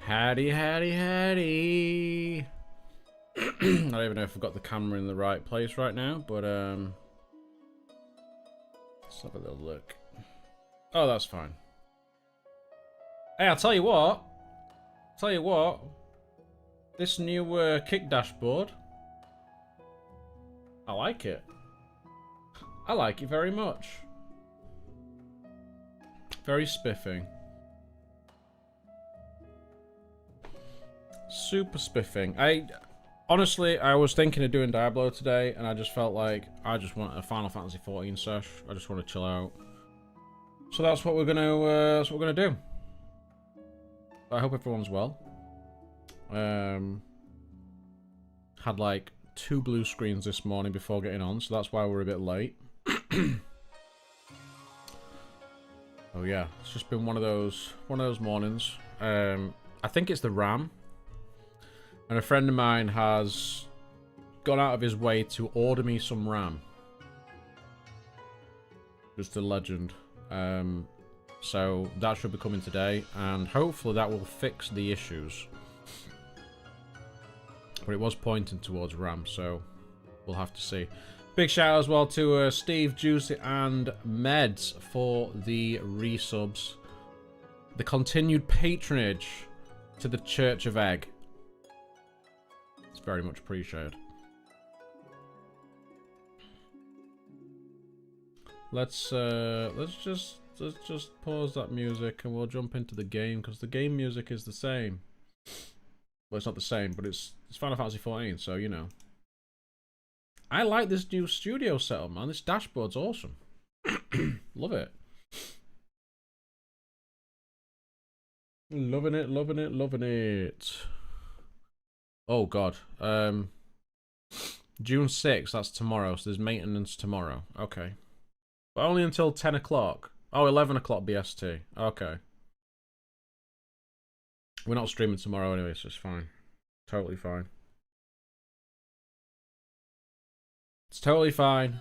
Howdy, howdy, howdy. I don't even know if I've got the camera in the right place right now, but let's have a little look. Oh, that's fine. Hey, I'll tell you what. This new kick dashboard, I like it. I like it very much. Very spiffing. Super spiffing. Honestly, I was thinking of doing Diablo today, and I just felt like I just want a Final Fantasy 14 sesh. I just want to chill out. So that's what we're gonna do. I hope everyone's well. Had like 2 blue screens this morning before getting on, so that's why we're a bit late. Oh yeah, it's just been one of those mornings. I think it's the RAM. And a friend of mine has gone out of his way to order me some RAM. Just a legend. So that should be coming today, and hopefully that will fix the issues. But it was pointing towards RAM, so we'll have to see. Big shout out as well to Steve, Juicy, and Meds for the resubs. The continued patronage to the Church of Egg. It's very much appreciated. Let's just pause that music and we'll jump into the game, because the game music is the same. Well, it's not the same, but it's Final Fantasy 14, so you know. I like this new studio setup, man. This dashboard's awesome. Love it. Loving it, loving it, loving it. Oh god. June 6th, that's tomorrow, so there's maintenance tomorrow. Okay. But only until 10 o'clock. Oh, 11 o'clock BST. Okay. We're not streaming tomorrow anyway, so it's fine. Totally fine. It's totally fine.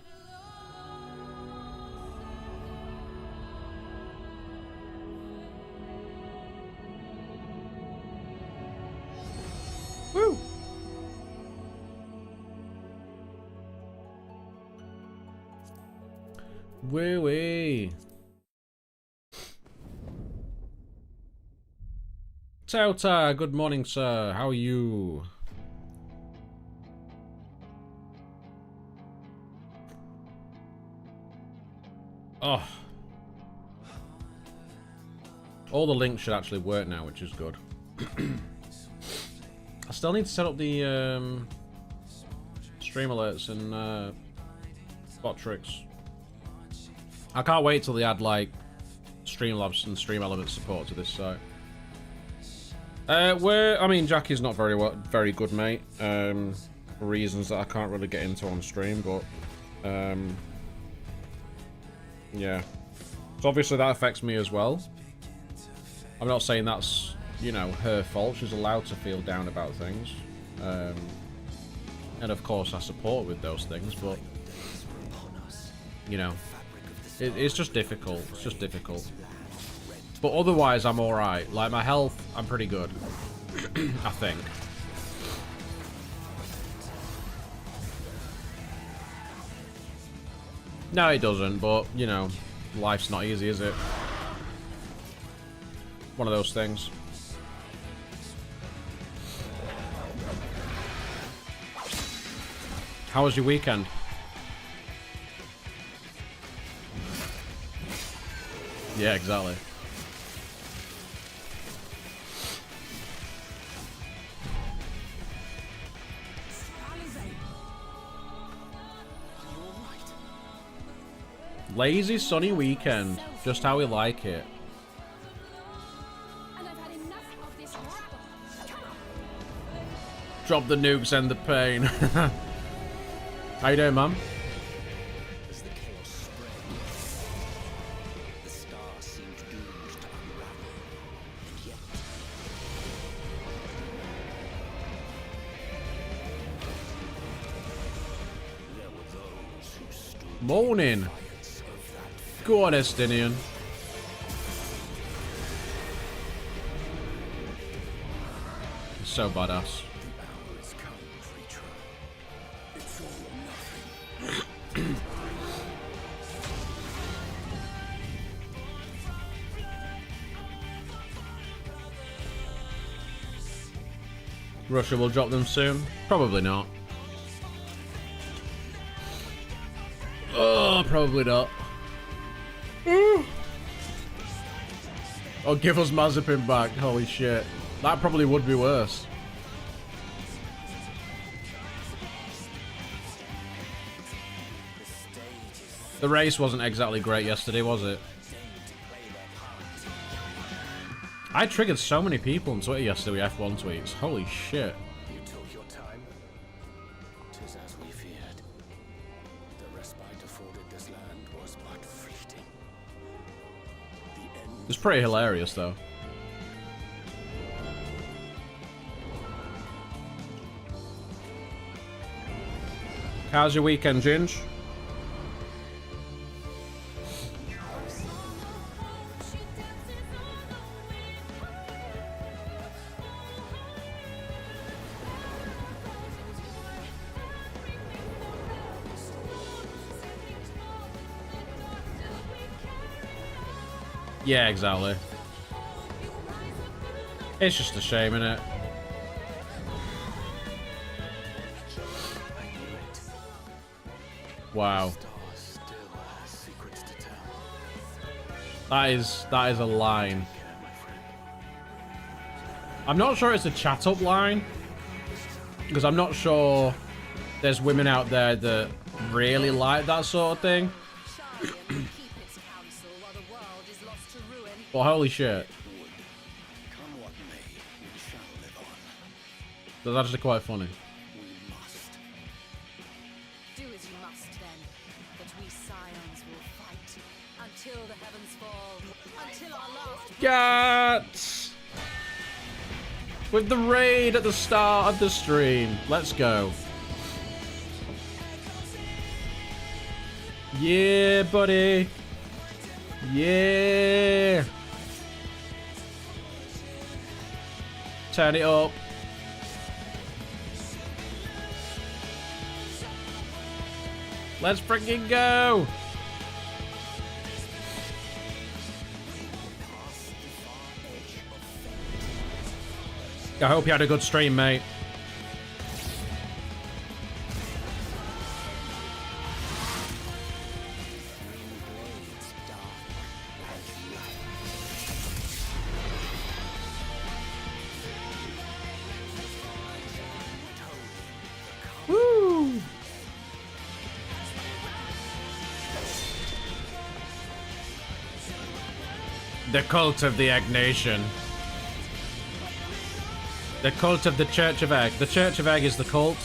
Woo! Woo-wee! Tauta, good morning, sir. How are you? Oh. All the links should actually work now, which is good. I still need to set up the stream alerts and bot tricks. I can't wait till they add like Streamlabs and Stream Elements support to this site. I mean, Jackie's not very good, mate. For reasons that I can't really get into on stream, but yeah. So obviously that affects me as well. I'm not saying that's, you know, her fault. She's allowed to feel down about things. And of course I support with those things, but you know, it's just difficult. It's just difficult. But otherwise I'm alright. Like my health, I'm pretty good. I think. No, it doesn't, but, you know, life's not easy, is it? One of those things. How was your weekend? Yeah, exactly. Lazy sunny weekend, just how we like it. Drop the nukes and the pain. How you doing, man? Morning. Go on, Estinian. So badass. Russia will drop them soon? Probably not. Oh, probably not. Oh, give us Mazepin back. Holy shit. That probably would be worse. The race wasn't exactly great yesterday, was it? I triggered so many people on Twitter yesterday with F1 tweets. Holy shit. You took your time. 'Tis as we feared. The respite afforded this land was but fleeting. The end It's pretty hilarious, though. How's your weekend, Ginge? Yeah, exactly. It's just a shame, innit? Wow. That is a line. I'm not sure it's a chat up line, because I'm not sure there's women out there that really like that sort of thing. Well, holy shit. That's actually quite funny. Do as you must then, but we scions will fight until the heavens fall, until our last Gats! With the raid at the start of the stream. Let's go. Yeah, buddy. Yeah. Turn it up. Let's freaking go. I hope you had a good stream, mate. Woo! The cult of the Egg Nation. The cult of the Church of Egg. The Church of Egg is the cult.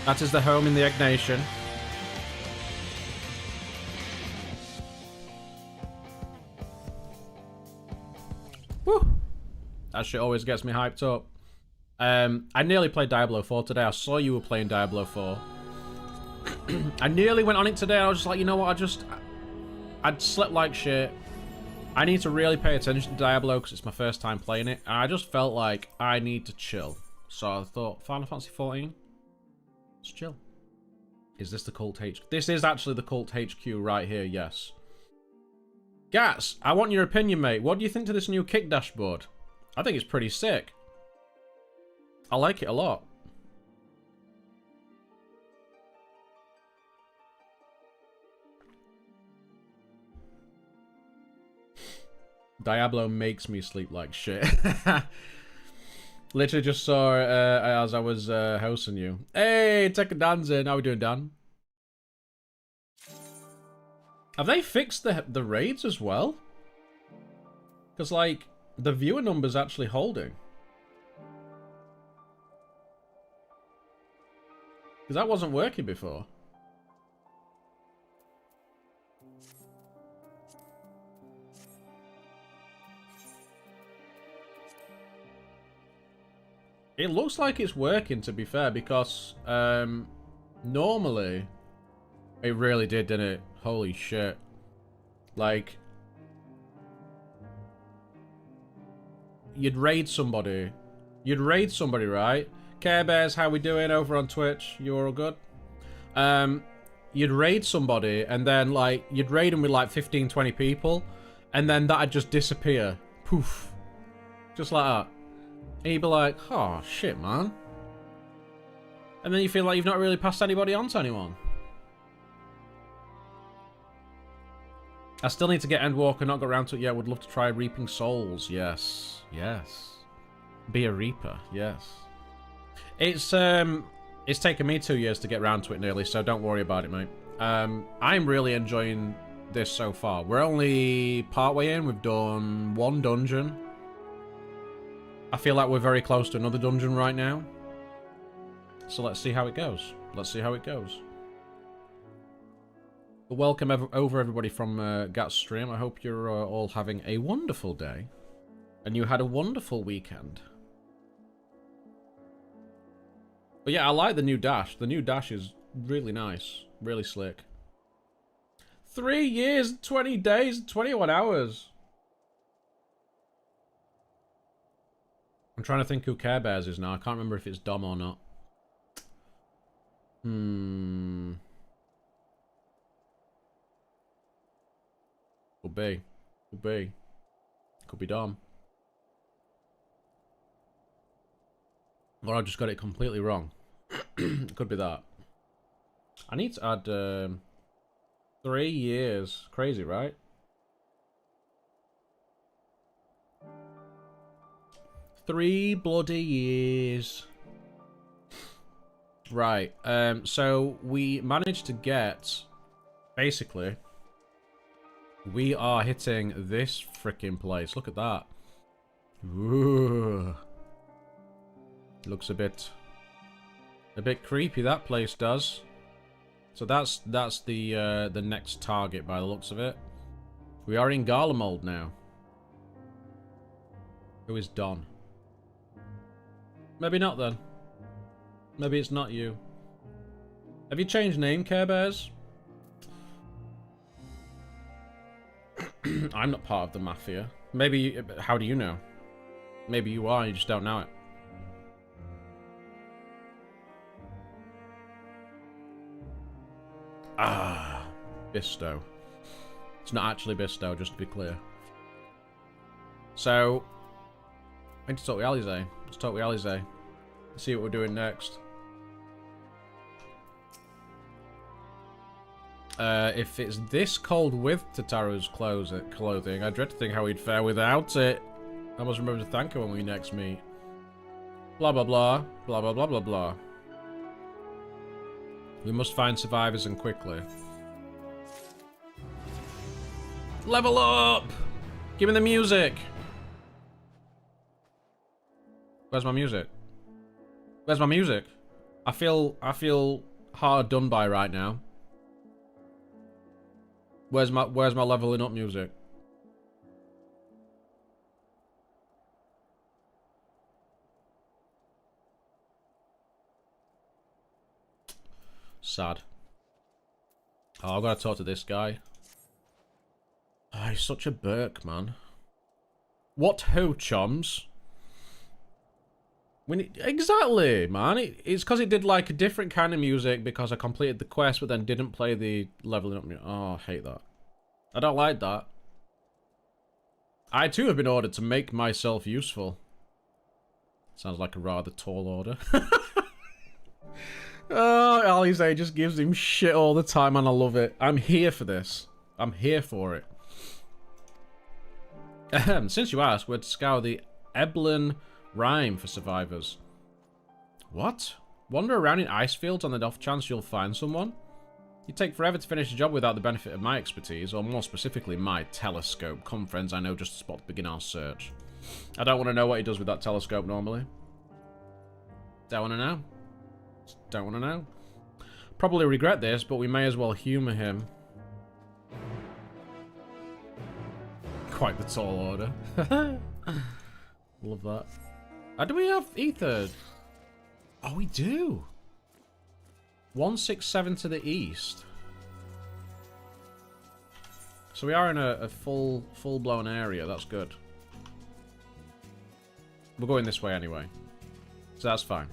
That is the home in the Egg Nation. Woo! That shit always gets me hyped up. I nearly played Diablo 4 today. I saw you were playing Diablo 4. I nearly went on it today. I was just like, you know what? I'd slept like shit. I need to really pay attention to Diablo because it's my first time playing it. And I just felt like I need to chill. So I thought, Final Fantasy 14, let's chill. Is this the Cult HQ? This is actually the Cult HQ right here, yes. Gats, I want your opinion, mate. What do you think to this new kick dashboard? I think it's pretty sick. I like it a lot. Diablo makes me sleep like shit. Literally just saw as I was hosting you. Hey, Tekka Dan's in. How we doing, Dan? Have they fixed the raids as well? Because, like, the viewer number's actually holding. Because that wasn't working before. It looks like it's working, to be fair, because normally it really did, didn't it? Holy shit. Like, you'd raid somebody You'd raid somebody, right? Care Bears, how we doing over on Twitch? You all good? You'd raid somebody, and then, like, you'd raid them with, like, 15, 20 people, and then that'd just disappear. Poof. Just like that. And you'd be like, oh, shit, man. And then you feel like you've not really passed anybody on to anyone. I still need to get Endwalker, not got around to it yet. Would love to try Reaping Souls. Yes. Yes. Be a Reaper. Yes. It's taken me 2 years to get around to it nearly, so don't worry about it, mate. I'm really enjoying this so far. We're only partway in. We've done 1 dungeon. I feel like we're very close to another dungeon right now. So let's see how it goes. Let's see how it goes. But welcome over everybody from Gat's stream. I hope you're all having a wonderful day. And you had a wonderful weekend. But yeah, I like the new dash. The new dash is really nice. Really slick. 3 years, 20 days, 21 hours. I'm trying to think who Care Bears is now. I can't remember if it's Dom or not. Could be. Could be. Could be Dom. Or I just got it completely wrong. Could be that. I need to add 3 years. Crazy, right? Three bloody years. Right. So we managed to get, basically, we are hitting this freaking place. Look at that. Ooh. Looks a bit creepy, that place does. So that's the next target by the looks of it. We are in Garlemald now. Who is Don? Maybe not then. Maybe it's not you. Have you changed name, Care Bears? I'm not part of the Mafia. Maybe, how do you know? Maybe you are, you just don't know it. Ah, Bisto. It's not actually Bisto, just to be clear. So, I need to talk with Alize. Let's talk with Alize. See what we're doing next. If it's this cold with Tataru's clothing, I dread to think how he'd fare without it. I must remember to thank her when we next meet. Blah blah blah. Blah blah blah blah blah. We must find survivors and quickly. Level up! Give me the music! Where's my music? Where's my music? I feel hard done by right now. Where's my leveling up music? Sad. Oh, I've got to talk to this guy. Oh, he's such a Burke, man. What ho, chums? Exactly, man. It's because it did like a different kind of music because I completed the quest but then didn't play the leveling up music. Oh, I hate that. I don't like that. I too have been ordered to make myself useful. Sounds like a rather tall order. Oh, Alize just gives him shit all the time and I love it. I'm here for this. I'm here for it. Since you asked, we're to scour the Eblin Rime for survivors. What? Wander around in ice fields on the off chance you'll find someone? You'd take forever to finish a job without the benefit of my expertise, or more specifically, my telescope. Come, friends, I know just a spot to begin our search. I don't want to know what he does with that telescope normally. Don't want to know. Don't want to know. Probably regret this, but we may as well humour him. Quite the tall order. Love that. Do we have ether? Oh, we do. 167 to the east. So we are in a full-blown area. That's good. We're going this way anyway. So that's fine.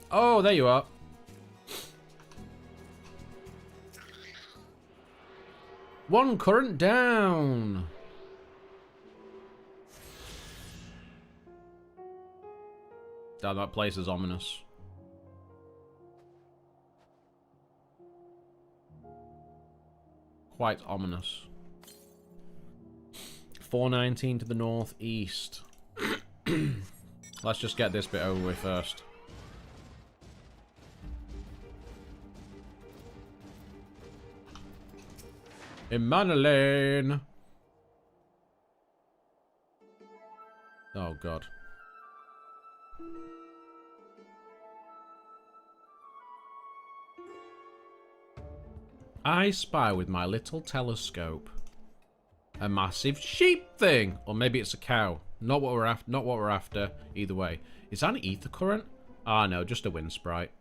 Oh, there you are. One current down. Damn, that place is ominous. Quite ominous. 419 to the northeast. Let's just get this bit over with first. Emmanuel. Oh god. I spy with my little telescope a massive sheep thing, or maybe it's a cow. Not what we're after. Not what we're after. Either way, is that an ether current? Ah, no, just a wind sprite.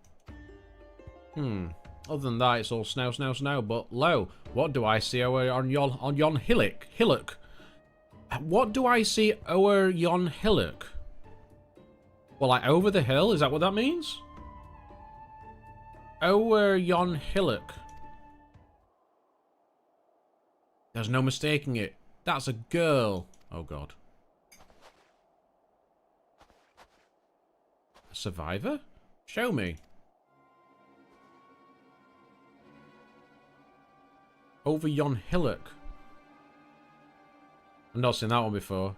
Other than that, it's all snow, snow, snow. But lo, what do I see over on yon hillock? What do I see over yon hillock? Well, like over the hill? Is that what that means? Over yon hillock. There's no mistaking it. That's a girl. Oh god. A survivor? Show me. Over yon hillock. I've not seen that one before.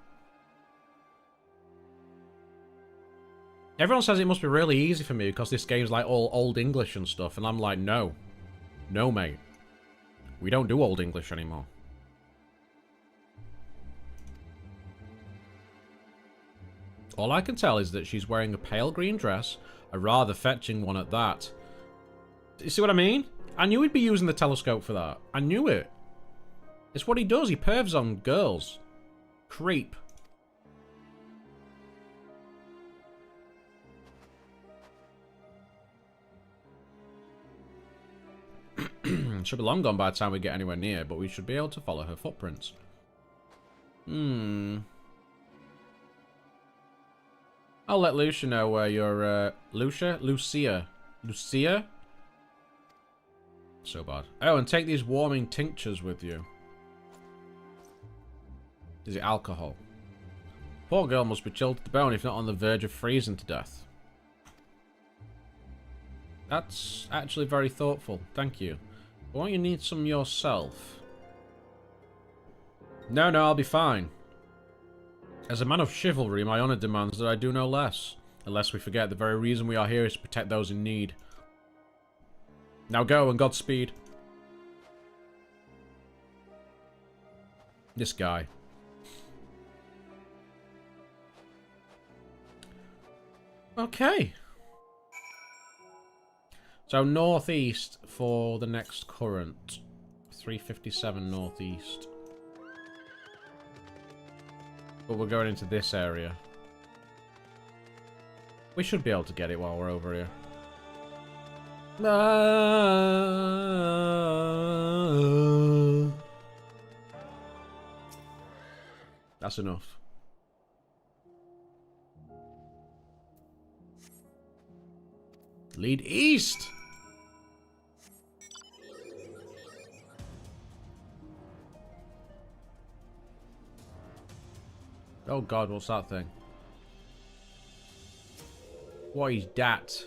Everyone says it must be really easy for me because this game's like all Old English and stuff, and I'm like, no. No, mate. We don't do Old English anymore. All I can tell is that she's wearing a pale green dress, a rather fetching one at that. You see what I mean? I knew he'd be using the telescope for that. I knew it. It's what he does. He pervs on girls. Creep. Should be long gone by the time we get anywhere near, but we should be able to follow her footprints. I'll let Lucia know where you're, Lucia? So bad. Oh, and take these warming tinctures with you. Is it alcohol? Poor girl must be chilled to the bone, if not on the verge of freezing to death. That's actually very thoughtful. Thank you. Won't you need some yourself? No, I'll be fine. As a man of chivalry, my honor demands that I do no less. Unless we forget the very reason we are here is to protect those in need. Now go, and Godspeed. This guy. Okay. So northeast for the next current. 357 northeast. But we're going into this area. We should be able to get it while we're over here. That's enough. Lead east! Oh god, what's that thing? What is that?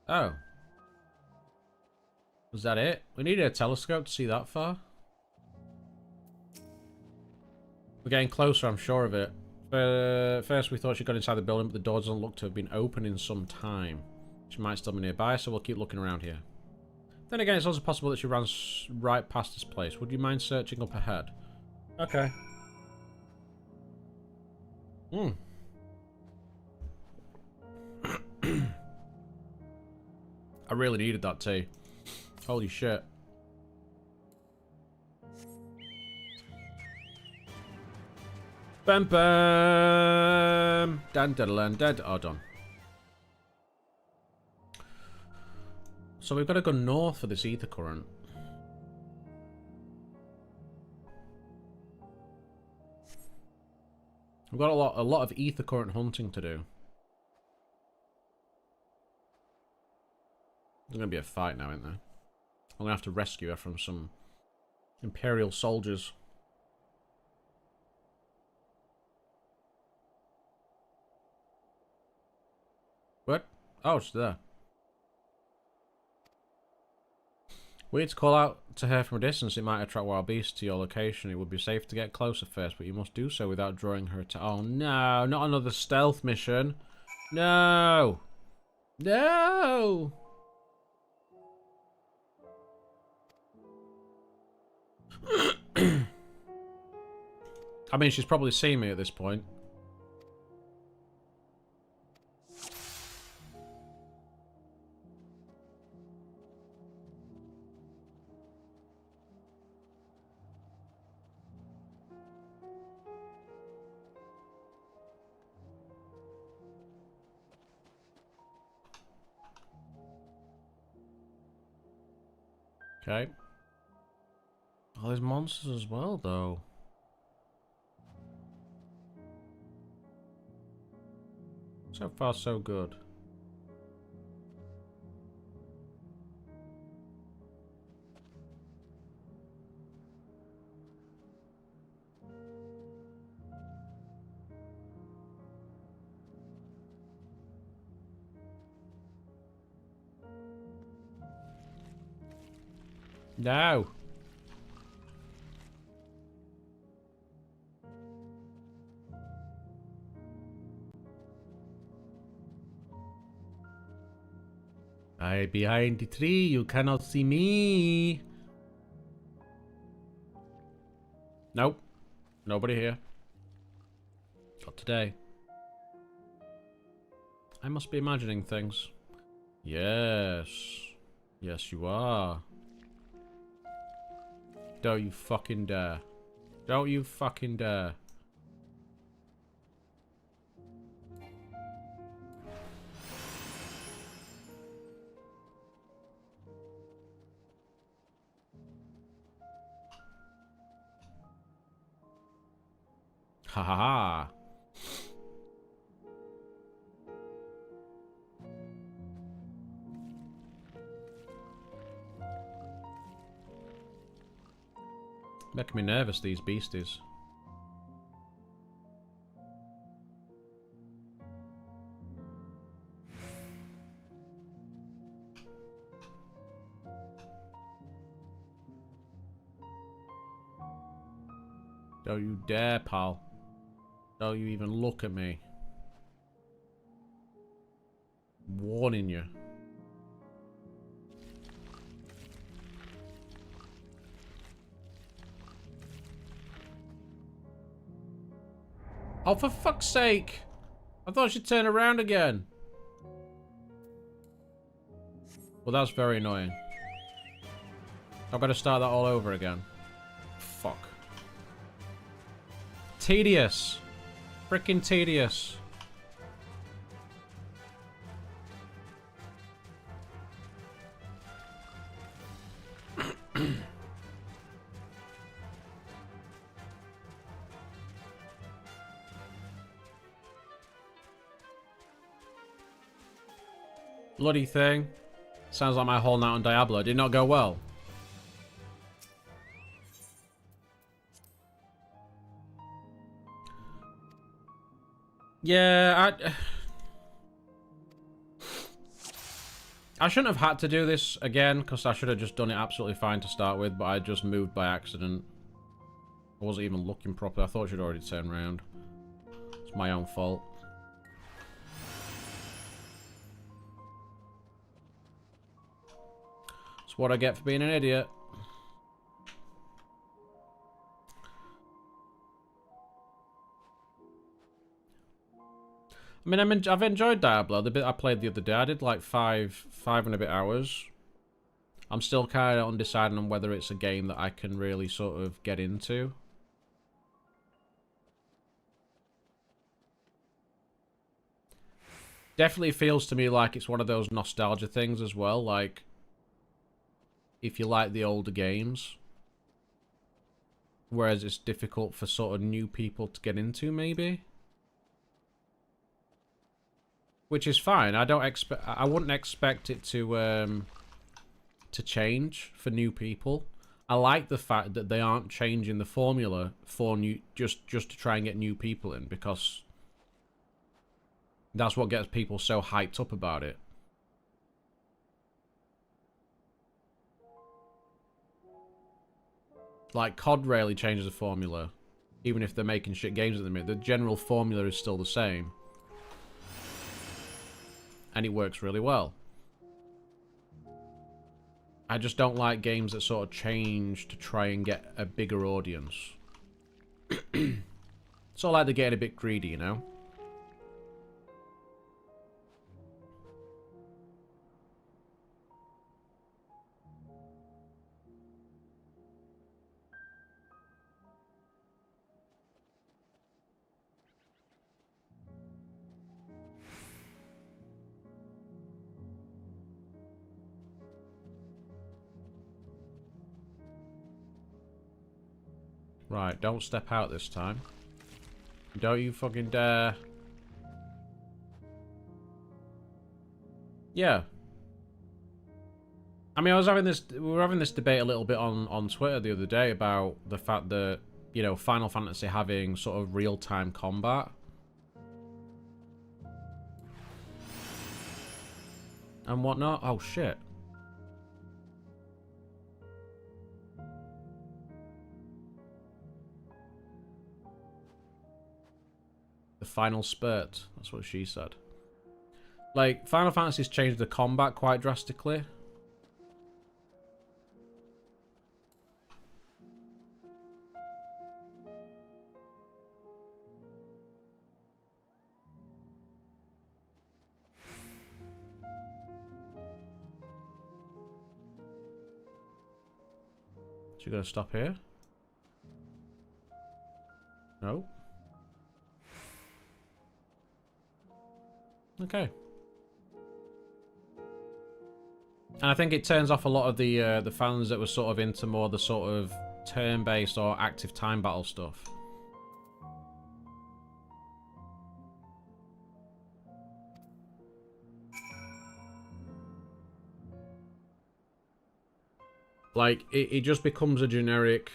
Oh. Was that it? We needed a telescope to see that far. We're getting closer, I'm sure of it. First we thought she got inside the building, but the door doesn't look to have been open in some time. She might still be nearby, so we'll keep looking around here. Then again, it's also possible that she runs right past this place. Would you mind searching up ahead? Okay. I really needed that tea. Holy shit. Bam bam! Dan, oh, done. So we've got to go north for this ether current. We've got a lot of ether current hunting to do. There's going to be a fight now, isn't there? I'm going to have to rescue her from some Imperial soldiers. What? Oh, it's there. Weird to call out to her from a distance. It might attract wild beasts to your location. It would be safe to get closer first, but you must do so without drawing her to... Oh, no. Not another stealth mission. No. No. I mean, she's probably seen me at this point. Okay. Oh, there's monsters as well, though. So far, so good. No. I behind the tree, you cannot see me. Nope. Nobody here. Not today. I must be imagining things. Yes. Yes, you are. Don't you fucking dare. Don't you fucking dare. Ha ha ha. Making me nervous, these beasties. Don't you dare, pal. Don't you even look at me. Warning you. Oh, for fuck's sake! I thought she'd turn around again. Well, that's very annoying. I've got to start that all over again. Fuck. Tedious. Frickin' tedious. Bloody thing. Sounds like my whole night on Diablo. Did not go well. Yeah, I shouldn't have had to do this again, because I should have just done it absolutely fine to start with, but I just moved by accident. I wasn't even looking properly. I thought she'd already turned around. It's my own fault. It's what I get for being an idiot. I mean, I've enjoyed Diablo. The bit I played the other day, I did like five and a bit hours. I'm still kind of undecided on whether it's a game that I can really sort of get into. Definitely feels to me like it's one of those nostalgia things as well. Like, if you like the older games. Whereas it's difficult for sort of new people to get into, maybe. Which is fine. I wouldn't expect it to change for new people. I like the fact that they aren't changing the formula for just to try and get new people in, because that's what gets people so hyped up about it. Like, COD rarely changes the formula, even if they're making shit games at the minute. The general formula is still the same. And it works really well. I just don't like games that sort of change to try and get a bigger audience. Sort of like they're getting a bit greedy, you know? Right, don't step out this time. Don't you fucking dare. Yeah. I mean, we were having this debate a little bit on Twitter the other day about the fact that, you know, Final Fantasy having sort of real-time combat. And whatnot. Oh, shit. The final spurt. That's what she said. Like, Final Fantasy's changed the combat quite drastically. So you're gonna stop here? No? Okay. And I think it turns off a lot of the fans that were sort of into more the sort of turn-based or active time battle stuff. Like, it just becomes a generic...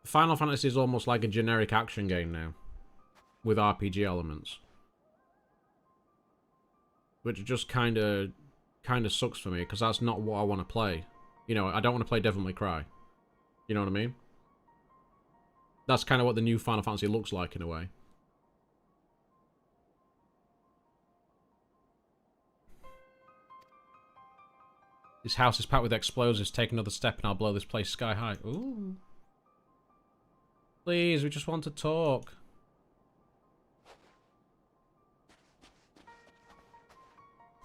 Final Fantasy is almost like a generic action game now. With RPG elements. Which just kind of sucks for me, because that's not what I want to play. You know, I don't want to play Devil May Cry. You know what I mean? That's kind of what the new Final Fantasy looks like, in a way. This house is packed with explosives. Take another step and I'll blow this place sky high. Ooh. Please, we just want to talk.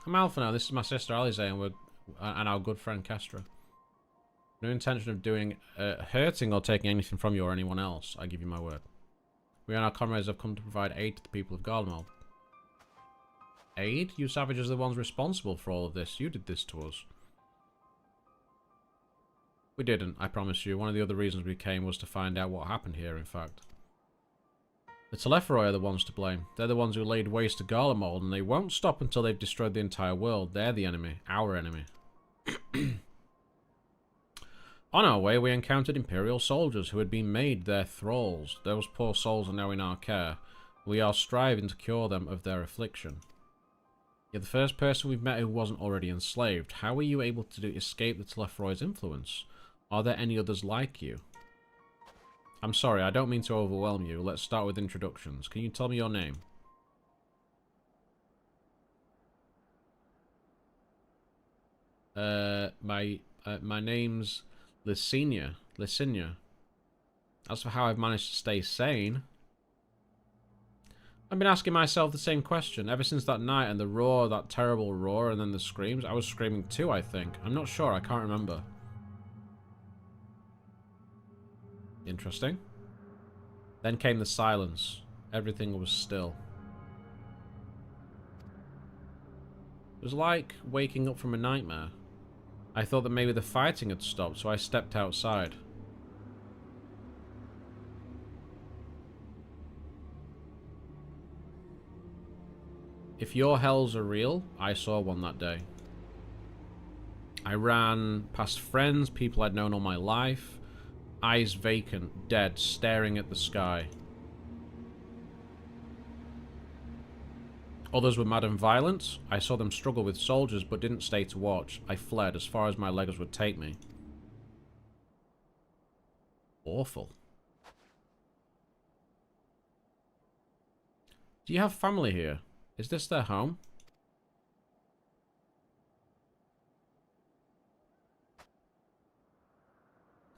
I'm Alpha now. This is my sister Alize and our good friend Kestra. No intention of doing hurting or taking anything from you or anyone else. I give you my word. We and our comrades have come to provide aid to the people of Garlemald. Aid? You savages are the ones responsible for all of this. You did this to us. We didn't, I promise you. One of the other reasons we came was to find out what happened here, in fact. The Telepharoi are the ones to blame. They're the ones who laid waste to Garlemald, and they won't stop until they've destroyed the entire world. They're the enemy. Our enemy. On our way, we encountered Imperial soldiers who had been made their thralls. Those poor souls are now in our care. We are striving to cure them of their affliction. You're the first person we've met who wasn't already enslaved. How were you able to escape the Telepharoi's influence? Are there any others like you? I'm sorry, I don't mean to overwhelm you. Let's start with introductions. Can you tell me your name? My name's Licinia. As for how I've managed to stay sane, I've been asking myself the same question ever since that night and the roar, that terrible roar, and then the screams. I was screaming too, I think. I'm not sure, I can't remember. Interesting. Then came the silence. Everything was still. It was like waking up from a nightmare. I thought that maybe the fighting had stopped, so I stepped outside. If your hells are real, I saw one that day. I ran past friends, people I'd known all my life, eyes vacant, dead, staring at the sky. Others were mad and violent. I saw them struggle with soldiers, but didn't stay to watch. I fled as far as my legs would take me. Awful. Do you have family here? Is this their home?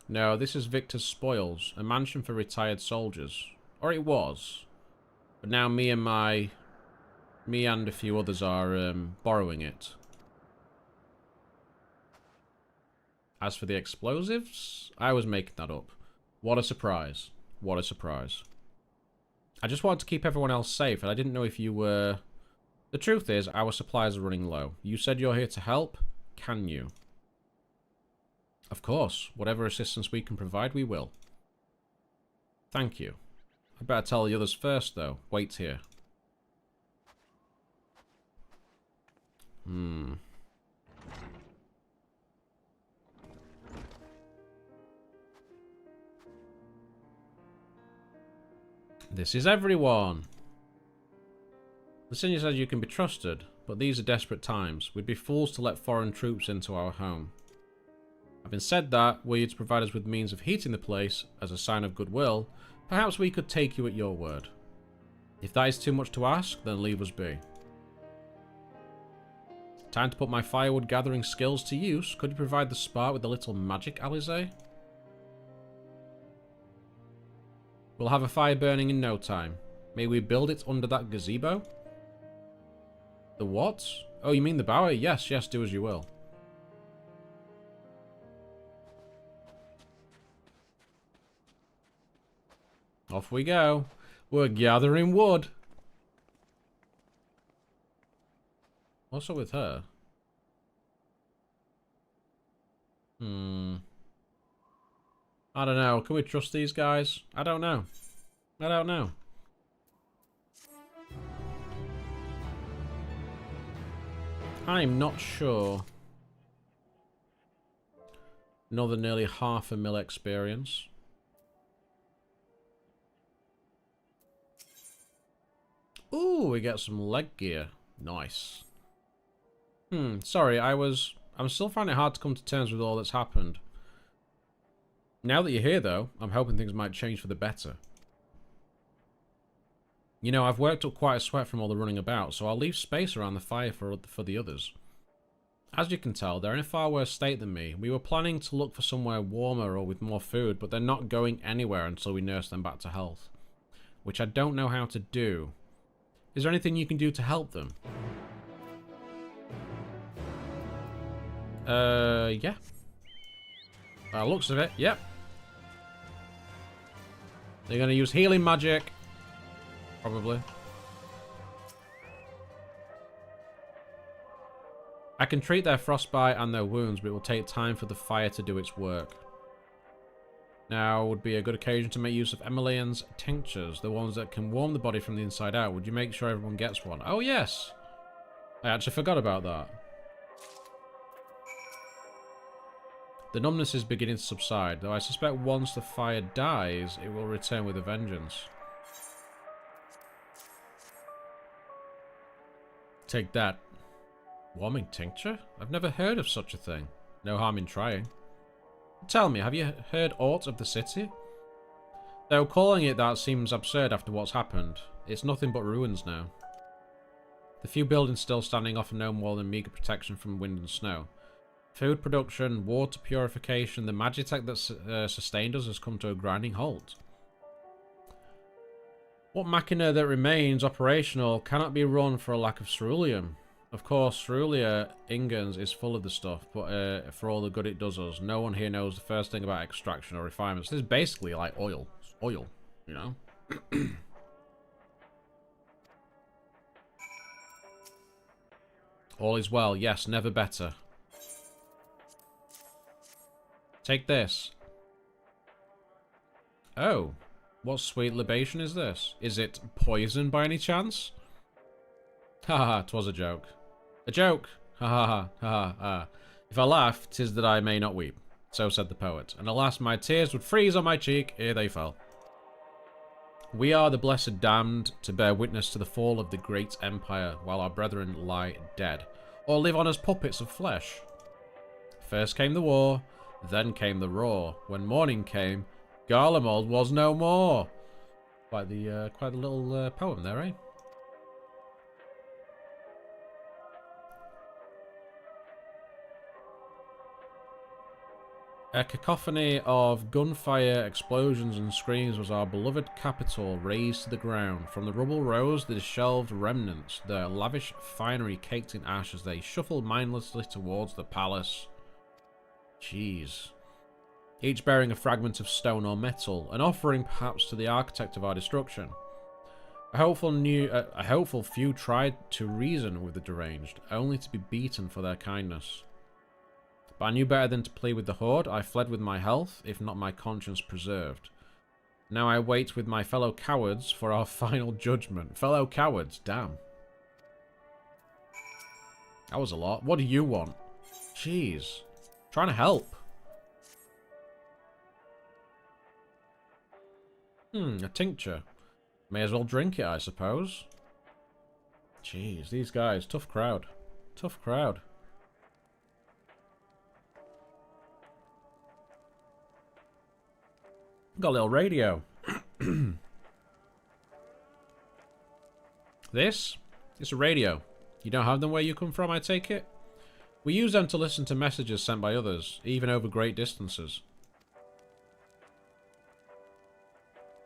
No, this is Victor's Spoils, a mansion for retired soldiers. Or it was. But now me and a few others are borrowing it. As for the explosives, I was making that up. What a surprise. What a surprise. I just wanted to keep everyone else safe, and I didn't know if you were... The truth is, our supplies are running low. You said you're here to help. Can you? Of course. Whatever assistance we can provide, we will. Thank you. I better tell the others first, though. Wait here. This is everyone. The senior says you can be trusted, but these are desperate times. We'd be fools to let foreign troops into our home. Having said that, were you to provide us with means of heating the place as a sign of goodwill, perhaps we could take you at your word. If that is too much to ask, then leave us be. Time to put my firewood gathering skills to use. Could you provide the spark with a little magic, Alize? We'll have a fire burning in no time. May we build it under that gazebo? The what? Oh, you mean the bower? Yes, yes, do as you will. Off we go. We're gathering wood. What's up with her? I don't know. Can we trust these guys? I don't know. I don't know. I'm not sure. Another nearly 500,000 experience. Ooh, we get some leg gear. Nice. Sorry, I'm still finding it hard to come to terms with all that's happened. Now that you're here, though, I'm hoping things might change for the better. You know, I've worked up quite a sweat from all the running about, so I'll leave space around the fire for the others. As you can tell, they're in a far worse state than me. We were planning to look for somewhere warmer or with more food, but they're not going anywhere until we nurse them back to health. Which I don't know how to do. Is there anything you can do to help them? Yeah. By the looks of it, yep. They're gonna use healing magic. Probably. I can treat their frostbite and their wounds, but it will take time for the fire to do its work. Now would be a good occasion to make use of Emmeline's tinctures, the ones that can warm the body from the inside out. Would you make sure everyone gets one? Oh, yes! I actually forgot about that. The numbness is beginning to subside, though I suspect once the fire dies, it will return with a vengeance. Take that. Warming tincture? I've never heard of such a thing. No harm in trying. Tell me, have you heard aught of the city? Though calling it that seems absurd after what's happened. It's nothing but ruins now. The few buildings still standing offer no more than meagre protection from wind and snow. Food production, water purification, the magitech that sustained us has come to a grinding halt. What machina that remains operational cannot be run for a lack of ceruleum. Of course, Cerulia Ingens is full of the stuff, but for all the good it does us, no one here knows the first thing about extraction or refinements. This is basically like oil. It's oil, you know? All is well. Yes, never better. Take this. Oh. What sweet libation is this? Is it poison by any chance? Haha, 'twas a joke. A joke! Ha ha ha ha ha. If I laugh, 'tis that I may not weep. So said the poet. And alas, my tears would freeze on my cheek, ere they fell. We are the blessed damned to bear witness to the fall of the great empire, while our brethren lie dead, or live on as puppets of flesh. First came the war, then came the roar. When morning came, Garlemald was no more. Quite the little poem there, eh? A cacophony of gunfire, explosions, and screams was our beloved capital razed to the ground. From the rubble rose the disheveled remnants, their lavish finery caked in ash as they shuffled mindlessly towards the palace. Jeez. Each bearing a fragment of stone or metal, an offering perhaps to the architect of our destruction. A hopeful few tried to reason with the deranged, only to be beaten for their kindness. But I knew better than to plead with the horde. I fled with my health, if not my conscience preserved. Now I wait with my fellow cowards for our final judgment. Fellow cowards, damn. That was a lot. What do you want? Jeez. Trying to help. A tincture. May as well drink it, I suppose. Jeez, these guys. Tough crowd. Tough crowd. Got a little radio. This? It's a radio. You don't have them where you come from, I take it? We use them to listen to messages sent by others, even over great distances.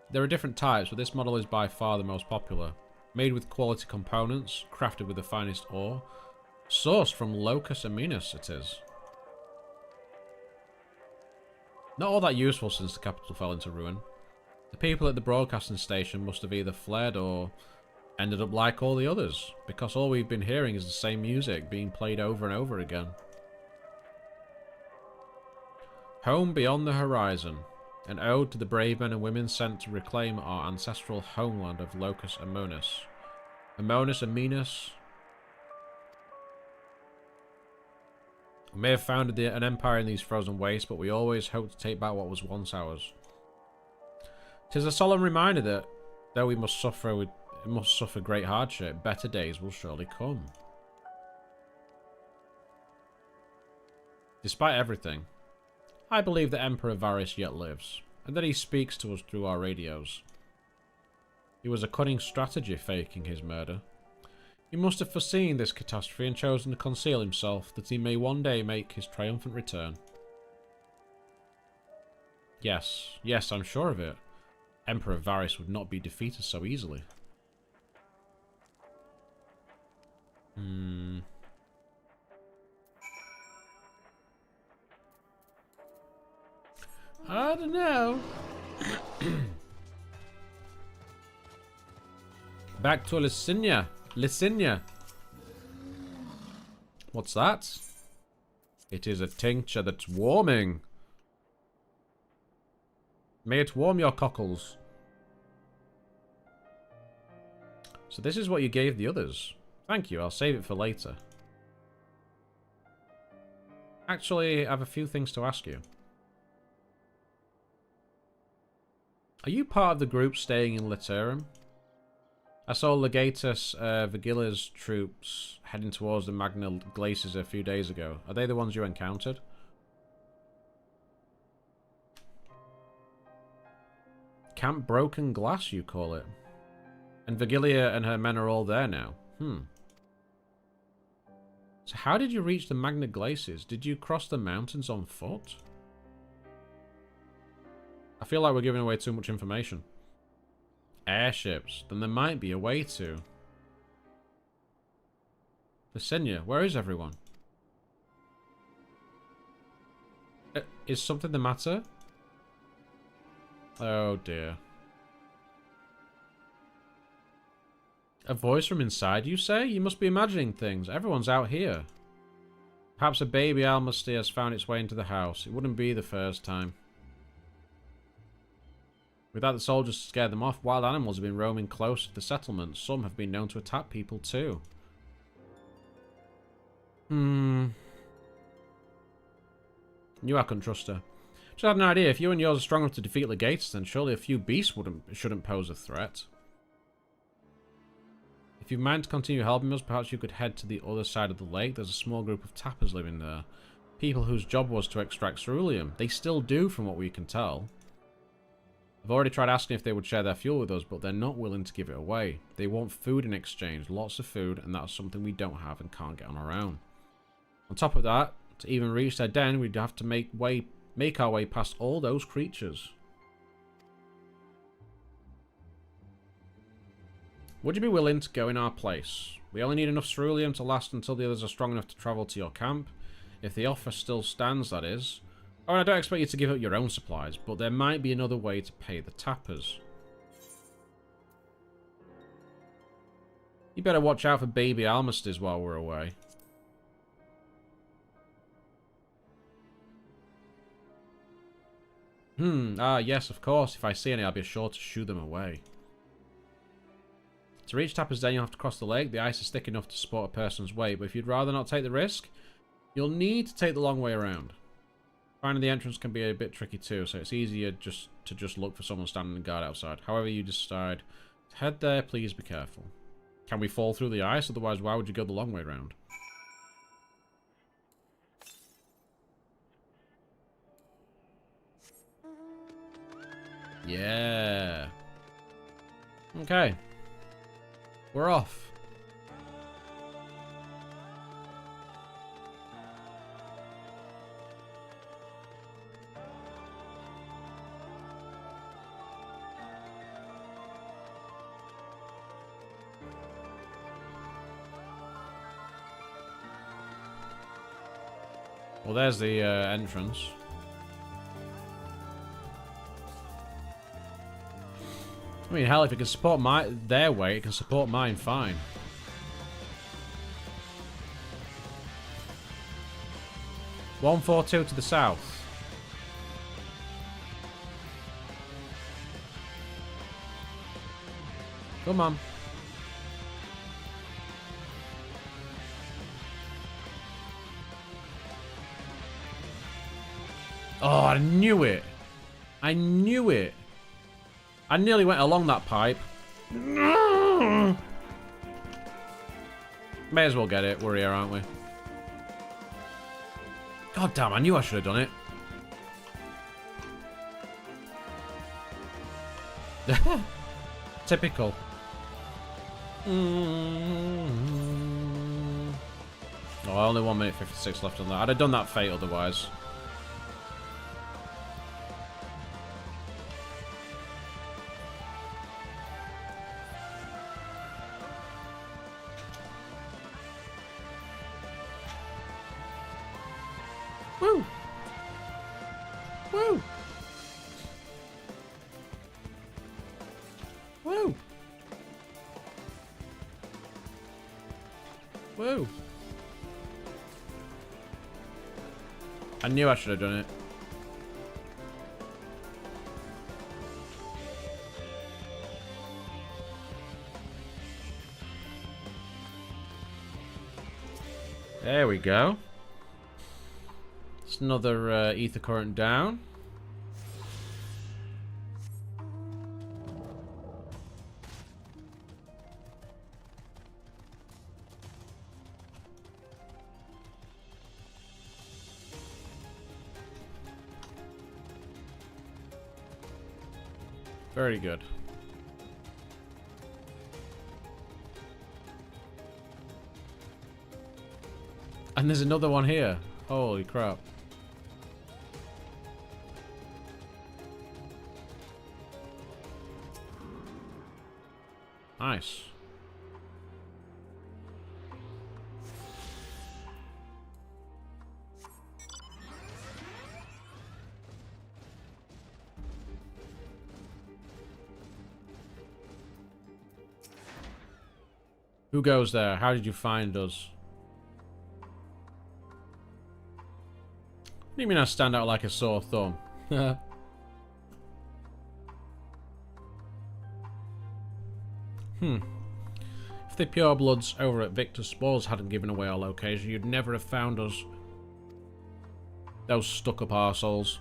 There are different types, but this model is by far the most popular. Made with quality components, crafted with the finest ore. Sourced from Locus Aminus, it is. Not all that useful since the capital fell into ruin. The people at the broadcasting station must have either fled or ended up like all the others, because all we've been hearing is the same music being played over and over again. Home beyond the horizon. An ode to the brave men and women sent to reclaim our ancestral homeland of Locus Aminus. Aminus. We may have founded an empire in these frozen wastes, but we always hoped to take back what was once ours. 'Tis a solemn reminder that, though we must suffer great hardship, better days will surely come. Despite everything, I believe that Emperor Varys yet lives, and that he speaks to us through our radios. It was a cunning strategy faking his murder. He must have foreseen this catastrophe and chosen to conceal himself, that he may one day make his triumphant return. Yes, I'm sure of it. Emperor Varys would not be defeated so easily. I don't know. Back to Lysinia. What's that? It is a tincture that's warming. May it warm your cockles. So this is what you gave the others. Thank you, I'll save it for later. Actually, I have a few things to ask you. Are you part of the group staying in Literum? I saw Legatus Vergilla's troops heading towards the Magna Glaciers a few days ago. Are they the ones you encountered? Camp Broken Glass, you call it. And Vergilia and her men are all there now. So how did you reach the Magna Glaciers? Did you cross the mountains on foot? I feel like we're giving away too much information. Airships. Then there might be a way to. Lysinia, where is everyone? Is something the matter? Oh dear. A voice from inside, you say? You must be imagining things. Everyone's out here. Perhaps a baby Almasty has found its way into the house. It wouldn't be the first time. Without the soldiers to scare them off, wild animals have been roaming close to the settlement. Some have been known to attack people too. Knew I couldn't trust her. Just had an idea. If you and yours are strong enough to defeat Legatus, then surely a few beasts shouldn't pose a threat. If you mind to continue helping us, perhaps you could head to the other side of the lake. There's a small group of tappers living there. People whose job was to extract ceruleum. They still do, from what we can tell. I've already tried asking if they would share their fuel with us, but they're not willing to give it away. They want food in exchange, lots of food, and that's something we don't have and can't get on our own. On top of that, to even reach their den, we'd have to make our way past all those creatures. Would you be willing to go in our place? We only need enough ceruleum to last until the others are strong enough to travel to your camp. If the offer still stands, that is. Oh, and I don't expect you to give up your own supplies, but there might be another way to pay the tappers. You better watch out for baby Almasties while we're away. Yes, of course. If I see any, I'll be sure to shoo them away. To reach Tapper's Den, you'll have to cross the lake. The ice is thick enough to support a person's weight, but if you'd rather not take the risk, you'll need to take the long way around. Finding the entrance can be a bit tricky too, so it's easier to just look for someone standing guard outside. However you decide to head there, please be careful. Can we fall through the ice? Otherwise, why would you go the long way around? Yeah. Okay. We're off. Well, there's the entrance. I mean, hell, if it can support their weight, it can support mine fine. $142 to the south. Come on. Oh, I knew it. I knew it. I nearly went along that pipe. May as well get it. We're here, aren't we? God damn, I knew I should have done it. Typical. Oh, only 1 minute 56 left on that. I'd have done that fate otherwise. Woo! Woo! Woo! Woo! I knew I should have done it. There we go. It's another ether current down. Very good. And there's another one here. Holy crap. Nice. Who goes there? How did you find us? do you mean I stand out like a sore thumb? If the purebloods over at Victor Spores hadn't given away our location, you'd never have found us. Those stuck-up arseholes.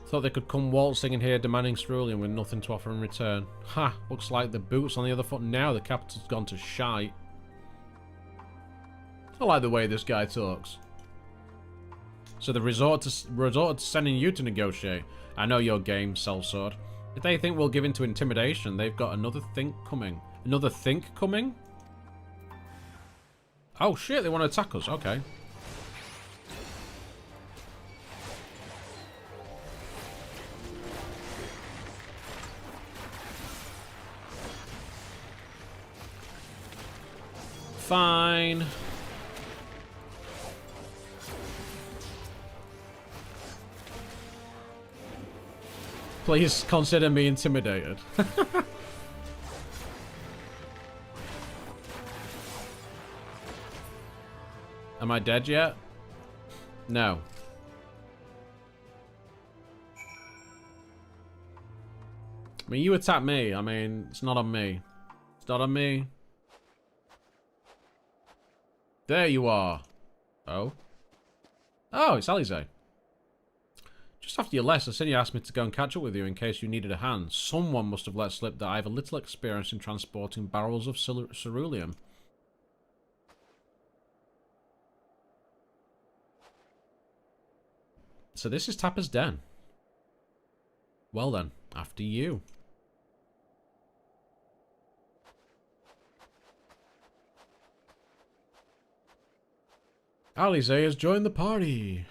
Thought they could come waltzing in here demanding cerulean with nothing to offer in return. Ha! Looks like the boot's on the other foot now. The capital's gone to shite. I like the way this guy talks. So they resorted to sending you to negotiate. I know your game, sellsword. If they think we'll give in to intimidation, they've got another think coming. Another think coming? Oh shit, they want to attack us. Okay. Fine. Please consider me intimidated. Am I dead yet? No. I mean, you attack me. I mean, it's not on me. It's not on me. There you are. Oh. Oh, it's Alize. Just after you left, Arsenio asked me to go and catch up with you in case you needed a hand. Someone must have let slip that I have a little experience in transporting barrels of ceruleum. So this is Tapper's Den. Well then, after you. Alize has joined the party.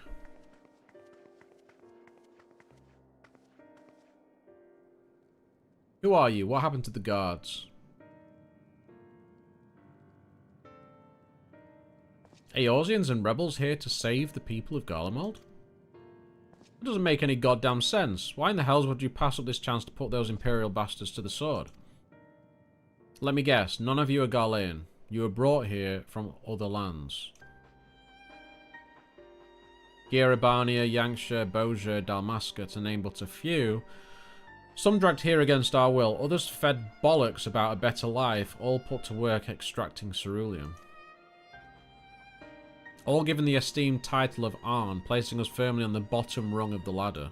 Who are you? What happened to the guards? Eorzeans and rebels here to save the people of Garlemald? It doesn't make any goddamn sense. Why in the hells would you pass up this chance to put those Imperial bastards to the sword? Let me guess, none of you are Garlean. You were brought here from other lands. Gerabania, Yankshire, Bozier, Dalmasca, to name but a few. Some dragged here against our will, others fed bollocks about a better life, all put to work extracting ceruleum. All given the esteemed title of Arn, placing us firmly on the bottom rung of the ladder.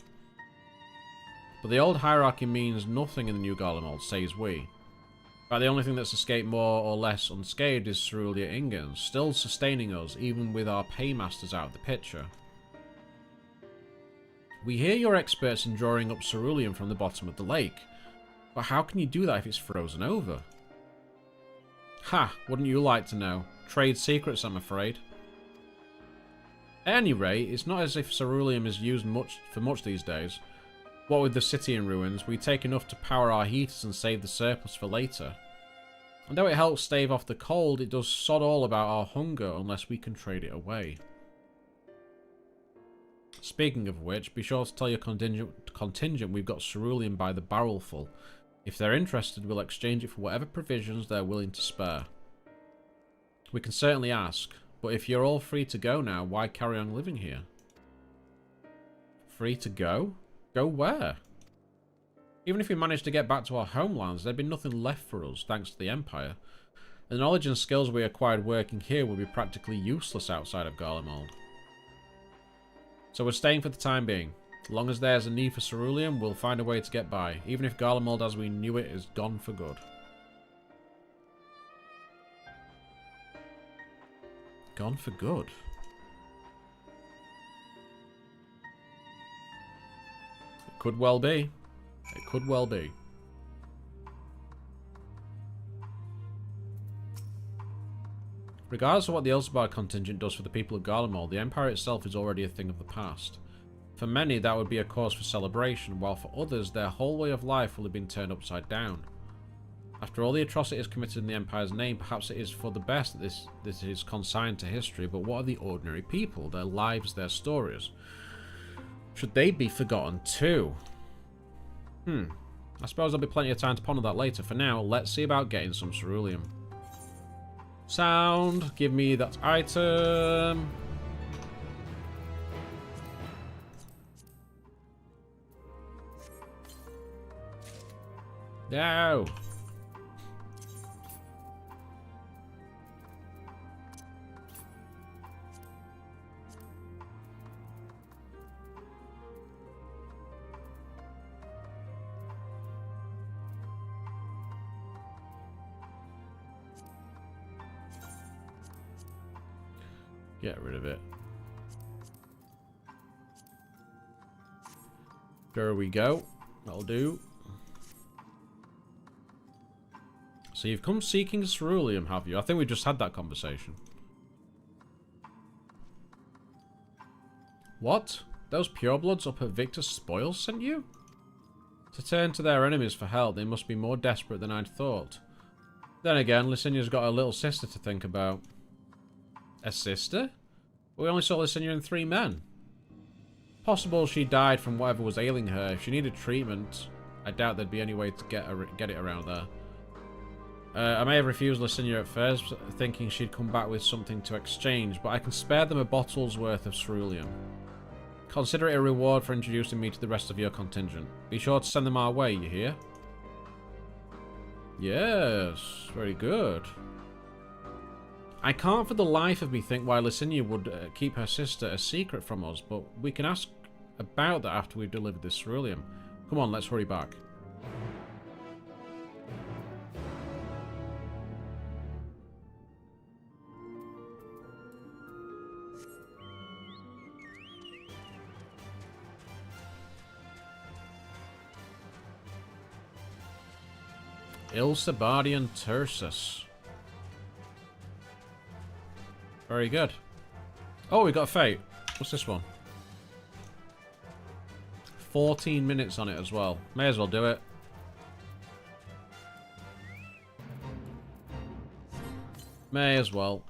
But the old hierarchy means nothing in the new Garlemald, says we. But the only thing that's escaped more or less unscathed is Cerulia Ingens, still sustaining us even with our paymasters out of the picture. We hear you're experts in drawing up ceruleum from the bottom of the lake, but how can you do that if it's frozen over? Ha, wouldn't you like to know? Trade secrets, I'm afraid. At any rate, it's not as if ceruleum is used for much these days. What with the city in ruins, we take enough to power our heaters and save the surplus for later. And though it helps stave off the cold, it does sod all about our hunger unless we can trade it away. Speaking of which, be sure to tell your contingent we've got ceruleum by the barrelful. If they're interested, we'll exchange it for whatever provisions they're willing to spare. We can certainly ask, but if you're all free to go now, why carry on living here? Free to go? Go where? Even if we managed to get back to our homelands, there'd be nothing left for us, thanks to the Empire. The knowledge and skills we acquired working here would be practically useless outside of Garlemald. So we're staying for the time being. As long as there's a need for ceruleum, we'll find a way to get by, even if Garlemald as we knew it is gone for good. Gone for good? It could well be. It could well be. Regardless of what the Elsebar contingent does for the people of Garlemald, the Empire itself is already a thing of the past. For many, that would be a cause for celebration, while for others, their whole way of life will have been turned upside down. After all the atrocities committed in the Empire's name, perhaps it is for the best that this is consigned to history, but what are the ordinary people, their lives, their stories? Should they be forgotten too? I suppose there'll be plenty of time to ponder that later. For now, let's see about getting some ceruleum. Sound, give me that item. No! Get rid of it. There we go. That'll do. So you've come seeking ceruleum, have you? I think we just had that conversation. What? Those purebloods up at Victor's Spoils sent you? To turn to their enemies for help, they must be more desperate than I'd thought. Then again, Lysinia's got a little sister to think about. A sister? We only saw Lysinia and 3 men. Possible she died from whatever was ailing her. If she needed treatment, I doubt there'd be any way to get it around there. I may have refused Lysinia at first, thinking she'd come back with something to exchange, but I can spare them a bottle's worth of ceruleum. Consider it a reward for introducing me to the rest of your contingent. Be sure to send them our way, you hear? Yes, very good. I can't for the life of me think why Lysinia would keep her sister a secret from us, but we can ask about that after we've delivered this ceruleum. Come on, let's hurry back. Ilsabardian Tursus. Very good. Oh, we got a fate. What's this one? 14 minutes on it as well. May as well do it. May as well.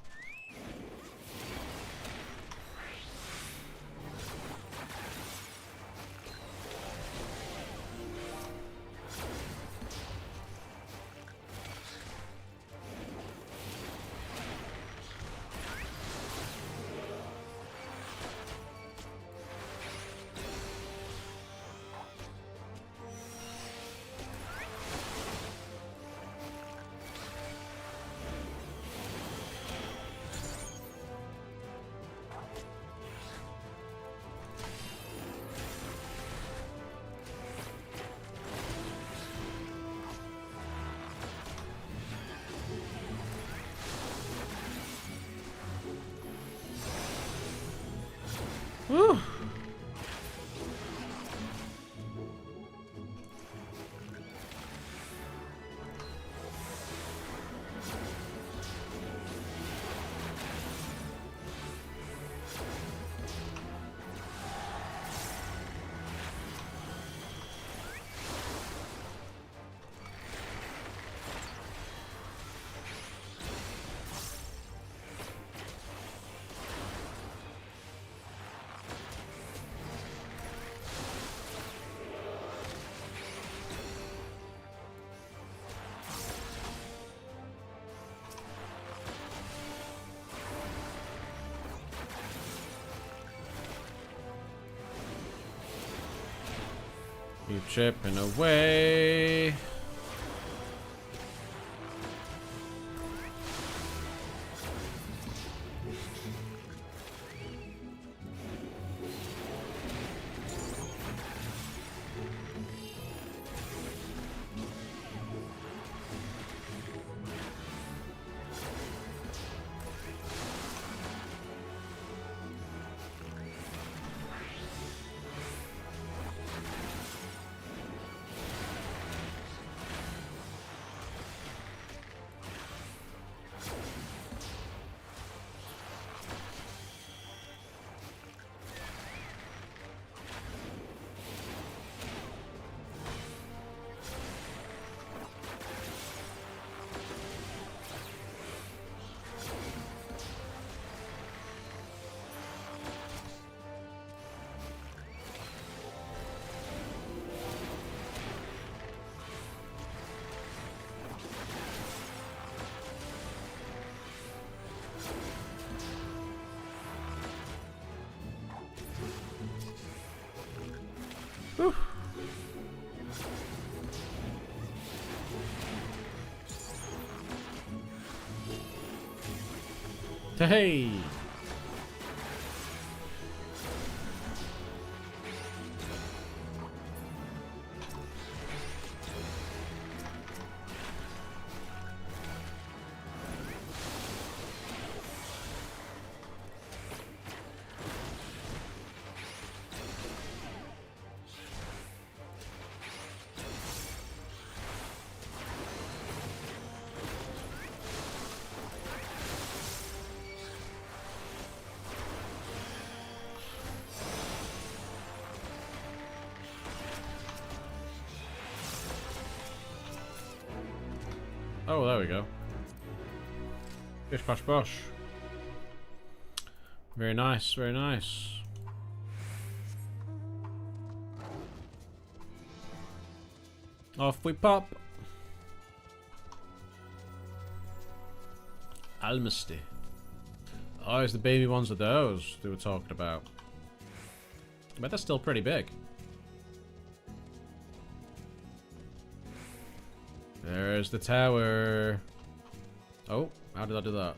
Whew. Keep chipping away. Hey! Oh, there we go. Bish bash bosh. Very nice, very nice. Off we pop. Almasty. Oh, it's the baby ones of those they were talking about. But they're still pretty big. There's the tower. Oh, how did I do that?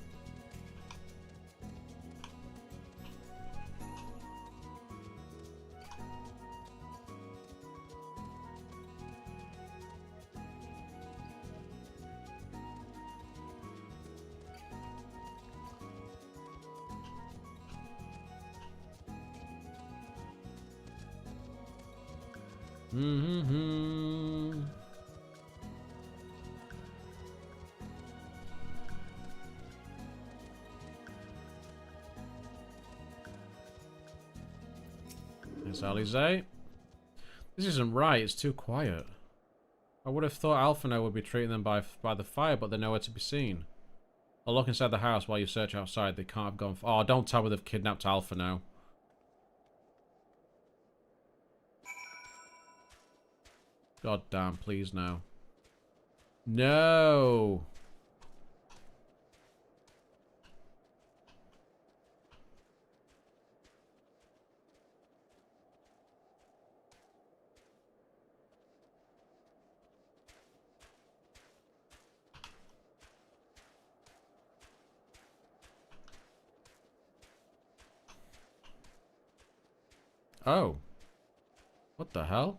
Mm-hmm. There's Alize. This isn't right, it's too quiet. I would have thought Alphino would be treating them by the fire, but they're nowhere to be seen. I'll look inside the house while you search outside. They can't have gone... Oh, don't tell me they've kidnapped Alphino. God damn, please no. No! Oh. What the hell?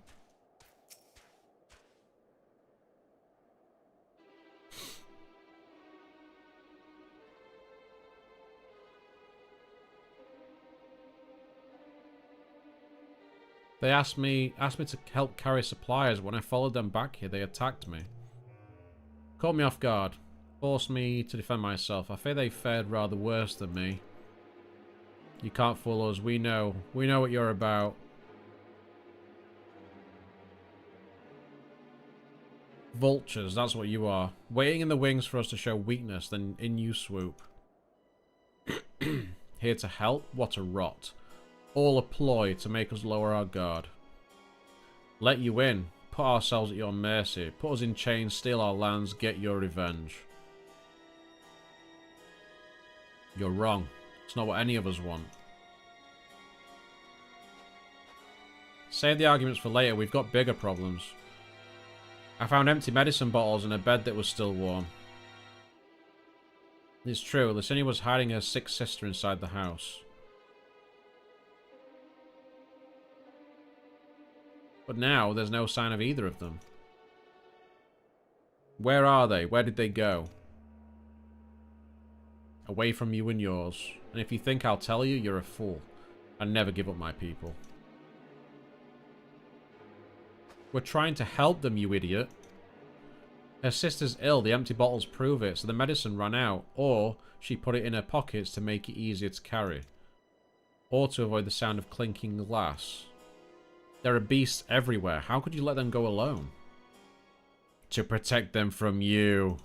They asked me to help carry supplies. When I followed them back here, they attacked me. Caught me off guard. Forced me to defend myself. I fear they fared rather worse than me. You can't fool us. We know what you're about. Vultures, that's what you are. Waiting in the wings for us to show weakness, then in you swoop. Here to help? What a rot. All a ploy to make us lower our guard. Let you in. Put ourselves at your mercy. Put us in chains, steal our lands, get your revenge. You're wrong. It's not what any of us want. Save the arguments for later. We've got bigger problems. I found empty medicine bottles and a bed that was still warm. It's true. Lysini was hiding her sick sister inside the house. But now, there's no sign of either of them. Where are they? Where did they go? Away from you and yours. And if you think I'll tell you, you're a fool. I never give up my people. We're trying to help them, you idiot. Her sister's ill, the empty bottles prove it, so the medicine ran out. Or, she put it in her pockets to make it easier to carry. Or to avoid the sound of clinking glass. There are beasts everywhere. How could you let them go alone? To protect them from you.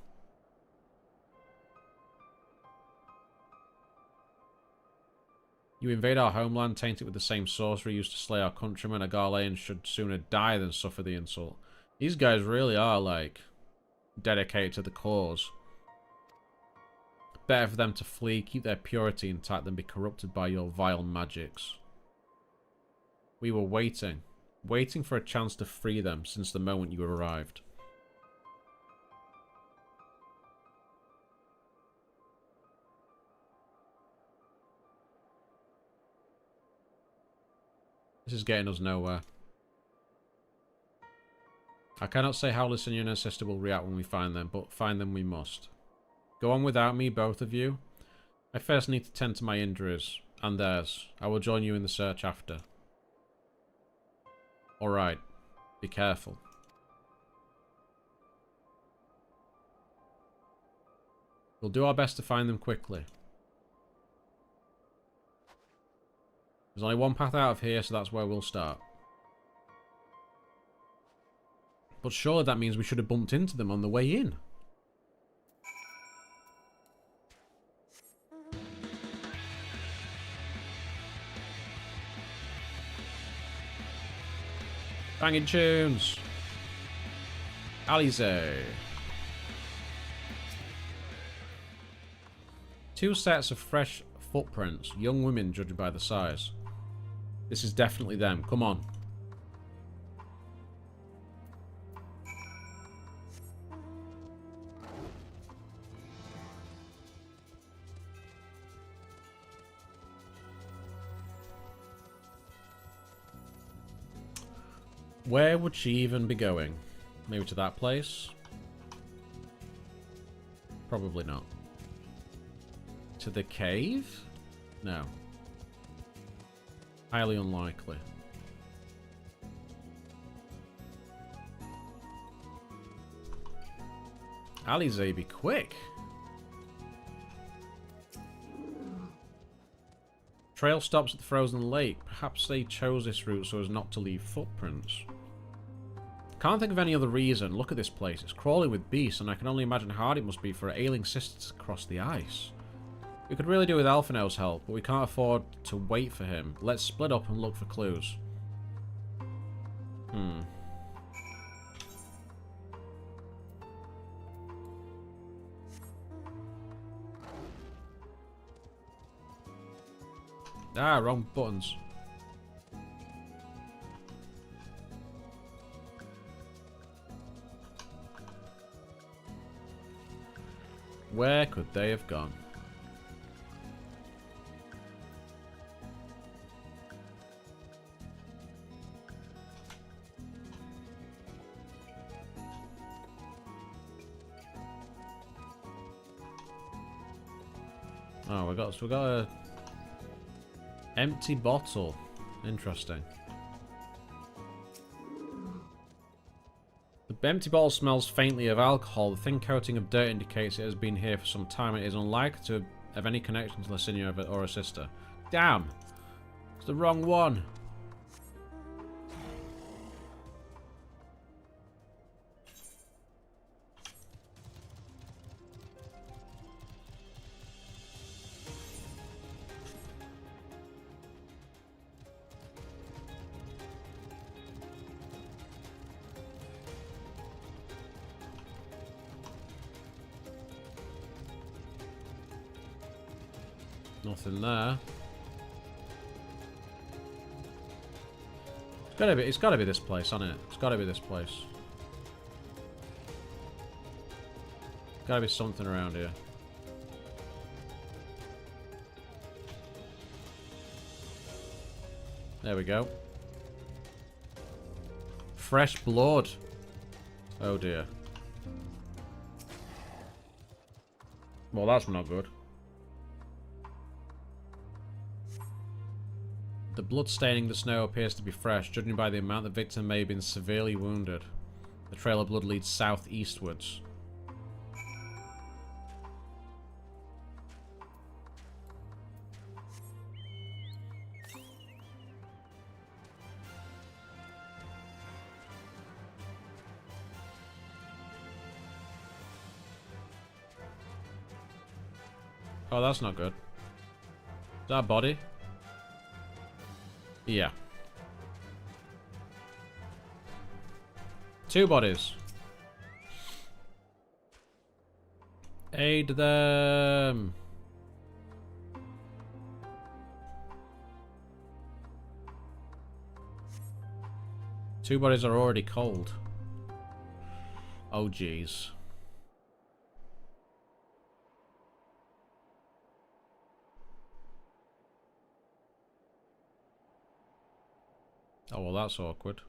You invade our homeland, taint it with the same sorcery used to slay our countrymen. A Garlean should sooner die than suffer the insult. These guys really are, like, dedicated to the cause. Better for them to flee, keep their purity intact, than be corrupted by your vile magics. We were waiting for a chance to free them since the moment you arrived. is getting us nowhere. I cannot say how Lysina and her sister will react when we find them, but find them we must. Go on without me, both of you. I first need to tend to my injuries, and theirs. I will join you in the search after. Alright. Be careful. We'll do our best to find them quickly. There's only one path out of here, so that's where we'll start. But surely that means we should have bumped into them on the way in. Banging tunes. Alize. 2 sets of fresh footprints. Young women, judging by the size. This is definitely them. Come on. Where would she even be going? Maybe to that place? Probably not. To the cave? No. Highly unlikely. Alize, be quick. Trail stops at the frozen lake. Perhaps they chose this route so as not to leave footprints. Can't think of any other reason. Look at this place. It's crawling with beasts, and I can only imagine how hard it must be for an ailing sister to cross the ice. We could really do with Alphinaud's help, but we can't afford to wait for him. Let's split up and look for clues. Ah, wrong buttons. Where could they have gone? Oh, we got a empty bottle. Interesting. The empty bottle smells faintly of alcohol. The thin coating of dirt indicates it has been here for some time and it is unlikely to have any connection to Lysina or her sister. Damn! It's the wrong one. Nothing there. It's gotta be this place, hasn't it? It's gotta be this place. Gotta be something around here. There we go. Fresh blood. Oh dear. Well, that's not good. The blood staining the snow appears to be fresh, judging by the amount the victim may have been severely wounded. The trail of blood leads southeastwards. Oh, that's not good. Is that a body? Yeah. 2 bodies. Aid them. Two bodies are already cold. Oh, jeez. Oh, well, that's awkward.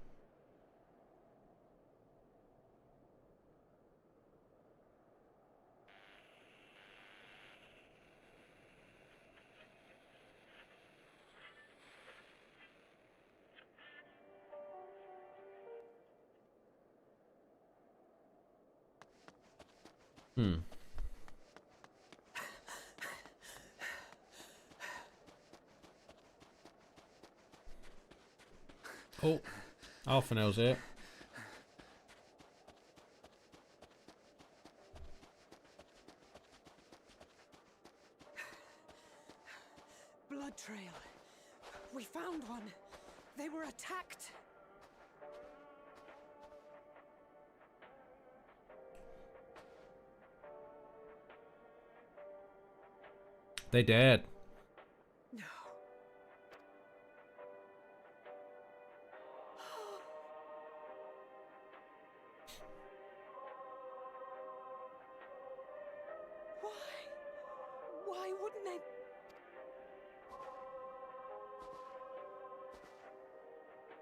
Hmm. Oh, Alpha knows it. Blood trail. We found one. They were attacked. They did. No. Why? Why wouldn't they?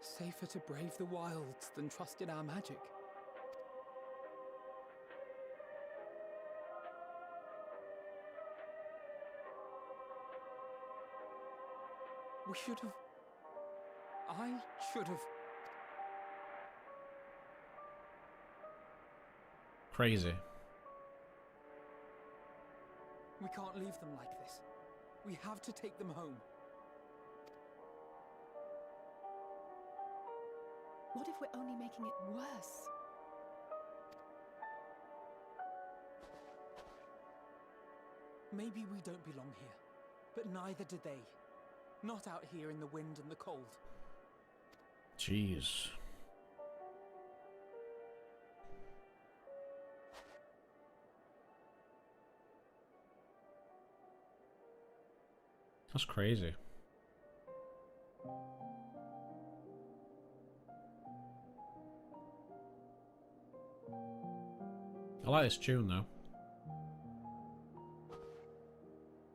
Safer to brave the wilds than trust in our magic. We should have... I should have... Crazy. We can't leave them like this. We have to take them home. What if we're only making it worse? Maybe we don't belong here, but neither do they. Not out here in the wind and the cold. Jeez. That's crazy. I like this tune though.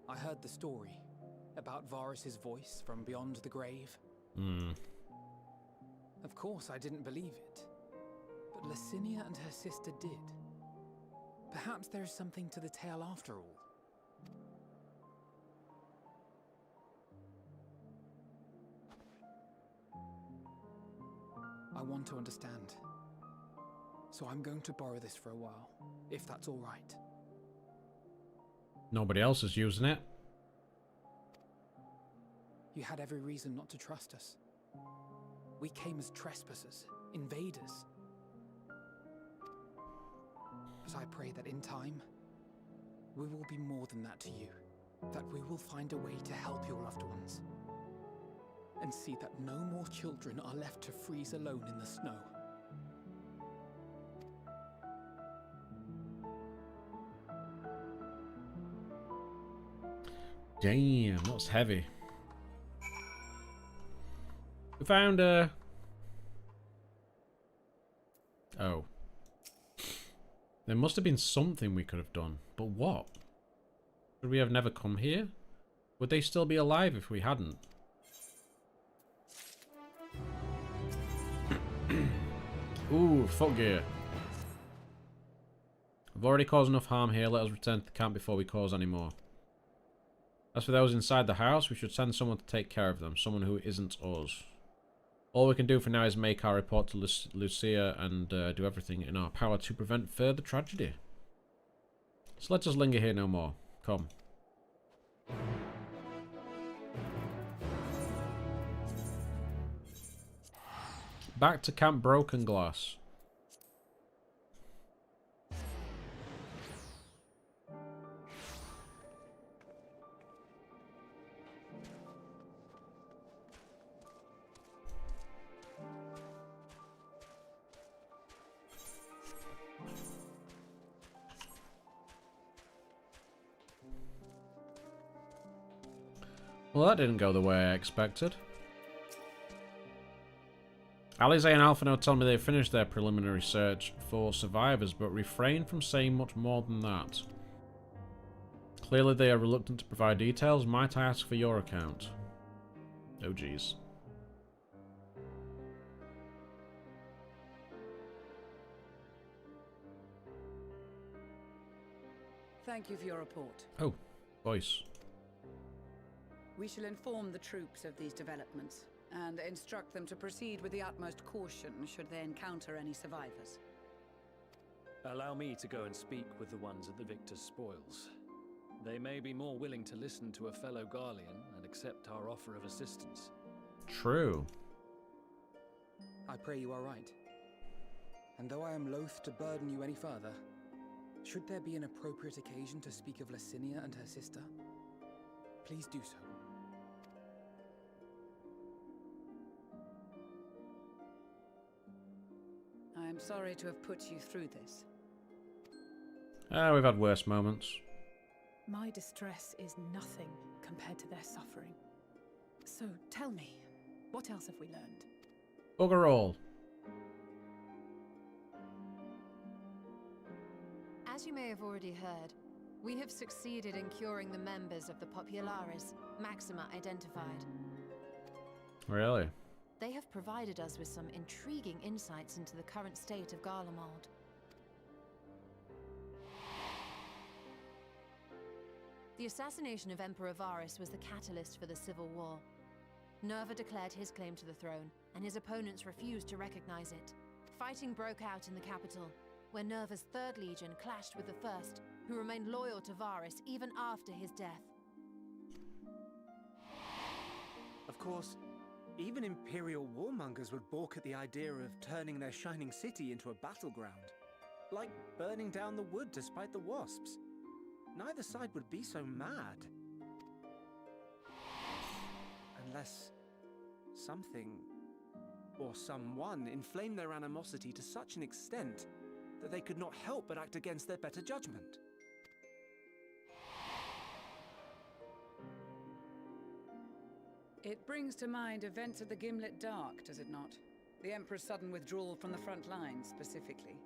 I heard the story about Varus's voice from beyond the grave. Hmm. Of course, I didn't believe it. But Licinia and her sister did. Perhaps there is something to the tale after all. I want to understand. So I'm going to borrow this for a while, if that's all right. Nobody else is using it. You had every reason not to trust us. We came as trespassers, invaders. But I pray that in time, we will be more than that to you. That we will find a way to help your loved ones. And see that no more children are left to freeze alone in the snow. Damn, that's heavy. We found Oh. There must have been something we could have done. But what? Would we have never come here? Would they still be alive if we hadn't? Ooh, fuck gear. We've already caused enough harm here. Let us return to the camp before we cause any more. As for those inside the house, we should send someone to take care of them. Someone who isn't us. All we can do for now is make our report to Lucia and do everything in our power to prevent further tragedy. So let us linger here no more. Come. Back to Camp Broken Glass. Well, that didn't go the way I expected. Alize and Alphino tell me they finished their preliminary search for survivors, but refrain from saying much more than that. Clearly they are reluctant to provide details. Might I ask for your account? Oh, jeez. Thank you for your report. Oh, voice. We shall inform the troops of these developments and instruct them to proceed with the utmost caution should they encounter any survivors. Allow me to go and speak with the ones at the victor's spoils. They may be more willing to listen to a fellow Garlean and accept our offer of assistance. True. I pray you are right. And though I am loath to burden you any further, should there be an appropriate occasion to speak of Licinia and her sister, please do so. I am sorry to have put you through this. We've had worse moments. My distress is nothing compared to their suffering. So tell me, what else have we learned? Bugger all. As you may have already heard, we have succeeded in curing the members of the Populares, Maxima identified. Really? They have provided us with some intriguing insights into the current state of Garlemald. The assassination of Emperor Varus was the catalyst for the civil war. Nerva declared his claim to the throne, and his opponents refused to recognize it. Fighting broke out in the capital, where Nerva's 3rd Legion clashed with the 1st, who remained loyal to Varus even after his death. Of course, even Imperial warmongers would balk at the idea of turning their shining city into a battleground. Like burning down the wood to spite the wasps. Neither side would be so mad. Unless something or someone inflamed their animosity to such an extent that they could not help but act against their better judgment. It brings to mind events of the Gimlet Dark, does it not? The Emperor's sudden withdrawal from the front lines, specifically.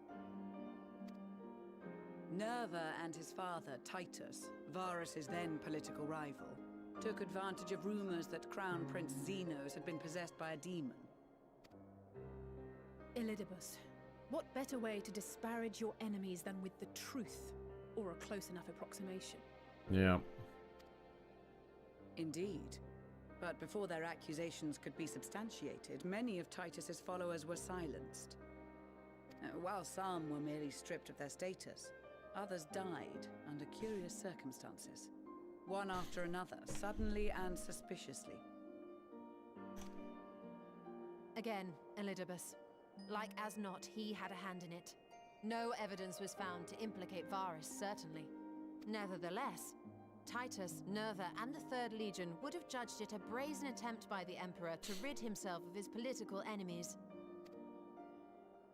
Nerva and his father, Titus, Varus's then political rival, took advantage of rumors that Crown Prince Xenos had been possessed by a demon. Elidibus, what better way to disparage your enemies than with the truth, or a close enough approximation? Yeah. Indeed. But before their accusations could be substantiated, many of Titus's followers were silenced. While some were merely stripped of their status, others died under curious circumstances. One after another, suddenly and suspiciously. Again, Elidibus. Like as not, he had a hand in it. No evidence was found to implicate Varus, certainly. Nevertheless, Titus, Nerva, and the 3rd Legion would have judged it a brazen attempt by the Emperor to rid himself of his political enemies.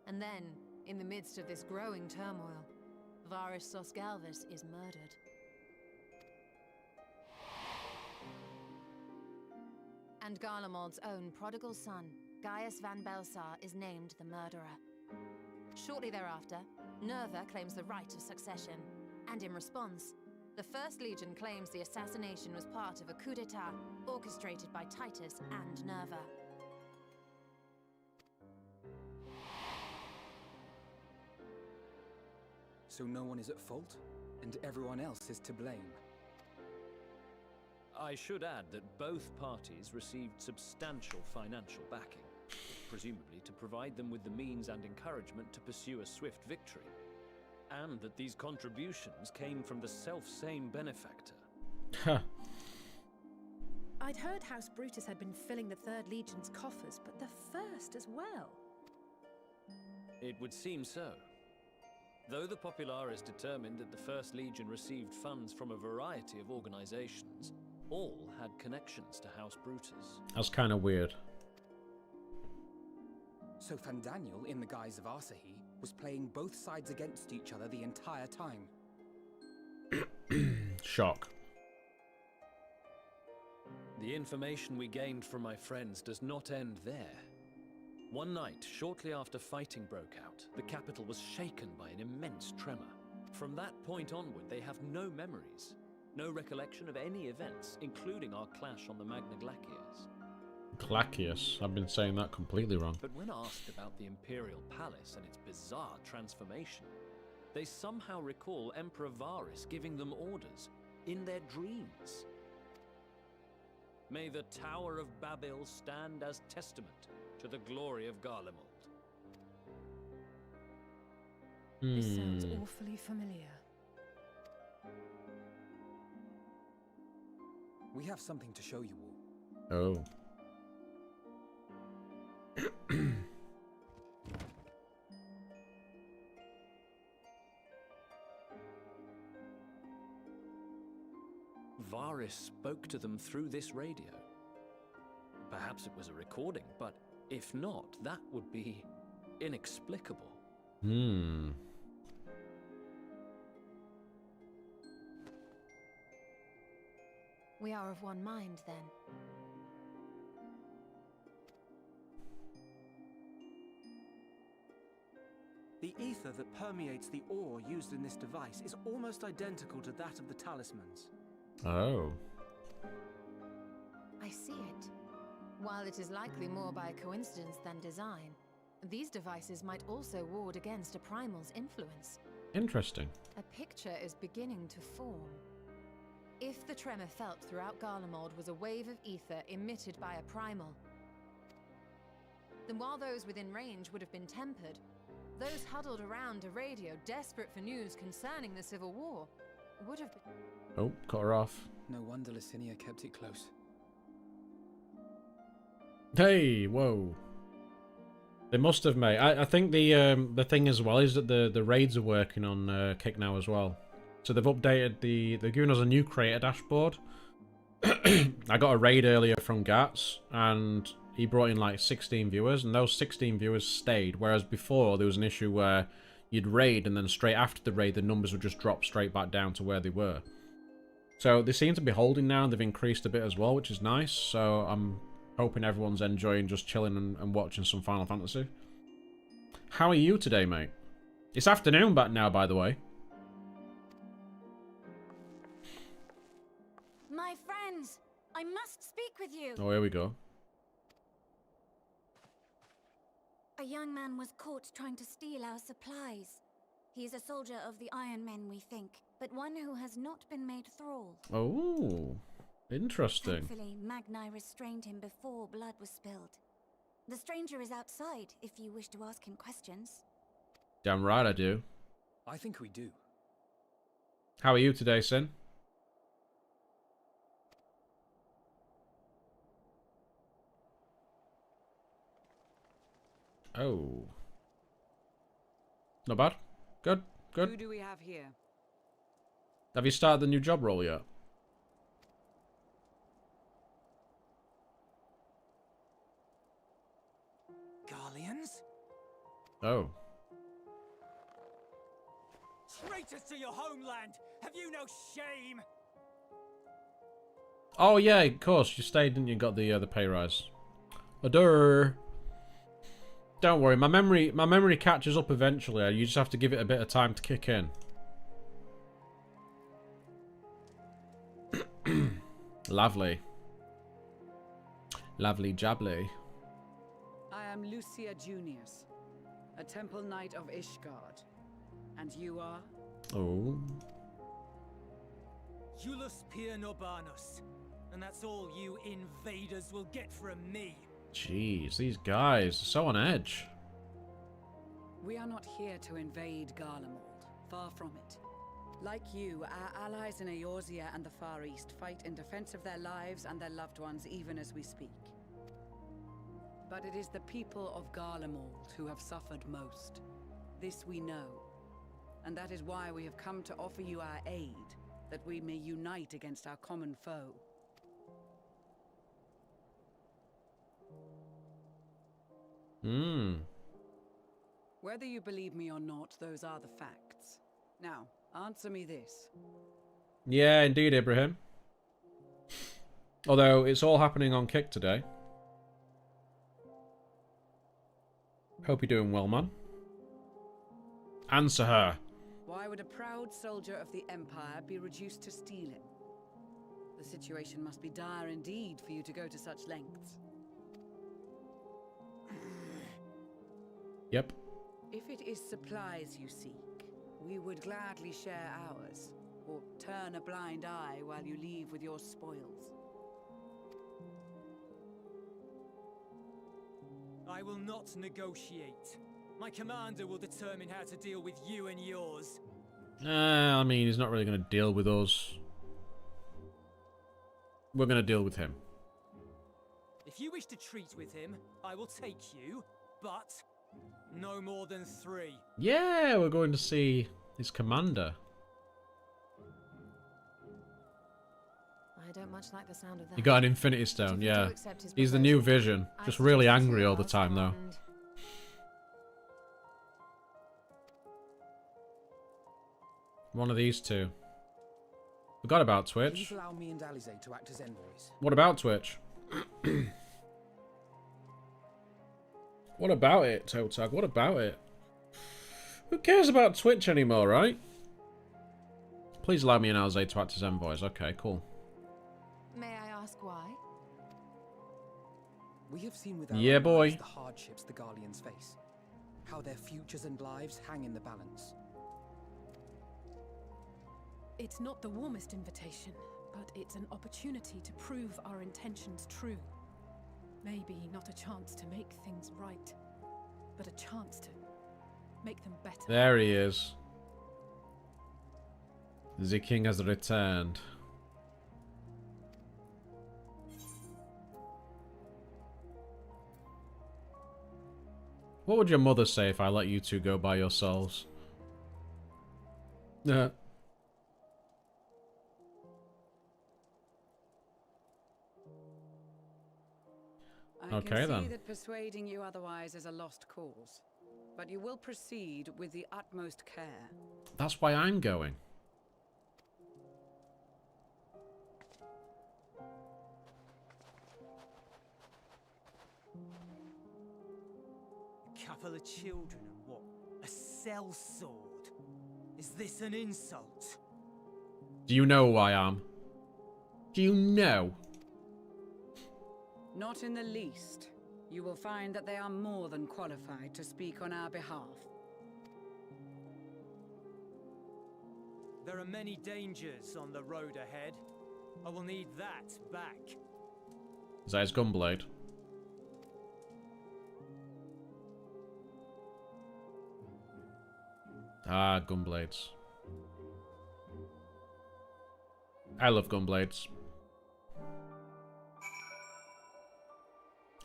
And then, in the midst of this growing turmoil, Varus Sosgalvus is murdered. And Garlemald's own prodigal son, Gaius van Belsar, is named the murderer. Shortly thereafter, Nerva claims the right of succession, and in response, the 1st Legion claims the assassination was part of a coup d'etat orchestrated by Titus and Nerva. So no one is at fault, and everyone else is to blame. I should add that both parties received substantial financial backing, presumably to provide them with the means and encouragement to pursue a swift victory. And that these contributions came from the self-same benefactor. Huh. I'd heard House Brutus had been filling the 3rd Legion's coffers, but the 1st as well. It would seem so. Though the Populares determined that the 1st Legion received funds from a variety of organizations, all had connections to House Brutus. That's kind of weird. So Fandaniel, in the guise of Asahi, was playing both sides against each other the entire time. Shock. The information we gained from my friends does not end there. One night, shortly after fighting broke out, the capital was shaken by an immense tremor. From that point onward, they have no memories, no recollection of any events, including our clash on the Magna Glaciers. Glacius. I've been saying that completely wrong. But when asked about the Imperial Palace and its bizarre transformation, They somehow recall Emperor Varys giving them orders in their dreams. May the Tower of Babel stand as testament to the glory of Garlemald. This sounds awfully familiar. We have something to show you all. Oh. Varys spoke to them through this radio. Perhaps it was a recording, but if not, that would be inexplicable. We are of one mind, then. The ether that permeates the ore used in this device is almost identical to that of the talismans. Oh. I see it. While it is likely more by coincidence than design, these devices might also ward against a primal's influence. Interesting. A picture is beginning to form. If the tremor felt throughout Garlemald was a wave of ether emitted by a primal, then while those within range would have been tempered, those huddled around a radio desperate for news concerning the civil war would have been... Oh, cut her off. No wonder Licinia kept it close. Hey, whoa. They must have, mate. I think the thing as well is that the raids are working on Kick now as well. So they've updated they're giving us a new creator dashboard. I got a raid earlier from Gats, and he brought in like 16 viewers, and those 16 viewers stayed, whereas before there was an issue where you'd raid, and then straight after the raid the numbers would just drop straight back down to where they were. So they seem to be holding now, and they've increased a bit as well, which is nice. So I'm hoping everyone's enjoying just chilling and watching some Final Fantasy. How are you today, mate? It's afternoon back now, by the way. My friends, I must speak with you. Oh, here we go. A young man was caught trying to steal our supplies. He is a soldier of the Iron Men, we think, but one who has not been made thrall. Oh, interesting. Thankfully, Magni restrained him before blood was spilled. The stranger is outside, if you wish to ask him questions. Damn right I do. I think we do. How are you today, Sin? Oh. Not bad. Good, good. Who do we have here? Have you started the new job role yet? Garleans? Oh. Traitors to your homeland! Have you no shame? Oh yeah, of course. You stayed, didn't you? Got the pay rise. Adore. Don't worry, my memory catches up eventually. You just have to give it a bit of time to kick in. Lovely. Lovely jubbly. I am Lucia Junius, a temple knight of Ishgard. And you are? Oh. Julius Pier Norbanus. And that's all you invaders will get from me. Jeez, these guys are so on edge. We are not here to invade Garlemald. Far from it. Like you, our allies in Eorzea and the Far East fight in defense of their lives and their loved ones even as we speak. But it is the people of Garlemald who have suffered most. This we know. And that is why we have come to offer you our aid, that we may unite against our common foe. Whether you believe me or not, those are the facts. Now, answer me this. Yeah, indeed, Ibrahim. Although, it's all happening on Kick today. Hope you're doing well, man. Answer her. Why would a proud soldier of the Empire be reduced to stealing? The situation must be dire indeed for you to go to such lengths. Yep. If it is supplies you seek, We would gladly share ours, or turn a blind eye while you leave with your spoils. I will not negotiate. My commander will determine how to deal with you and yours. I mean, he's not really going to deal with us. We're going to deal with him. If you wish to treat with him, I will take you, but no more than 3. Yeah, we're going to see his commander. I don't much like the sound of that. He got an Infinity Stone, yeah. He's the new Vision. Just really angry all the time, though. One of these two. Forgot about Twitch. Please allow me and Alizé to act as envoys. What about Twitch? What about it, Totag? What about it? Who cares about Twitch anymore, right? Please allow me and Alizé to act as envoys. Okay, cool. May I ask why? We have seen with our Yeah, own boy. eyes the hardships the Garleans face. How their futures and lives hang in the balance. It's not the warmest invitation, but it's an opportunity to prove our intentions true. Maybe not a chance to make things right, but a chance to make them better. There he is. The king has returned. What would your mother say if I let you two go by yourselves? I Okay, can then. see that persuading you otherwise is a lost cause, but you will proceed with the utmost care. That's why I'm going. A couple of children and what? A sellsword? Is this an insult? Do you know who I am? Do you know? Not in the least. You will find that they are more than qualified to speak on our behalf. There are many dangers on the road ahead. I will need that back. Is that his gunblade? Ah, gunblades. I love gunblades.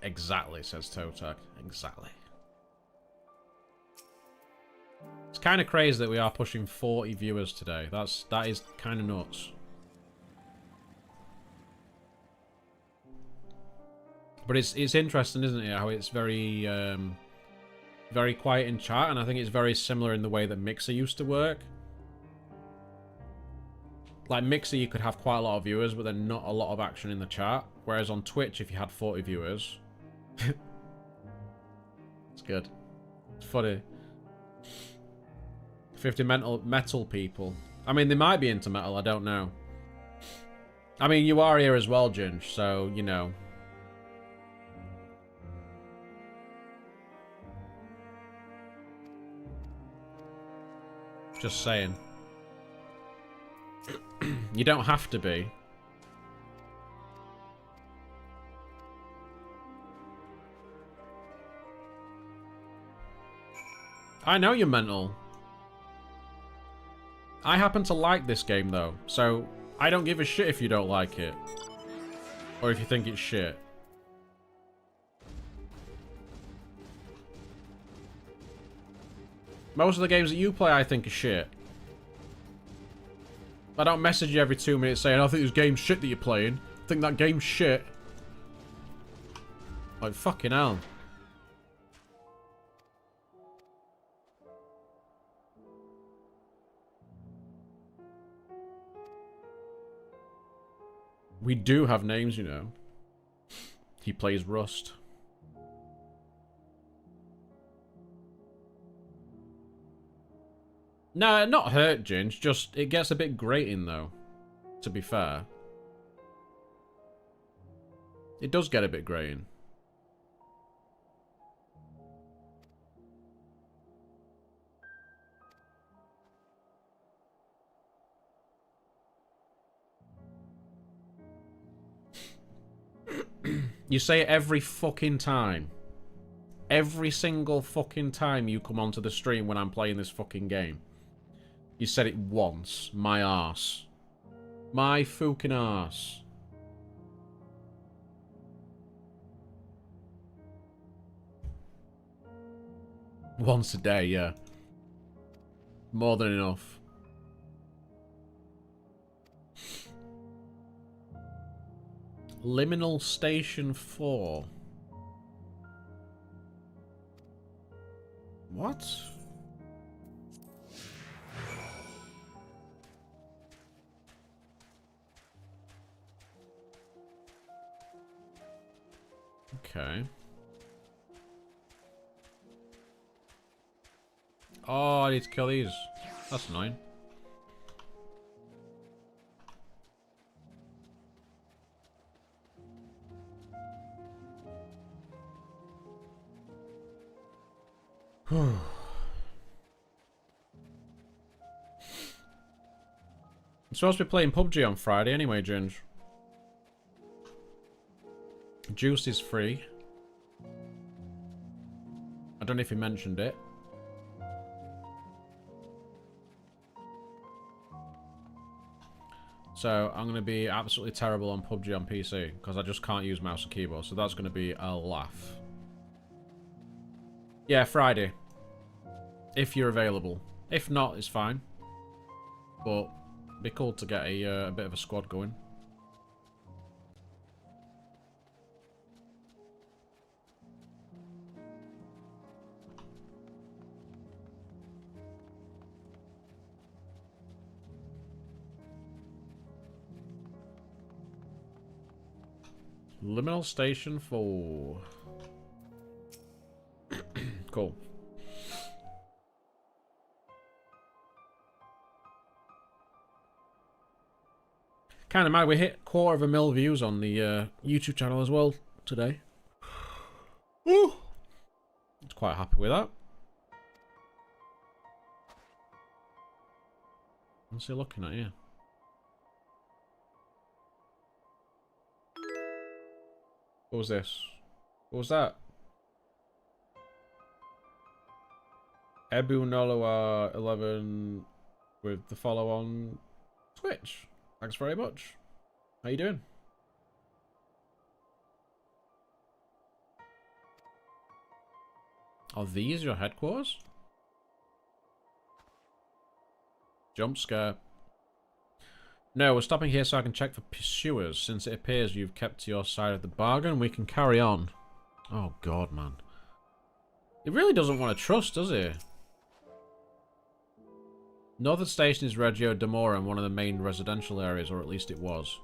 Exactly, says Totag. Exactly. It's kind of crazy that we are pushing 40 viewers today. That is kind of nuts. But it's interesting, isn't it? How it's very very quiet in chat, and I think it's very similar in the way that Mixer used to work. Like Mixer, you could have quite a lot of viewers, but then not a lot of action in the chat. Whereas on Twitch, if you had 40 viewers, it's good. It's funny. 50 metal people. I mean, they might be into metal. I don't know. I mean, you are here as well, Ginge. So you know. Just saying. You don't have to be. I know you're mental. I happen to like this game though, so I don't give a shit if you don't like it. Or if you think it's shit. Most of the games that you play I think are shit. I don't message you every 2 minutes saying, I think this game's shit that you're playing. I think that game's shit. Like, fucking hell. We do have names, you know. He plays Rust. No, not hurt, Ginge. Just, it gets a bit grating, though. To be fair. It does get a bit grating. You say it every fucking time. Every single fucking time you come onto the stream when I'm playing this fucking game. You said it once. My arse. My fucking arse. Once a day, yeah. More than enough. Liminal Station 4. What? Okay. Oh, I need to kill these. That's annoying. I'm supposed to be playing PUBG on Friday anyway, Ginge. Juice is free. I don't know if he mentioned it. So, I'm going to be absolutely terrible on PUBG on PC, because I just can't use mouse and keyboard, so that's going to be a laugh. Yeah, Friday. If you're available. If not, it's fine. But, it'd be cool to get a bit of a squad going. Liminal Station 4. Cool. Kind of mad. We hit 250,000 views on the YouTube channel as well today. Woo! I was quite happy with that. What's he looking at here? What was this? What was that? Ebu Noloa 11 with the follow on Twitch. Thanks very much. How you doing? Are these your headquarters? Jump scare. No, we're stopping here so I can check for pursuers. Since it appears you've kept to your side of the bargain, we can carry on. Oh god, man. It really doesn't want to trust, does it? Northern Station is Reggio d'Amore and one of the main residential areas, or at least it was.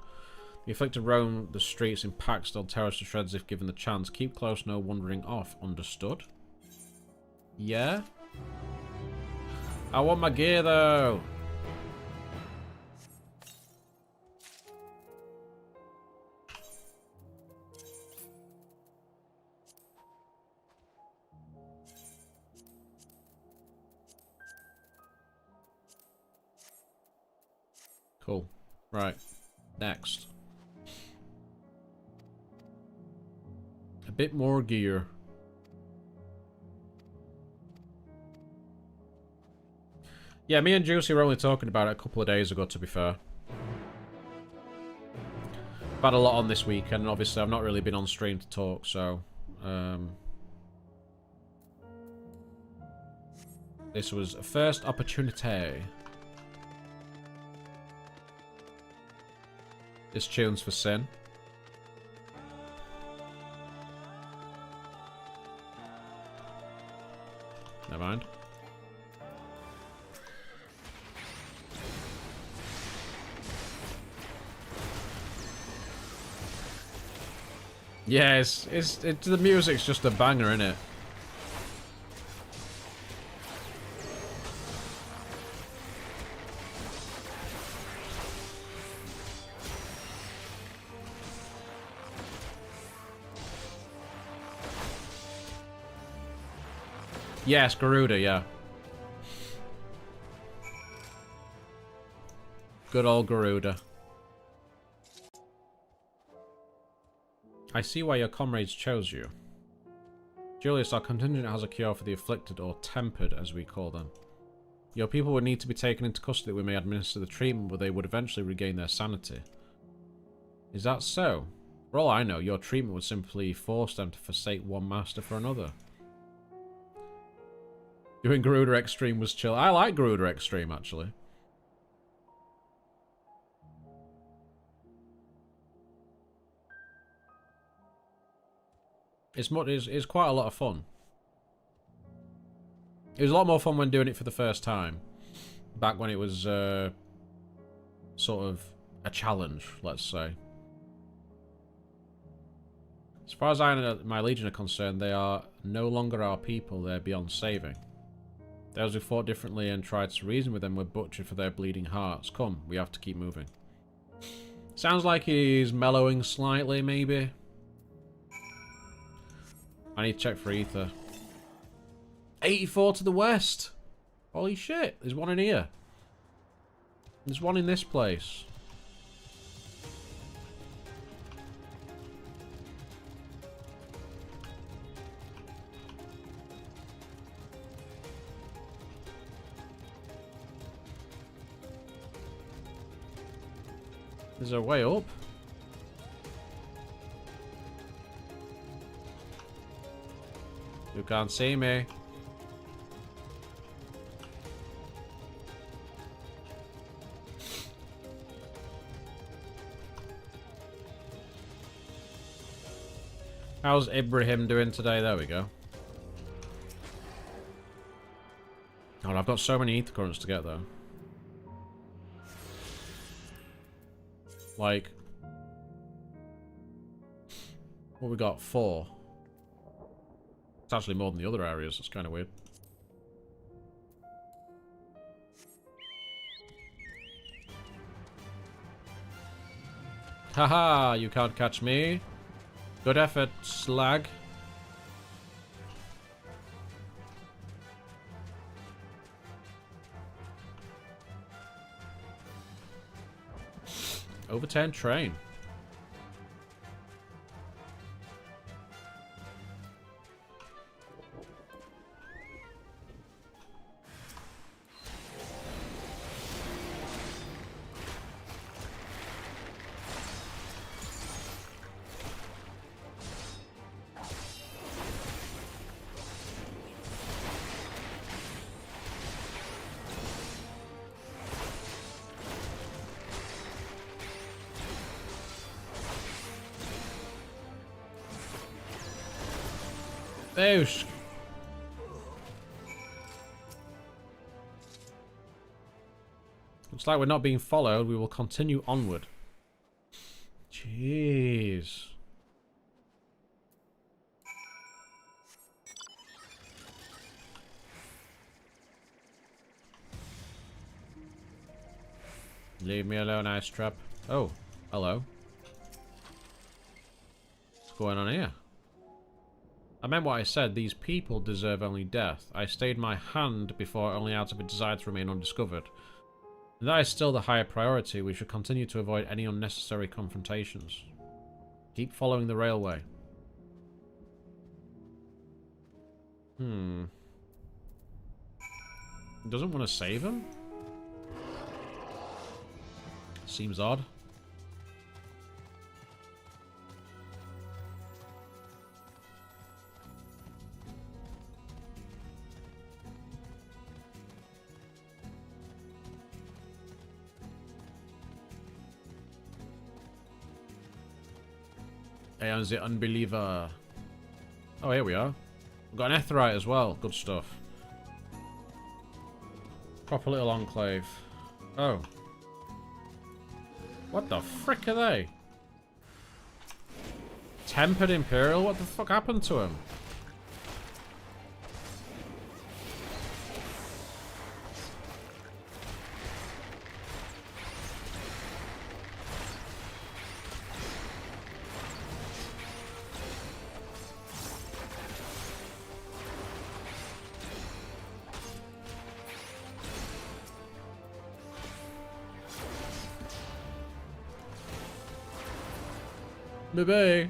The afflicted roam the streets in packs, they'll tear us to shreds if given the chance. Keep close, no wandering off. Understood? Yeah? I want my gear, though! Cool. Right. Next. A bit more gear. Yeah, me and Juicy were only talking about it a couple of days ago, to be fair. I've had a lot on this weekend, and obviously I've not really been on stream to talk, so... This was a first opportunity. This tune's for Sin. Never mind. Yeah, the music's just a banger, innit? Yes, Garuda, yeah. Good old Garuda. I see why your comrades chose you. Julius, our contingent has a cure for the afflicted, or tempered, as we call them. Your people would need to be taken into custody that we may administer the treatment, but they would eventually regain their sanity. Is that so? For all I know, your treatment would simply force them to forsake one master for another. Doing Garuda Extreme was chill. I like Garuda Extreme, actually. It's quite a lot of fun. It was a lot more fun when doing it for the first time. Back when it was sort of a challenge, let's say. As far as I and my legion are concerned, they are no longer our people, they're beyond saving. Those who fought differently and tried to reason with them were butchered for their bleeding hearts. Come, we have to keep moving. Sounds like he's mellowing slightly, maybe. I need to check for ether. 84 to the west! Holy shit, there's one in here. There's one in this place. Is there a way up? You can't see me. How's Ibrahim doing today? There we go. Oh, I've got so many ether currents to get though. Like, what we got? 4. It's actually more than the other areas. It's kind of weird. Haha, you can't catch me. Good effort, slag. Overturned train. Boosh. Looks like we're not being followed. We will continue onward. Jeez. Leave me alone, ice trap. Oh, hello. What's going on here? I meant what I said. These people deserve only death. I stayed my hand before only out of a desire to remain undiscovered. And that is still the higher priority. We should continue to avoid any unnecessary confrontations. Keep following the railway. Doesn't want to save him? Seems odd. Aeon's the Unbeliever. Oh, here we are. We've got an Etherite as well. Good stuff. Proper little enclave. Oh. What the frick are they? Tempered Imperial? What the fuck happened to him? Maybe.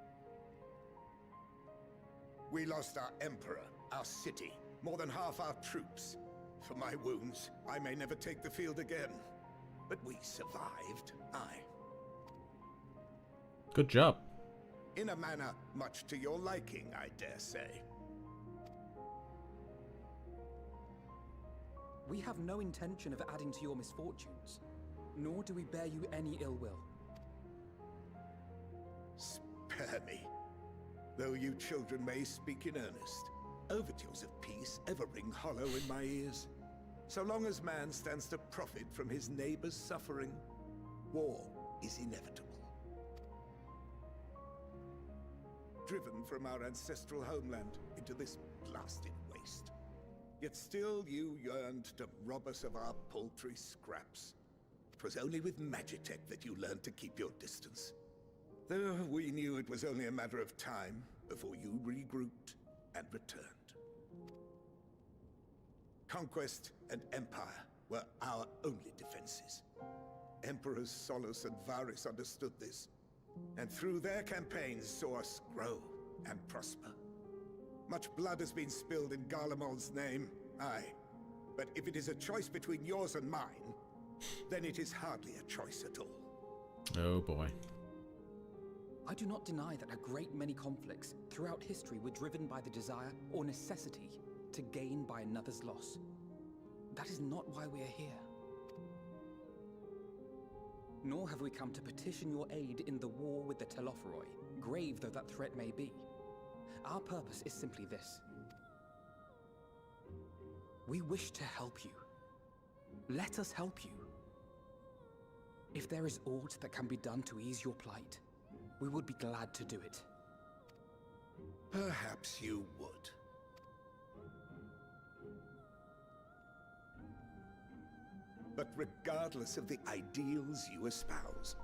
We lost our emperor, our city, more than half our troops. For my wounds, I may never take the field again. But we survived, aye. Good job. In a manner much to your liking, I dare say. We have no intention of adding to your misfortunes, nor do we bear you any ill will. Spare me. Though you children may speak in earnest, overtures of peace ever ring hollow in my ears. So long as man stands to profit from his neighbor's suffering, war is inevitable. Driven from our ancestral homeland into this blasted waste. Yet still you yearned to rob us of our paltry scraps. 'Twas only with Magitech that you learned to keep your distance. Though we knew it was only a matter of time before you regrouped and returned. Conquest and empire were our only defenses. Emperors Solus and Varys understood this, and through their campaigns saw us grow and prosper. Much blood has been spilled in Garlemald's name, aye. But if it is a choice between yours and mine, then it is hardly a choice at all. Oh boy. I do not deny that a great many conflicts throughout history were driven by the desire or necessity to gain by another's loss. That is not why we are here. Nor have we come to petition your aid in the war with the Telophoroi, grave though that threat may be. Our purpose is simply this. We wish to help you. Let us help you. If there is aught that can be done to ease your plight, we would be glad to do it. Perhaps you would. But regardless of the ideals you espouse,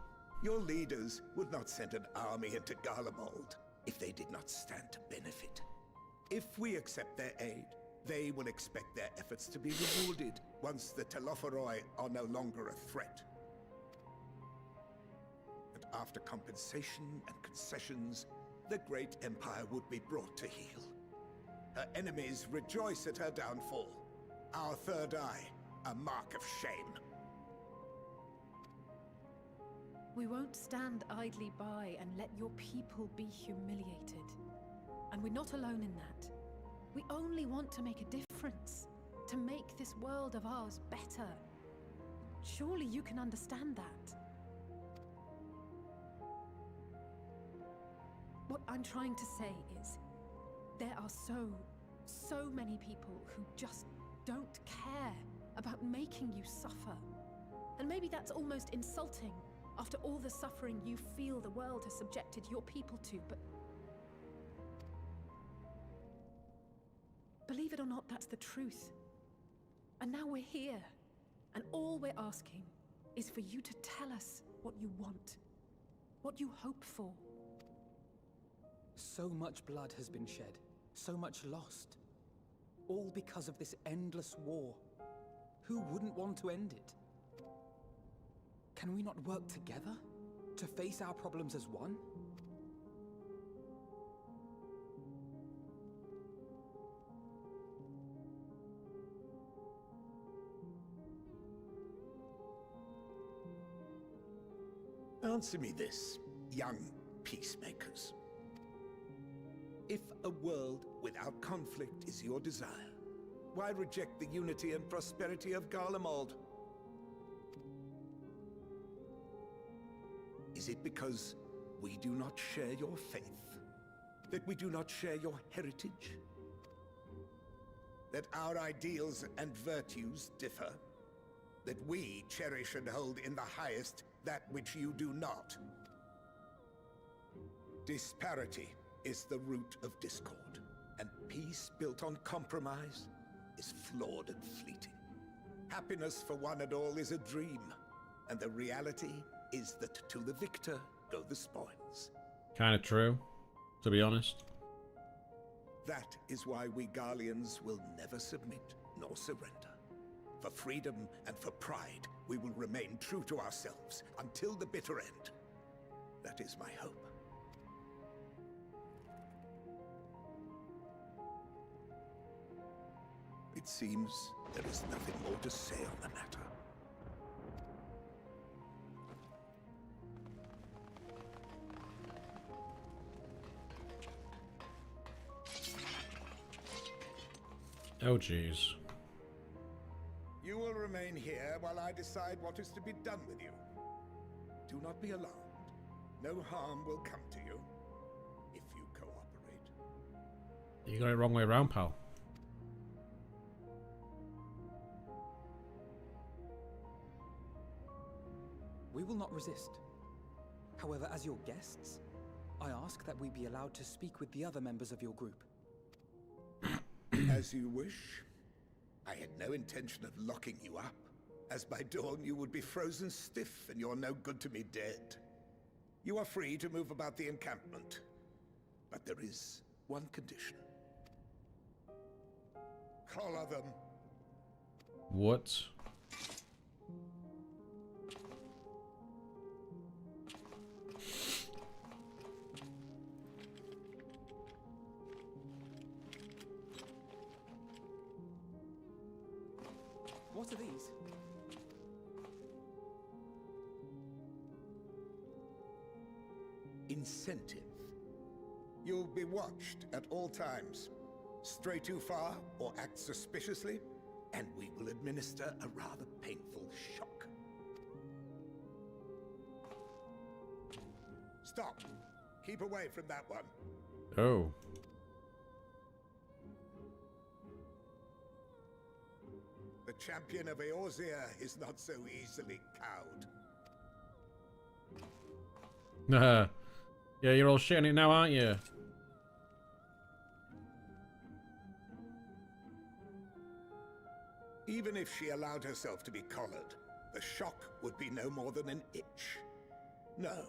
your leaders would not send an army into Garlemald if they did not stand to benefit. If we accept their aid, they will expect their efforts to be rewarded once the Telophoroi are no longer a threat. And after compensation and concessions, the great empire would be brought to heel. Her enemies rejoice at her downfall. Our third eye, a mark of shame. We won't stand idly by and let your people be humiliated. And we're not alone in that. We only want to make a difference, to make this world of ours better. Surely you can understand that. What I'm trying to say is, there are so many people who just don't care about making you suffer. And maybe that's almost insulting after all the suffering you feel the world has subjected your people to, but believe it or not, that's the truth. And now we're here, and all we're asking is for you to tell us what you want, what you hope for. So much blood has been shed, so much lost. All because of this endless war. Who wouldn't want to end it? Can we not work together to face our problems as one? Answer me this, young peacemakers. If a world without conflict is your desire, why reject the unity and prosperity of Garlemald? Is it because we do not share your faith? That we do not share your heritage? That our ideals and virtues differ? That we cherish and hold in the highest that which you do not? Disparity is the root of discord, and peace built on compromise is flawed and fleeting. Happiness for one and all is a dream, and the reality is that to the victor go the spoils. Kind of true, to be honest. That is why we Garleans will never submit nor surrender. For freedom and for pride, we will remain true to ourselves until the bitter end. That is my hope. It seems there is nothing more to say on the matter. Oh, jeez. You will remain here while I decide what is to be done with you. Do not be alarmed. No harm will come to you if you cooperate. You got it wrong way around, pal. We will not resist. However, as your guests, I ask that we be allowed to speak with the other members of your group. As you wish. I had no intention of locking you up, as by dawn you would be frozen stiff and you're no good to me dead. You are free to move about the encampment, but there is one condition. Collar them. What? What are these? Incentive. You'll be watched at all times. Stray too far or act suspiciously, and we will administer a rather painful shock. Stop. Keep away from that one. Oh. The champion of Eorzea is not so easily cowed. Yeah, you're all shitting it now, aren't you? Even if she allowed herself to be collared, the shock would be no more than an itch. No.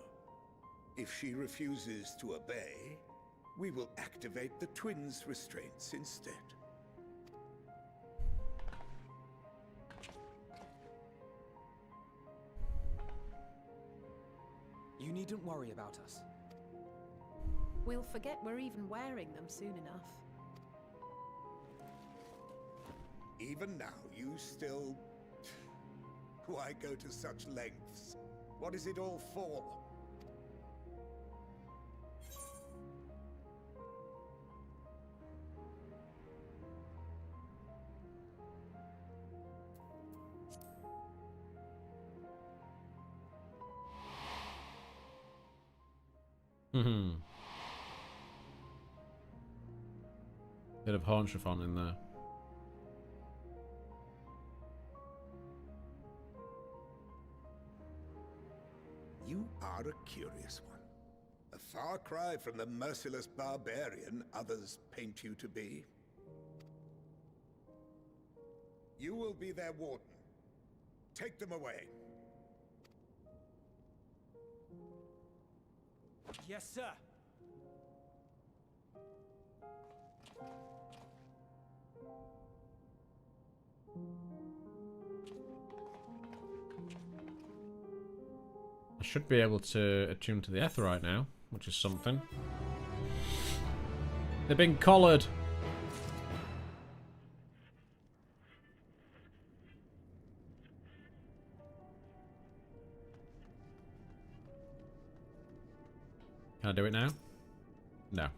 If she refuses to obey, we will activate the twins' restraints instead. You needn't worry about us. We'll forget we're even wearing them soon enough. Even now, you still... Why go to such lengths? What is it all for? Bit of Hornchiffon in there. You are a curious one. A far cry from the merciless barbarian others paint you to be. You will be their warden. Take them away. Yes, sir. I should be able to attune to the Aetheryte now, which is something. They've been collared. Can I do it now? No.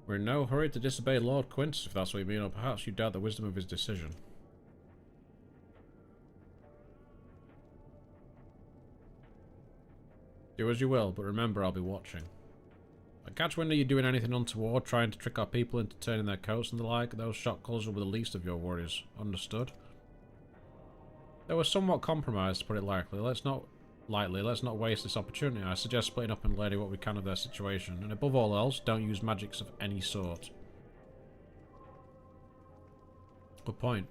We're in no hurry to disobey Lord Quintus, if that's what you mean, or perhaps you doubt the wisdom of his decision. Do as you will, but remember I'll be watching. I catch wind of you doing anything untoward, trying to trick our people into turning their coats and the like. Those shot calls will be the least of your worries. Understood? They were somewhat compromised, to put it lightly. Let's not waste this opportunity. I suggest splitting up and learning what we can of their situation. And above all else, don't use magics of any sort. Good point.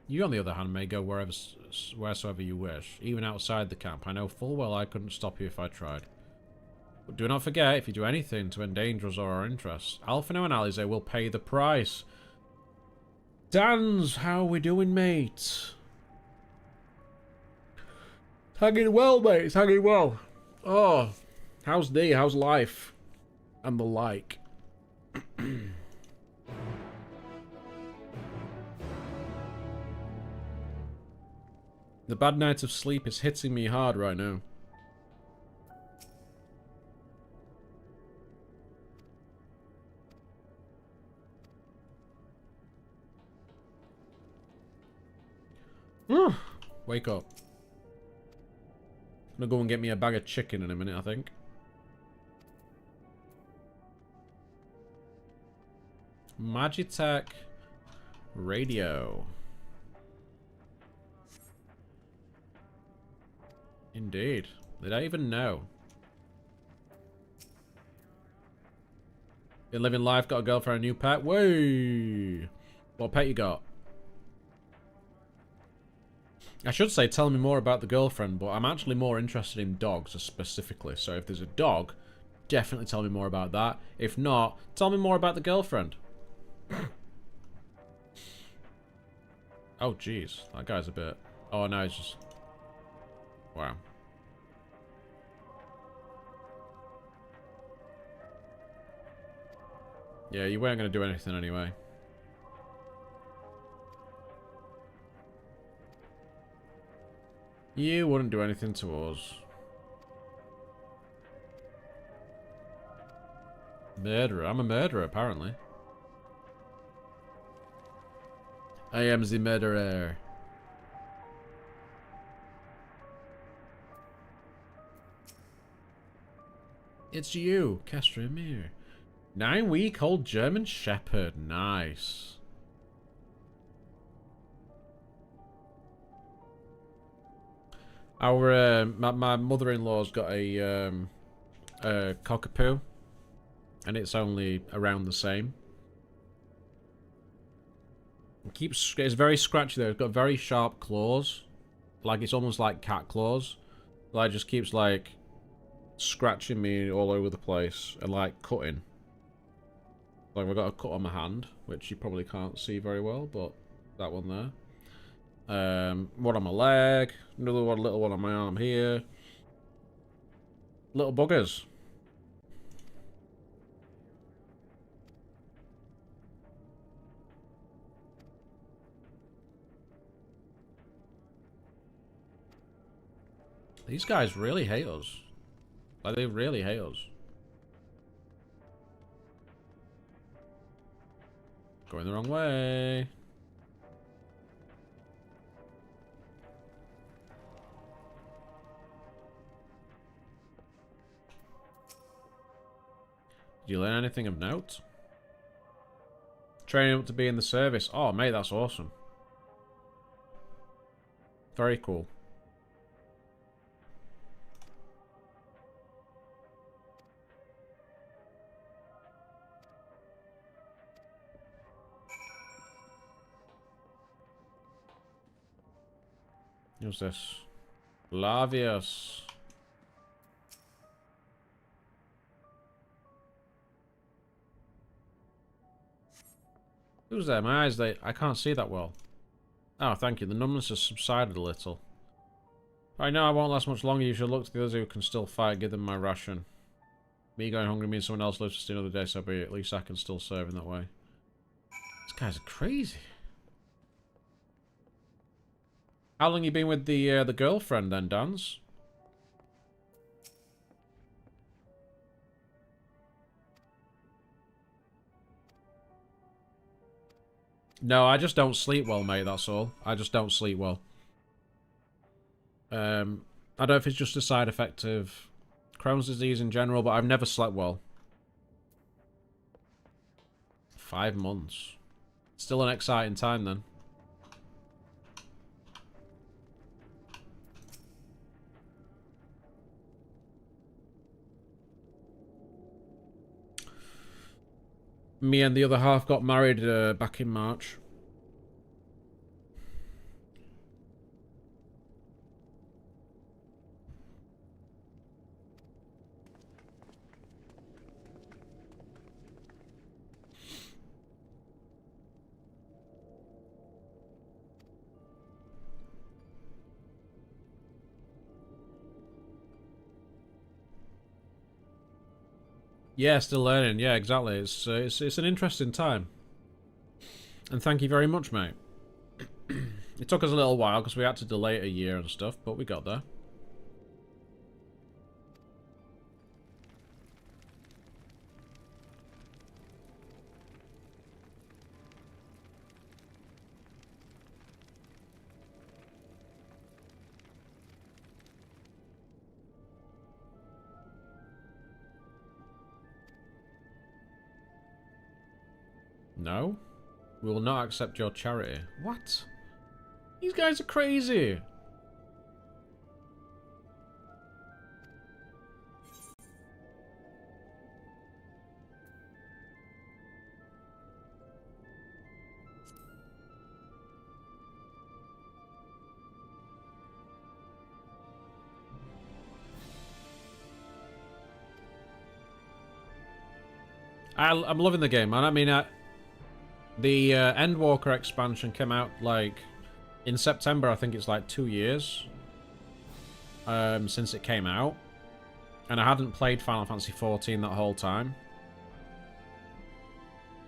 You, on the other hand, may go wheresoever you wish, even outside the camp. I know full well I couldn't stop you if I tried. But do not forget, if you do anything to endanger us or our interests, Alphino and Alize will pay the price. Dans, how are we doing, mate? Hanging well, mate. It's hanging well. Oh, how's thee? How's life? And the like. The bad night of sleep is hitting me hard right now. Wake up. I'm gonna go and get me a bag of chicken in a minute, I think. Magitech radio. Indeed. Did I even know? Been living life, got a girlfriend, a new pet. Whey! What pet you got? I should say tell me more about the girlfriend, but I'm actually more interested in dogs specifically. So if there's a dog, definitely tell me more about that. If not, tell me more about the girlfriend. Oh, jeez. That guy's a bit... Oh, no, he's just... Wow. Yeah, you weren't going to do anything anyway. You wouldn't do anything to us. Murderer. I'm a murderer, apparently. I am the murderer. It's you, Castramir. 9-week-old German Shepherd. Nice. Our my mother-in-law's got a cockapoo, and it's only around the same. It's very scratchy though. It's got very sharp claws, like it's almost like cat claws. Like just keeps like scratching me all over the place and like cutting. Like I've got a cut on my hand, which you probably can't see very well, but that one there. One on my leg, another one, little one on my arm here. Little buggers. These guys really hate us. Like, they really hate us. Going the wrong way. Did you learn anything of note? Training up to be in the service. Oh, mate, that's awesome. Very cool. Who's this? Lavius. Who's there? My eyes, I can't see that well. Oh, thank you. The numbness has subsided a little. I know I won't last much longer. You should look to the others who can still fight. Give them my ration. Me going hungry means someone else lives to see another day, so be it. At least I can still serve in that way. These guys are crazy. How long you been with the girlfriend then, Dans? No, I just don't sleep well, mate, that's all. I just don't sleep well. I don't know if it's just a side effect of Crohn's disease in general, but I've never slept well. 5 months. Still an exciting time, then. Me and the other half got married back in March. Yeah, still learning. Yeah, exactly. It's an interesting time. And thank you very much, mate. It took us a little while because we had to delay it a year and stuff, but we got there. No? We will not accept your charity. What? These guys are crazy. I'm loving the game, man. I mean, the Endwalker expansion came out, like, in September. I think it's, like, 2 years since it came out. And I hadn't played Final Fantasy XIV that whole time.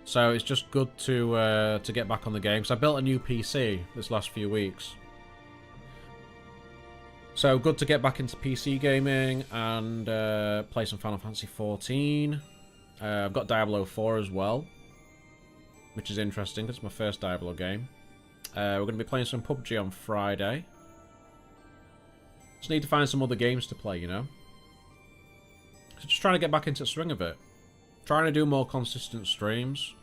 So it's just good to get back on the game. Because I built a new PC this last few weeks. So good to get back into PC gaming and play some Final Fantasy XIV. I've got Diablo 4 as well, which is interesting because it's my first Diablo game. We're going to be playing some PUBG on Friday. Just need to find some other games to play, you know. So just trying to get back into the swing of it. Trying to do more consistent streams.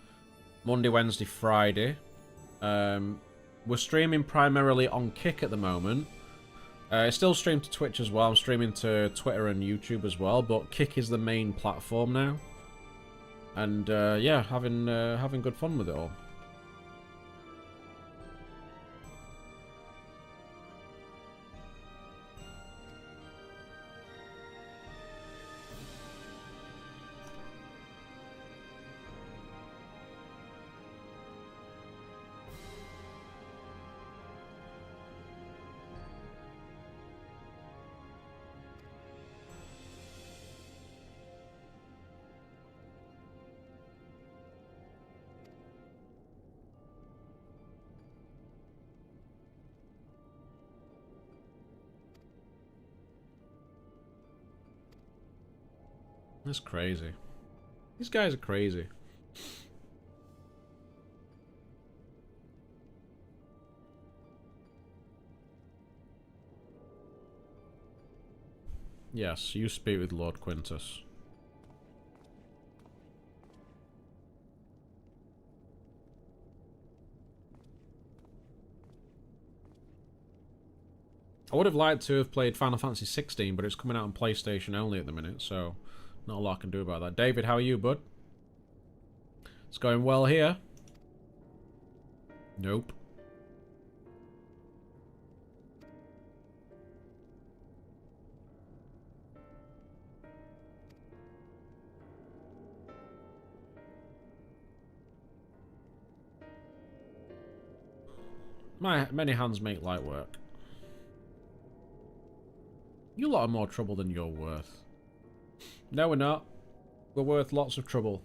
Monday, Wednesday, Friday. We're streaming primarily on Kick at the moment. I still stream to Twitch as well. I'm streaming to Twitter and YouTube as well, but Kick is the main platform now. And yeah, having good fun with it all. That's crazy. These guys are crazy. Yes, you speak with Lord Quintus. I would have liked to have played Final Fantasy 16, but it's coming out on PlayStation only at the minute, so not a lot I can do about that. David, how are you, bud? It's going well here. Nope. Many hands make light work. You lot are more trouble than you're worth. No, we're not. We're worth lots of trouble.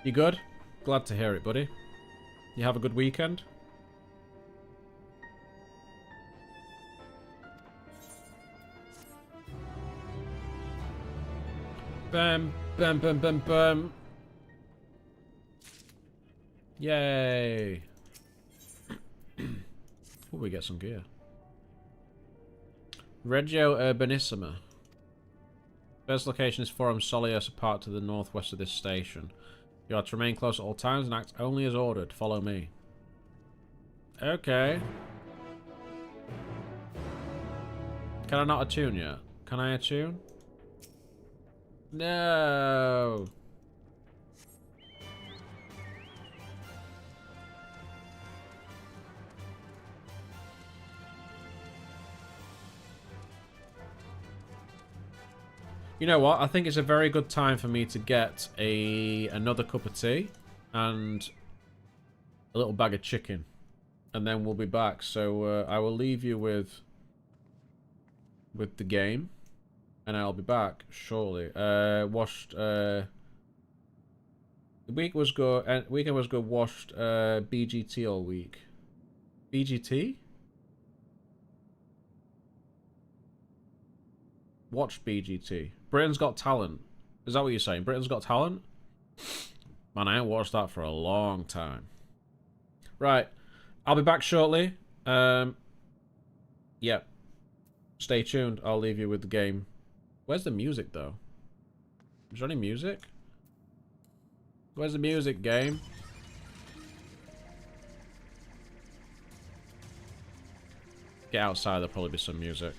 You good? Glad to hear it, buddy. You have a good weekend? Bam, bam, bam, bam, bam. Yay. Oh, we get some gear. Reggio Urbanissima. First location is Forum Solius, a park to the northwest of this station. You are to remain close at all times and act only as ordered. Follow me. Okay. Can I not attune yet? Can I attune? No. You know what? I think it's a very good time for me to get another cup of tea and a little bag of chicken, and then we'll be back. So I will leave you with the game. and I'll be back shortly. Watched. The week was good. And weekend was good. Watched BGT all week. BGT. Watched BGT. Britain's Got Talent. Is that what you're saying? Britain's Got Talent? Man, I ain't watched that for a long time. Right. I'll be back shortly. Yep. Stay tuned. I'll leave you with the game. Where's the music, though? Is there any music? Where's the music, game? Get outside, there'll probably be some music.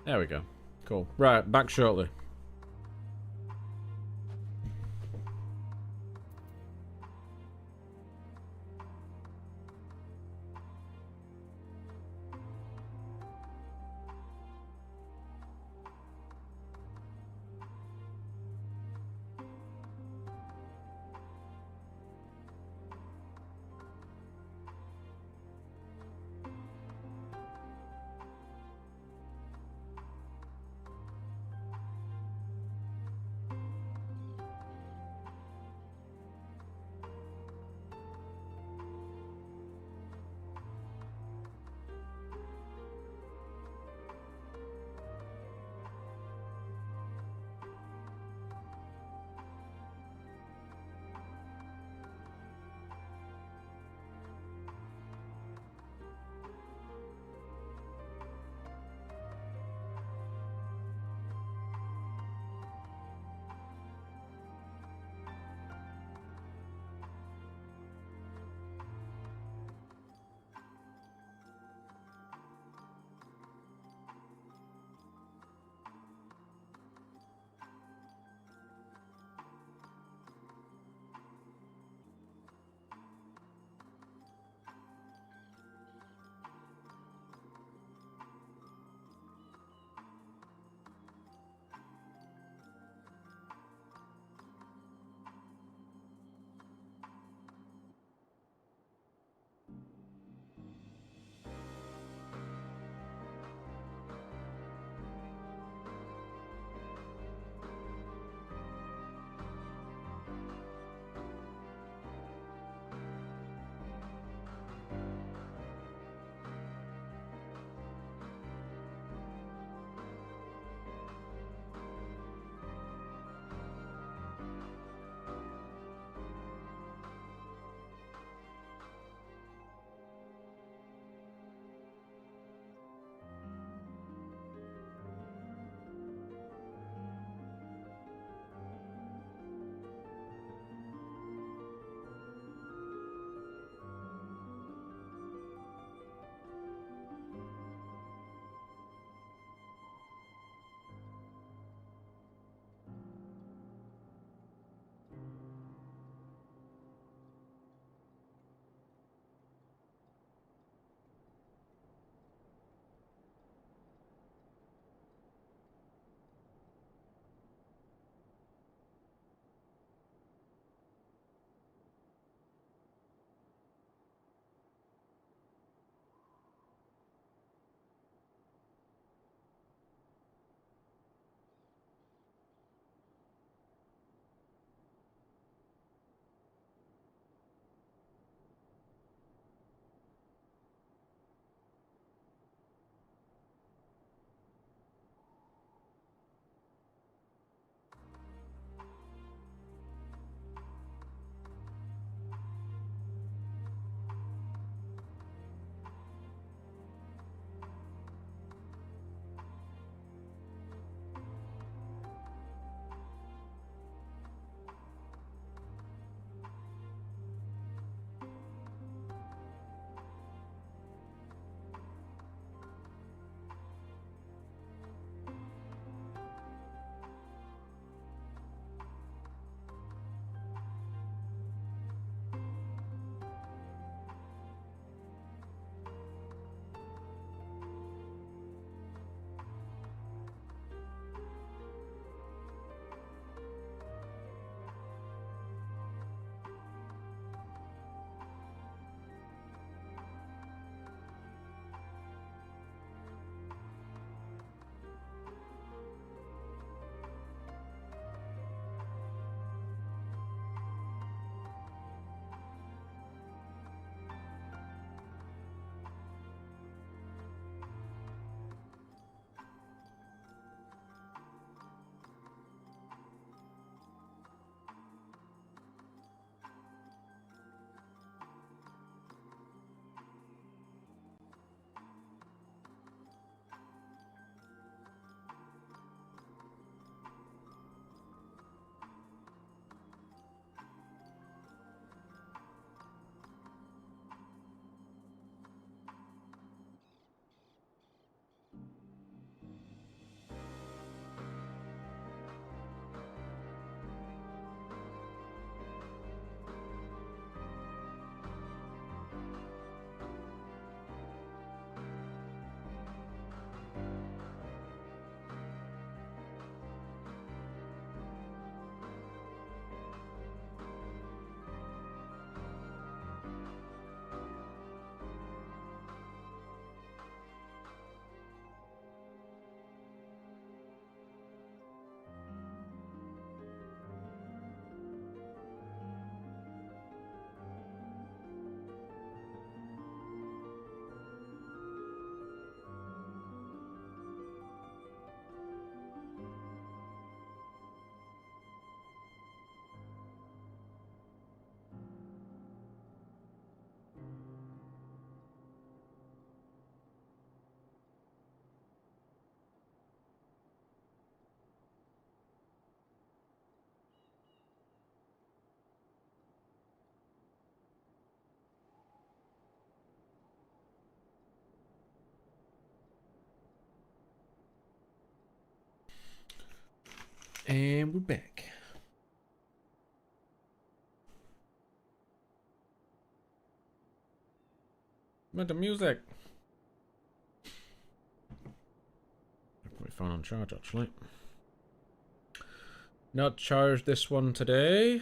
There we go. Cool. Right, back shortly. And we're back. With the music. Put my phone on charge actually. Not charged this one today.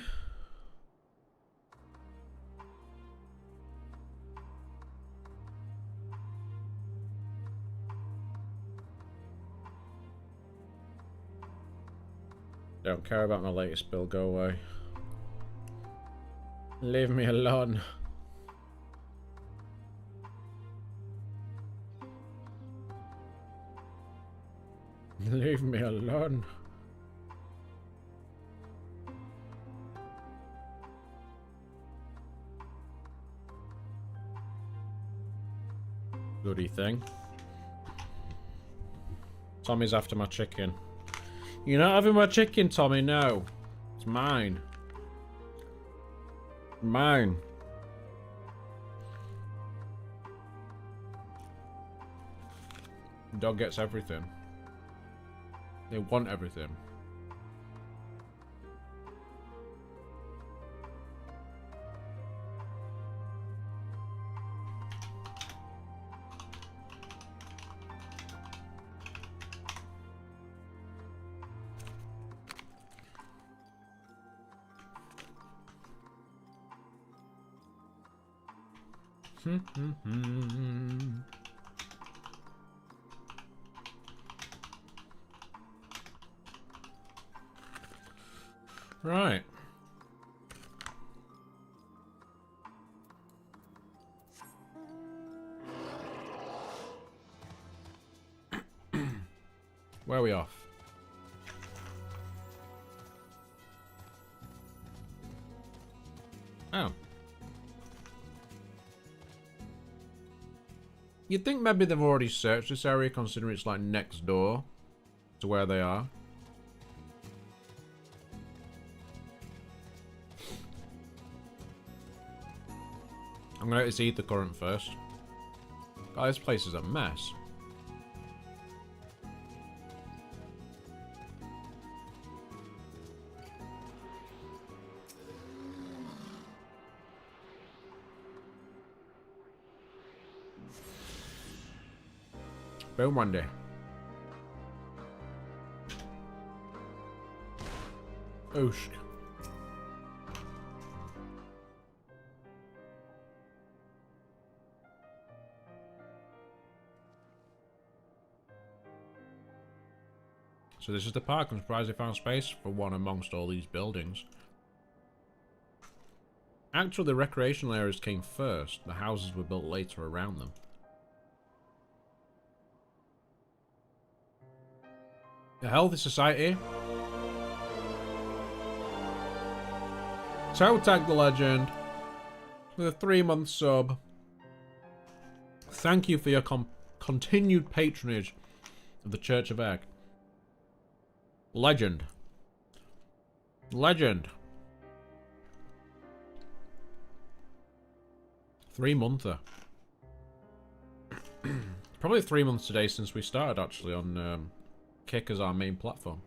Don't care about my latest bill, go away. Leave me alone. Leave me alone. Goody thing. Tommy's after my chicken. You're not having my chicken, Tommy, no. It's mine. Mine. Dog gets everything. They want everything. Right. Where are we off? Oh. You'd think maybe they've already searched this area, considering it's like next door to where they are. I'm gonna eat the current first. God, this place is a mess. Boom one day. Oosh. So this is the park. I'm surprised they found space for one amongst all these buildings. Actually, the recreational areas came first. The houses were built later around them. The Healthy Society. Toe Tag the Legend with a 3-month sub. Thank you for your continued patronage of the Church of Egg. Legend. Legend. 3-monther. Probably 3 months today since we started actually on Kick as our main platform.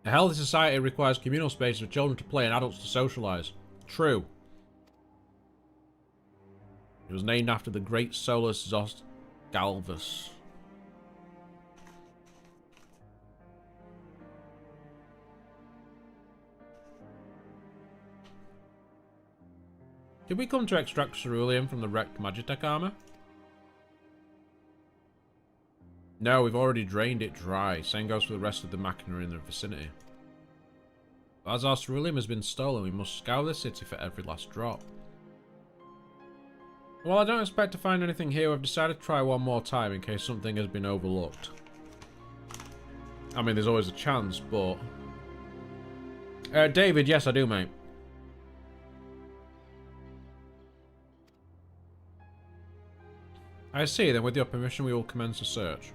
A healthy society requires communal spaces for children to play and adults to socialise. True. It was named after the great Solus Zost Galvus. Did we come to extract ceruleum from the wrecked Magitech armor? No, we've already drained it dry. Same goes for the rest of the machinery in the vicinity. But as our ceruleum has been stolen, we must scour the city for every last drop. Well, I don't expect to find anything here. I've decided to try one more time in case something has been overlooked. I mean, there's always a chance, but... David, yes I do, mate. I see, then with your permission we will commence a search.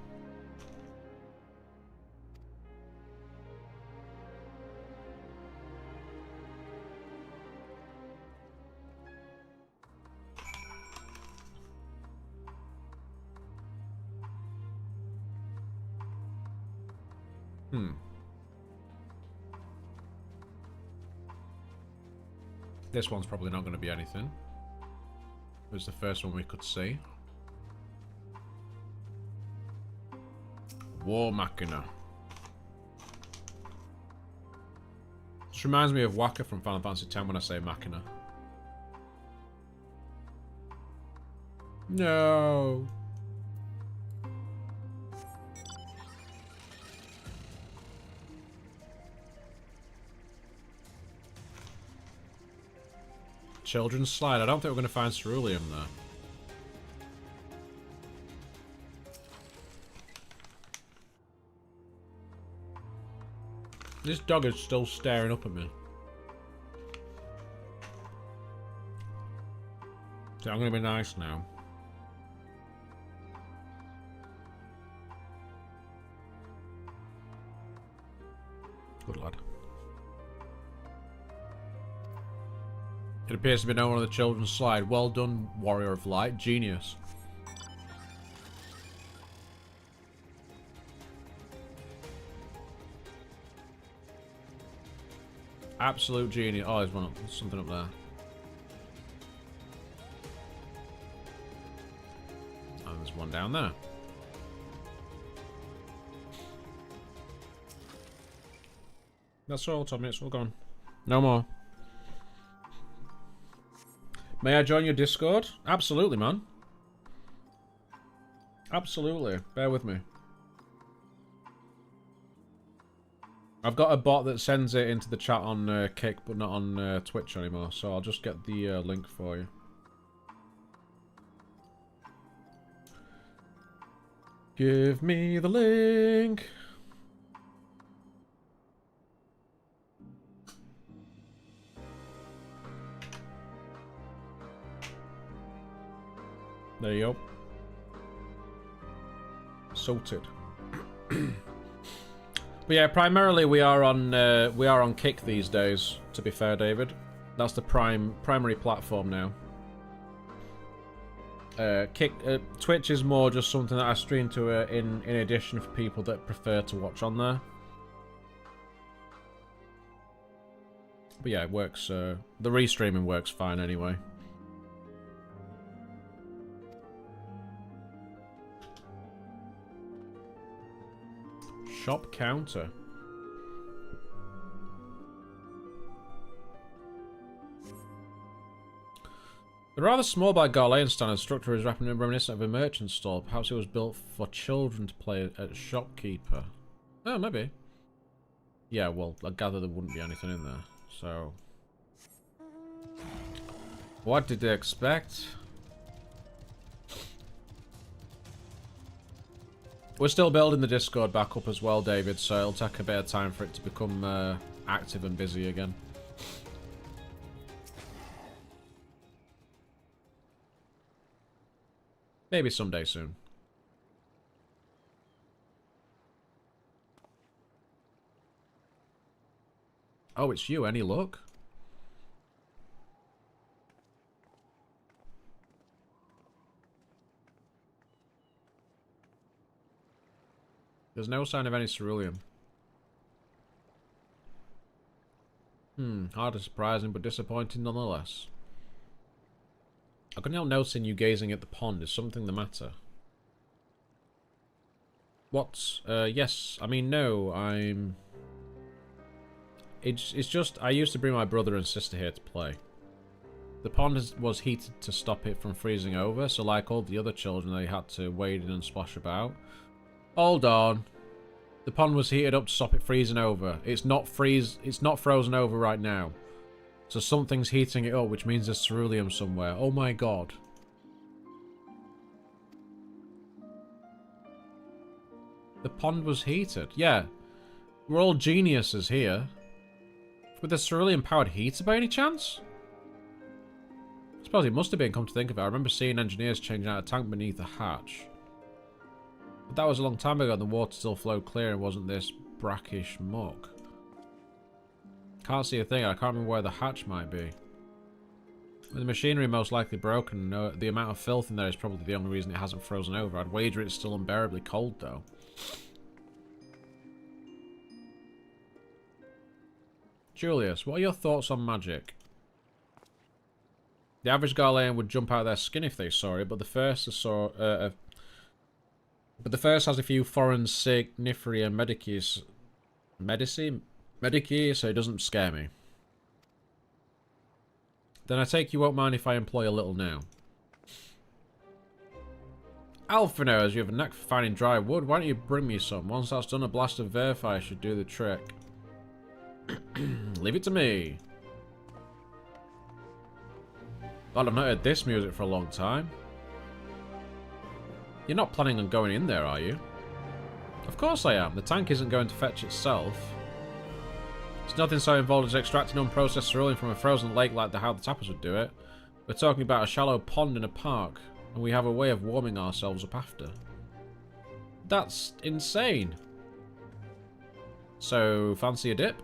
This one's probably not going to be anything. It was the first one we could see. War Machina. This reminds me of Waka from Final Fantasy X when I say Machina. No. Children's Slide. I don't think we're going to find ceruleum there. This dog is still staring up at me. So I'm going to be nice now. Good lad. It appears to be no one on the children's slide. Well done, Warrior of Light. Genius. Absolute genius. Oh, there's one up, there's something up there. And there's one down there. That's all, Tommy. It's all gone. No more. May I join your Discord? Absolutely, man. Absolutely. Bear with me. I've got a bot that sends it into the chat on Kick, but not on Twitch anymore, so I'll just get the link for you. Give me the link. There you go. Sorted. But yeah, primarily we are on Kick these days. To be fair, David, that's the primary platform now. Twitch is more just something that I stream to in addition for people that prefer to watch on there. But yeah, it works. The restreaming works fine anyway. Shop counter. The rather small by Ghanaian standard structure is rapidly reminiscent of a merchant store. Perhaps it was built for children to play at shopkeeper. Oh, maybe. Yeah, well, I gather there wouldn't be anything in there. So, what did they expect? We're still building the Discord back up as well, David, so it'll take a bit of time for it to become active and busy again. Maybe someday soon. Oh, it's you. Any luck? There's no sign of any ceruleum. Hardly surprising, but disappointing nonetheless. I couldn't help noticing you gazing at the pond. Is something the matter? What? Yes. I mean, no, I'm... It's just, I used to bring my brother and sister here to play. The pond was heated to stop it from freezing over, so like all the other children, they had to wade in and splash about. Hold on. The pond was heated up to stop it freezing over. It's not frozen over right now. So something's heating it up, which means there's ceruleum somewhere. Oh my god. The pond was heated. Yeah. We're all geniuses here. With the ceruleum-powered heater by any chance? I suppose it must have been, come to think of it. I remember seeing engineers changing out a tank beneath a hatch. But that was a long time ago and the water still flowed clear and wasn't this brackish muck. Can't see a thing. I can't remember where the hatch might be. With the machinery most likely broken, the amount of filth in there is probably the only reason it hasn't frozen over. I'd wager it's still unbearably cold though. Julius, what are your thoughts on magic? The average Garlean would jump out of their skin if they saw it, but the first has a few foreign signiferia medici, so it doesn't scare me. Then I take you won't mind if I employ a little now. Alpha knows you have a knack for finding dry wood. Why don't you bring me some? Once that's done, a blast of verify should do the trick. Leave it to me. God, I've not heard this music for a long time. You're not planning on going in there, are you? Of course I am. The tank isn't going to fetch itself. It's nothing so involved as extracting unprocessed cerulean from a frozen lake like how the tappers would do it. We're talking about a shallow pond in a park, and we have a way of warming ourselves up after. That's insane. So, fancy a dip?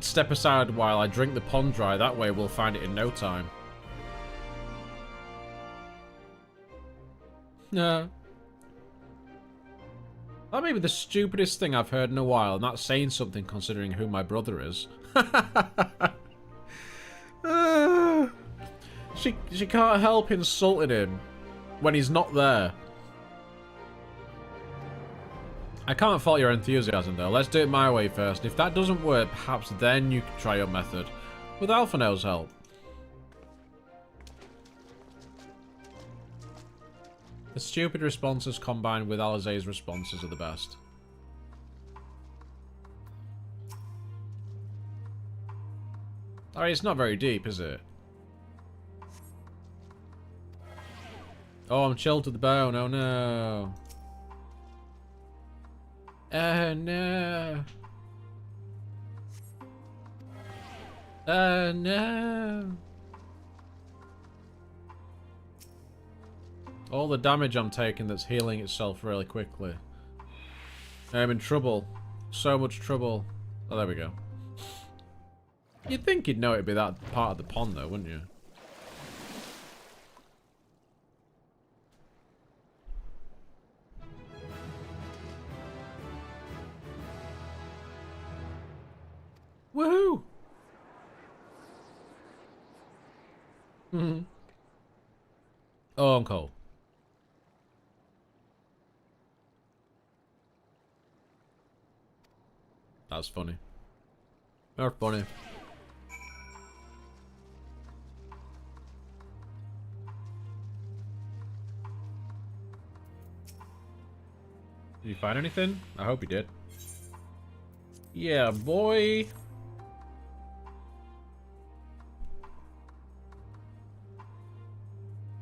Step aside while I drink the pond dry. That way we'll find it in no time. No. That may be the stupidest thing I've heard in a while, and that's saying something considering who my brother is. She can't help insulting him when he's not there. I can't fault your enthusiasm though. Let's do it my way first. If that doesn't work, perhaps then you can try your method. With Alphino's help. The stupid responses combined with Alizé's responses are the best. Alright, it's not very deep, is it? Oh, I'm chilled to the bone. Oh no. Oh no. Oh no. All the damage I'm taking that's healing itself really quickly. I'm in trouble. So much trouble. Oh, there we go. You'd think you'd know it'd be that part of the pond though, wouldn't you? Woohoo! Oh, I'm cold. That's funny. They're funny. Did you find anything? I hope you did. Yeah, boy.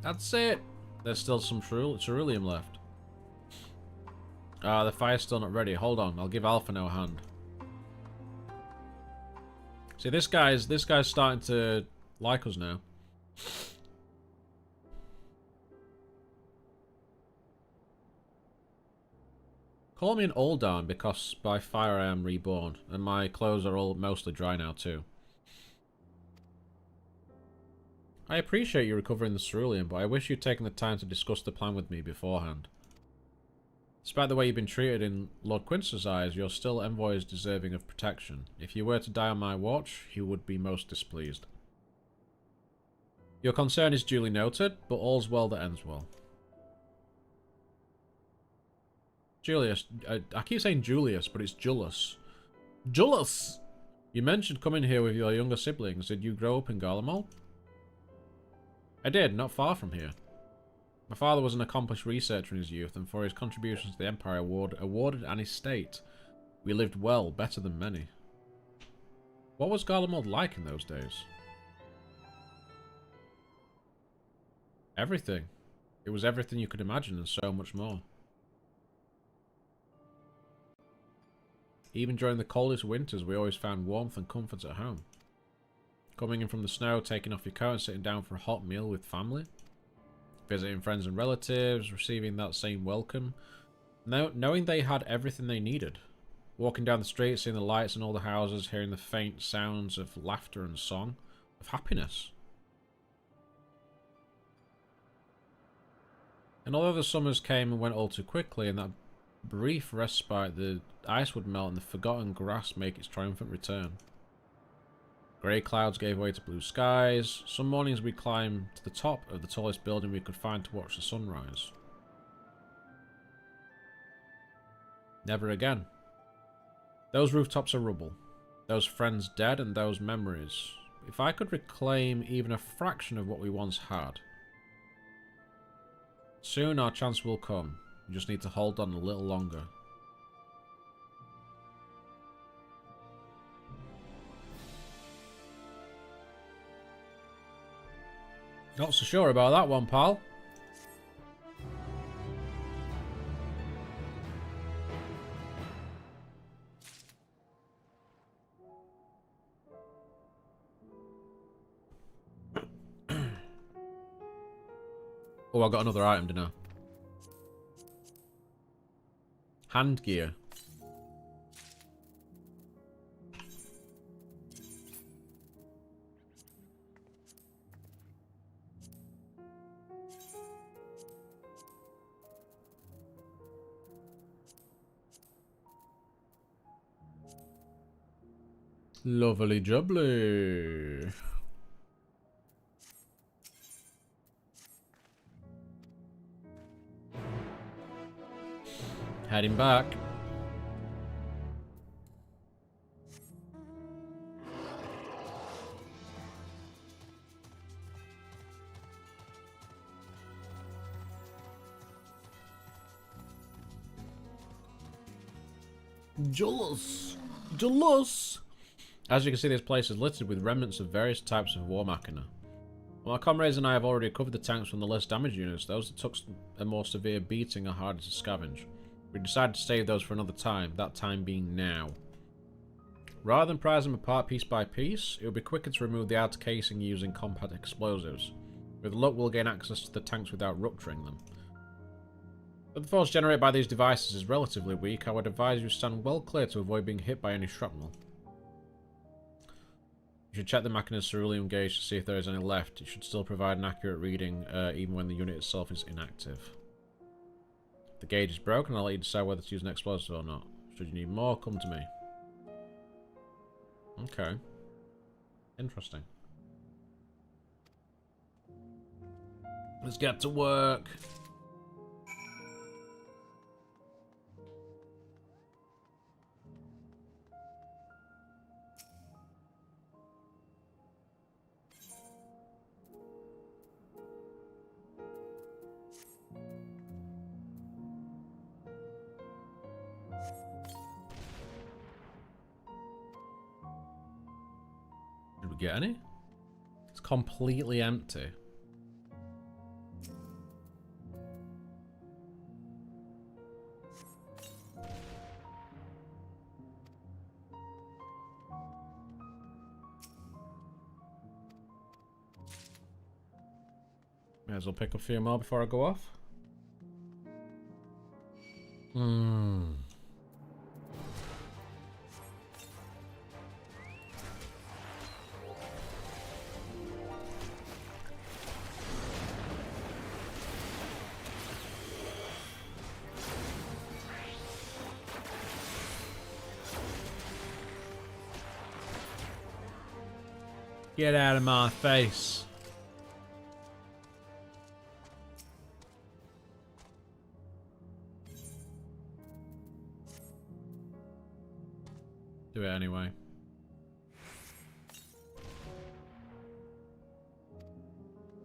That's it. There's still some ceruleum left. The fire's still not ready. Hold on, I'll give Alphino a hand. See, this guy's starting to like us now. Call me an old down because by fire I am reborn, and my clothes are all mostly dry now too. I appreciate you recovering the cerulean, but I wish you'd taken the time to discuss the plan with me beforehand. Despite the way you've been treated in Lord Quince's eyes, you're still envoys deserving of protection. If you were to die on my watch, he would be most displeased. Your concern is duly noted, but all's well that ends well. Julius, I keep saying Julius, but it's Jullus. Jullus! You mentioned coming here with your younger siblings. Did you grow up in Garlemald? I did, not far from here. My father was an accomplished researcher in his youth, and for his contributions to the Empire awarded an estate. We lived well, better than many. What was Garlemald like in those days? Everything. It was everything you could imagine and so much more. Even during the coldest winters, we always found warmth and comfort at home. Coming in from the snow, taking off your coat and sitting down for a hot meal with family. Visiting friends and relatives, receiving that same welcome. Knowing they had everything they needed. Walking down the street, seeing the lights in all the houses, hearing the faint sounds of laughter and song. Of happiness. And although the summers came and went all too quickly, in that brief respite, the ice would melt and the forgotten grass make its triumphant return. Grey clouds gave way to blue skies. Some mornings we climbed to the top of the tallest building we could find to watch the sunrise. Never again. Those rooftops are rubble. Those friends dead and those memories. If I could reclaim even a fraction of what we once had. Soon our chance will come. We just need to hold on a little longer. Not so sure about that one, pal. Oh, I got another item, didn't I? Hand gear. Lovely jubbly. Heading back. Jealous. Jealous. As you can see, this place is littered with remnants of various types of war machina. While our comrades and I have already covered the tanks from the less damaged units, those that took a more severe beating are harder to scavenge. We decided to save those for another time, that time being now. Rather than prize them apart piece by piece, it would be quicker to remove the outer casing using compact explosives. With luck, we'll gain access to the tanks without rupturing them. But the force generated by these devices is relatively weak. I would advise you stand well clear to avoid being hit by any shrapnel. You should check the machine's ceruleum gauge to see if there is any left. It should still provide an accurate reading, even when the unit itself is inactive. If the gauge is broken, I'll let you decide whether to use an explosive or not. Should you need more, come to me. Okay. Interesting. Let's get to work. Did we get any? It's completely empty. May as well pick a few more before I go off. Get out of my face. Do it anyway.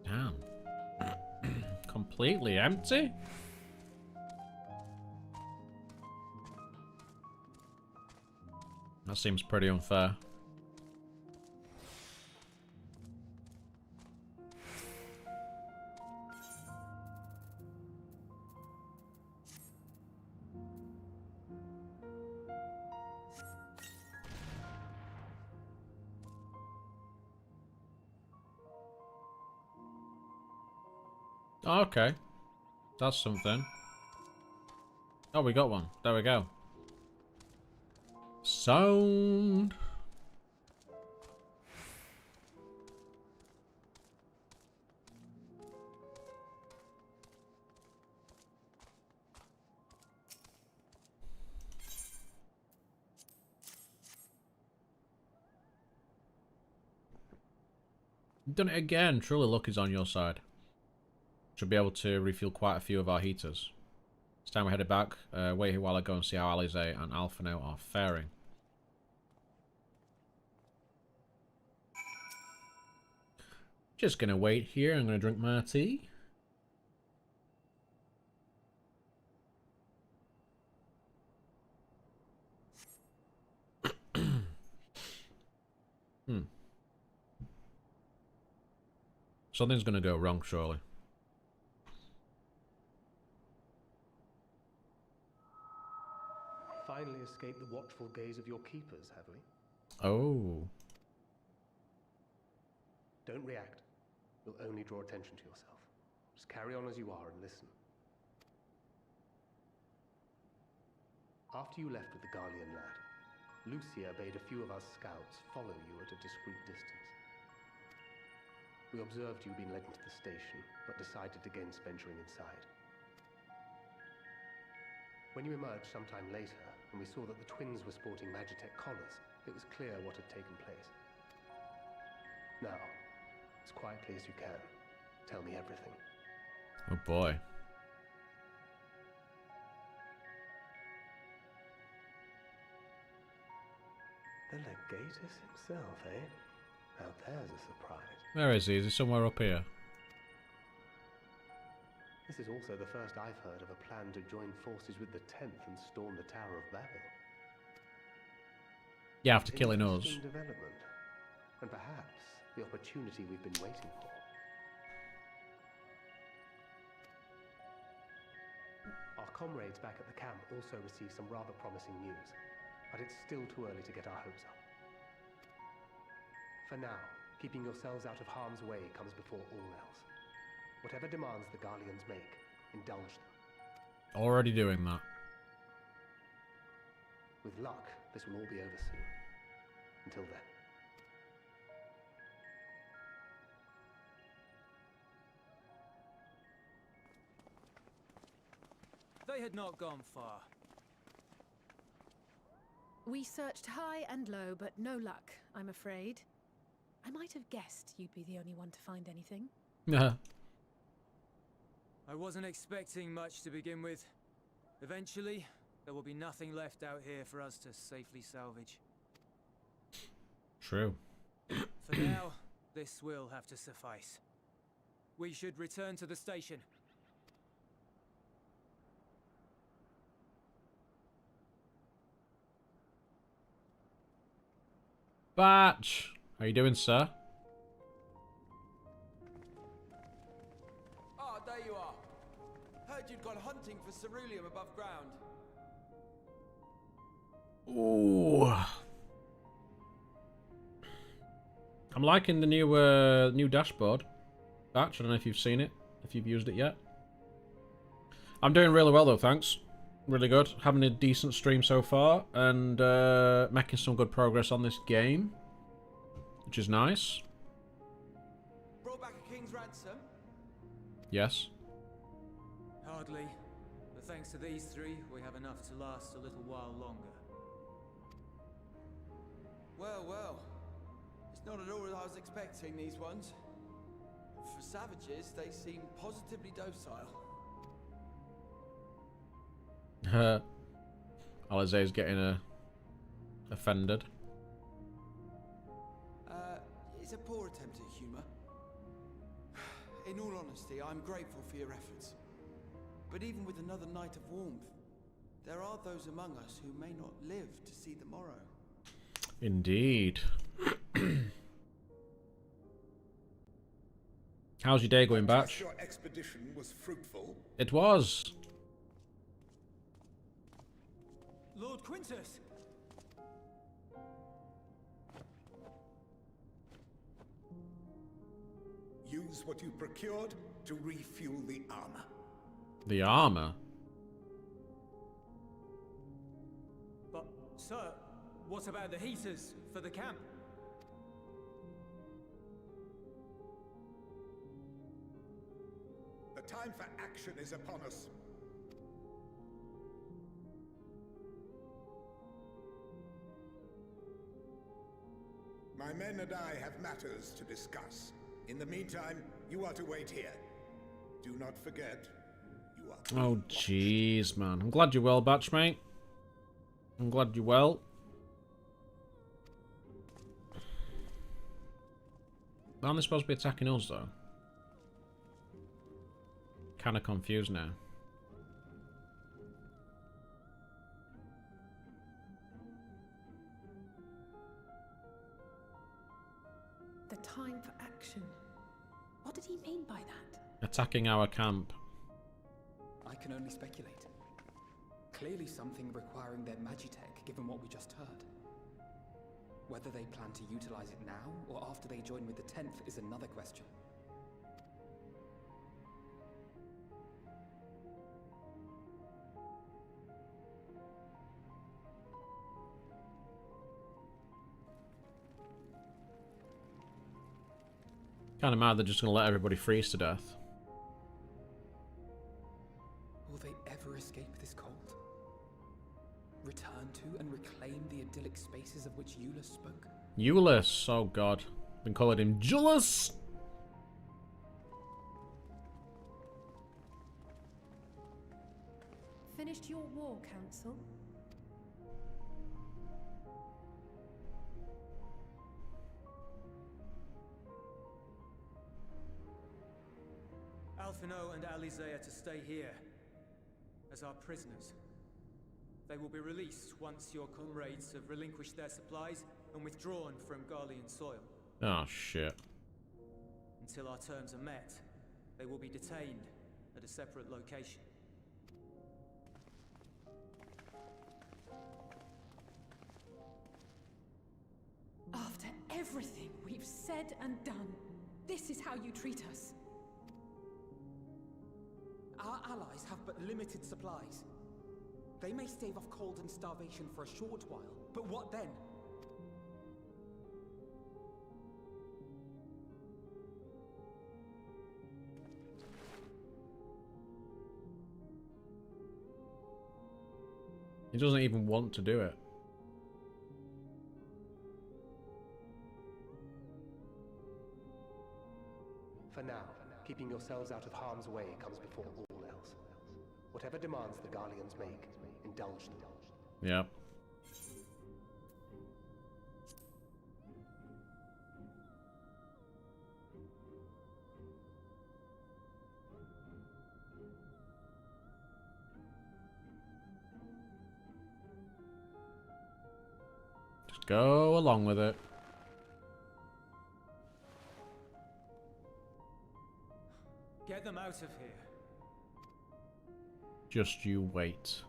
Damn. Completely empty? That seems pretty unfair. Oh, okay. That's something. Oh, we got one. There we go. Sound. You've done it again. Truly, luck is on your side. Should be able to refuel quite a few of our heaters. It's time we headed back. Wait here while I go and see how Alize and Alphino are faring. Just gonna wait here. I'm gonna drink my tea. Something's gonna go wrong, surely. Finally escaped the watchful gaze of your keepers, have we? Oh. Don't react. You'll only draw attention to yourself. Just carry on as you are and listen. After you left with the Garlean lad, Lucia bade a few of us scouts follow you at a discreet distance. We observed you being led into the station, but decided against venturing inside. When you emerged sometime later, and we saw that the twins were sporting Magitech collars, it was clear what had taken place. Now, as quietly as you can, tell me everything. Oh boy. The Legatus himself, eh? Now there's a surprise. Where is he? Is he somewhere up here? This is also the first I've heard of a plan to join forces with the 10th and storm the Tower of Babel. Yeah, after killing us. Interesting development, and perhaps the opportunity we've been waiting for. Our comrades back at the camp also received some rather promising news, but it's still too early to get our hopes up. For now, keeping yourselves out of harm's way comes before all else. Whatever demands the Garleans make, indulge them. Already doing that. With luck, this will all be over soon. Until then. They had not gone far. We searched high and low, but no luck, I'm afraid. I might have guessed you'd be the only one to find anything. Yeah. I wasn't expecting much to begin with. Eventually, there will be nothing left out here for us to safely salvage. True. For now, this will have to suffice. We should return to the station. Batch! How you doing, sir? Ah, there you are. Heard you'd gone hunting for ceruleum above ground. Ooh. I'm liking the new dashboard. Batch, I don't know if you've seen it, if you've used it yet. I'm doing really well though, thanks. Really good. Having a decent stream so far, and making some good progress on this game, which is nice. Brought back a king's ransom? Yes. Hardly. But thanks to these three, we have enough to last a little while longer. Well, well. It's not at all as I was expecting, these ones. For savages, they seem positively docile. Alize's getting offended. It's a poor attempt at humor. In all honesty, I'm grateful for your efforts. But even with another night of warmth, there are those among us who may not live to see the morrow. Indeed. How's your day going, Batch? Your expedition was fruitful. It was. Lord Quintus! Use what you procured to refuel the armor. The armor? But, sir, what about the heaters for the camp? The time for action is upon us. My men and I have matters to discuss. In the meantime, you are to wait here. Do not forget, you are... Oh, jeez, man. I'm glad you're well, batchmate. I'm glad you're well. Aren't they supposed to be attacking us, though? Kinda confused now. The time for action. What did he mean by that? Attacking our camp. I can only speculate. Clearly something requiring their magitech, given what we just heard. Whether they plan to utilize it now, or after they join with the 10th, is another question. Kinda mad they're just gonna let everybody freeze to death. Will they ever escape this cult? Return to and reclaim the idyllic spaces of which Euless spoke? Euless, oh god. Been calling him Julius! Finished your war, Council? Alphino and Alizé are to stay here as our prisoners. They will be released once your comrades have relinquished their supplies and withdrawn from Garlean soil. Oh shit. Until our terms are met, they will be detained at a separate location. After everything we've said and done, this is how you treat us. Our allies have but limited supplies. They may stave off cold and starvation for a short while, but what then? He doesn't even want to do it. For now, keeping yourselves out of harm's way comes before all else. Whatever demands the Garleans make, indulge them. Yeah. Just go along with it. Get them out of here. Just you wait.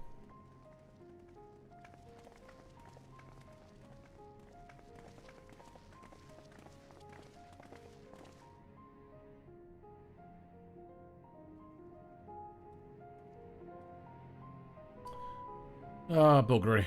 Ah, buggery.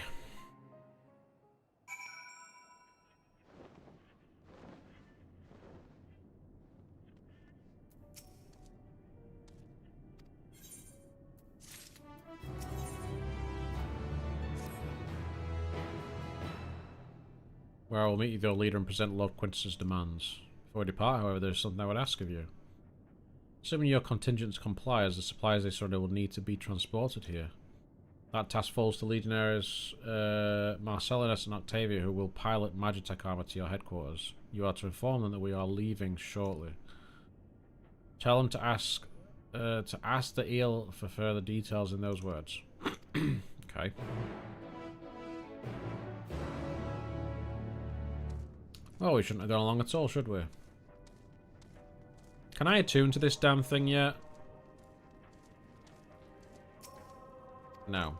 Where I will meet your leader and present Lord Quintus's demands. Before we depart, however, there is something I would ask of you. Assuming your contingents comply, as the supplies they surrender will need to be transported here. That task falls to Legionaries Marcellinus and Octavia, who will pilot Magitech armor to your headquarters. You are to inform them that we are leaving shortly. Tell them to ask the eel for further details in those words. Okay. Oh, we shouldn't have gone along at all, should we? Can I attune to this damn thing yet? No.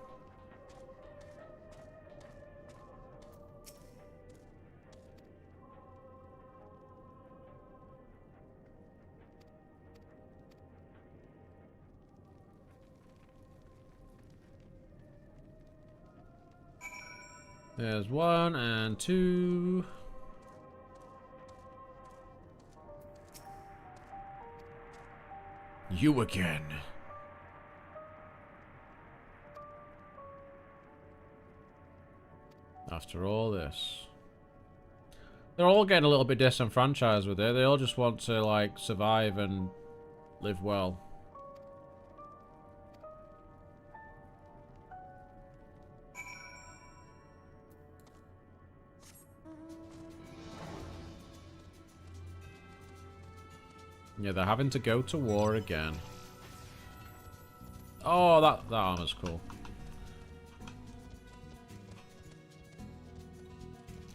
There's 1 and 2. You again. After all this. They're all getting a little bit disenfranchised with it. They all just want to, like, survive and live well. Yeah, they're having to go to war again. Oh, that armor's cool.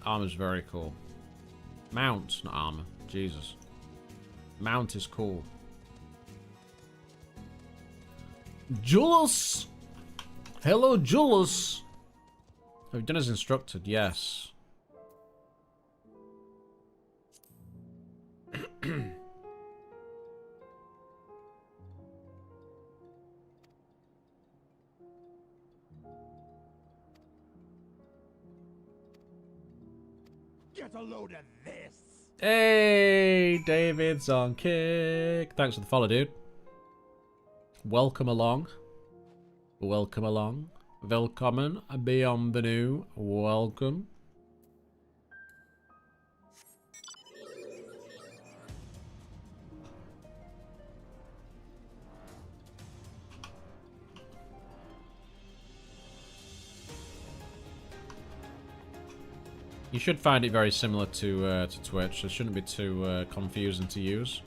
Armor's very cool. Mount, not armor. Jesus. Mount is cool. Julius! Hello, Julius! Have you done as instructed? Yes. Get a load of this! Hey, David's on kick. Thanks for the follow, dude. Welcome along. Welcome along. Velkommen. Bienvenue. Welcome. You should find it very similar to Twitch. It shouldn't be too confusing to use.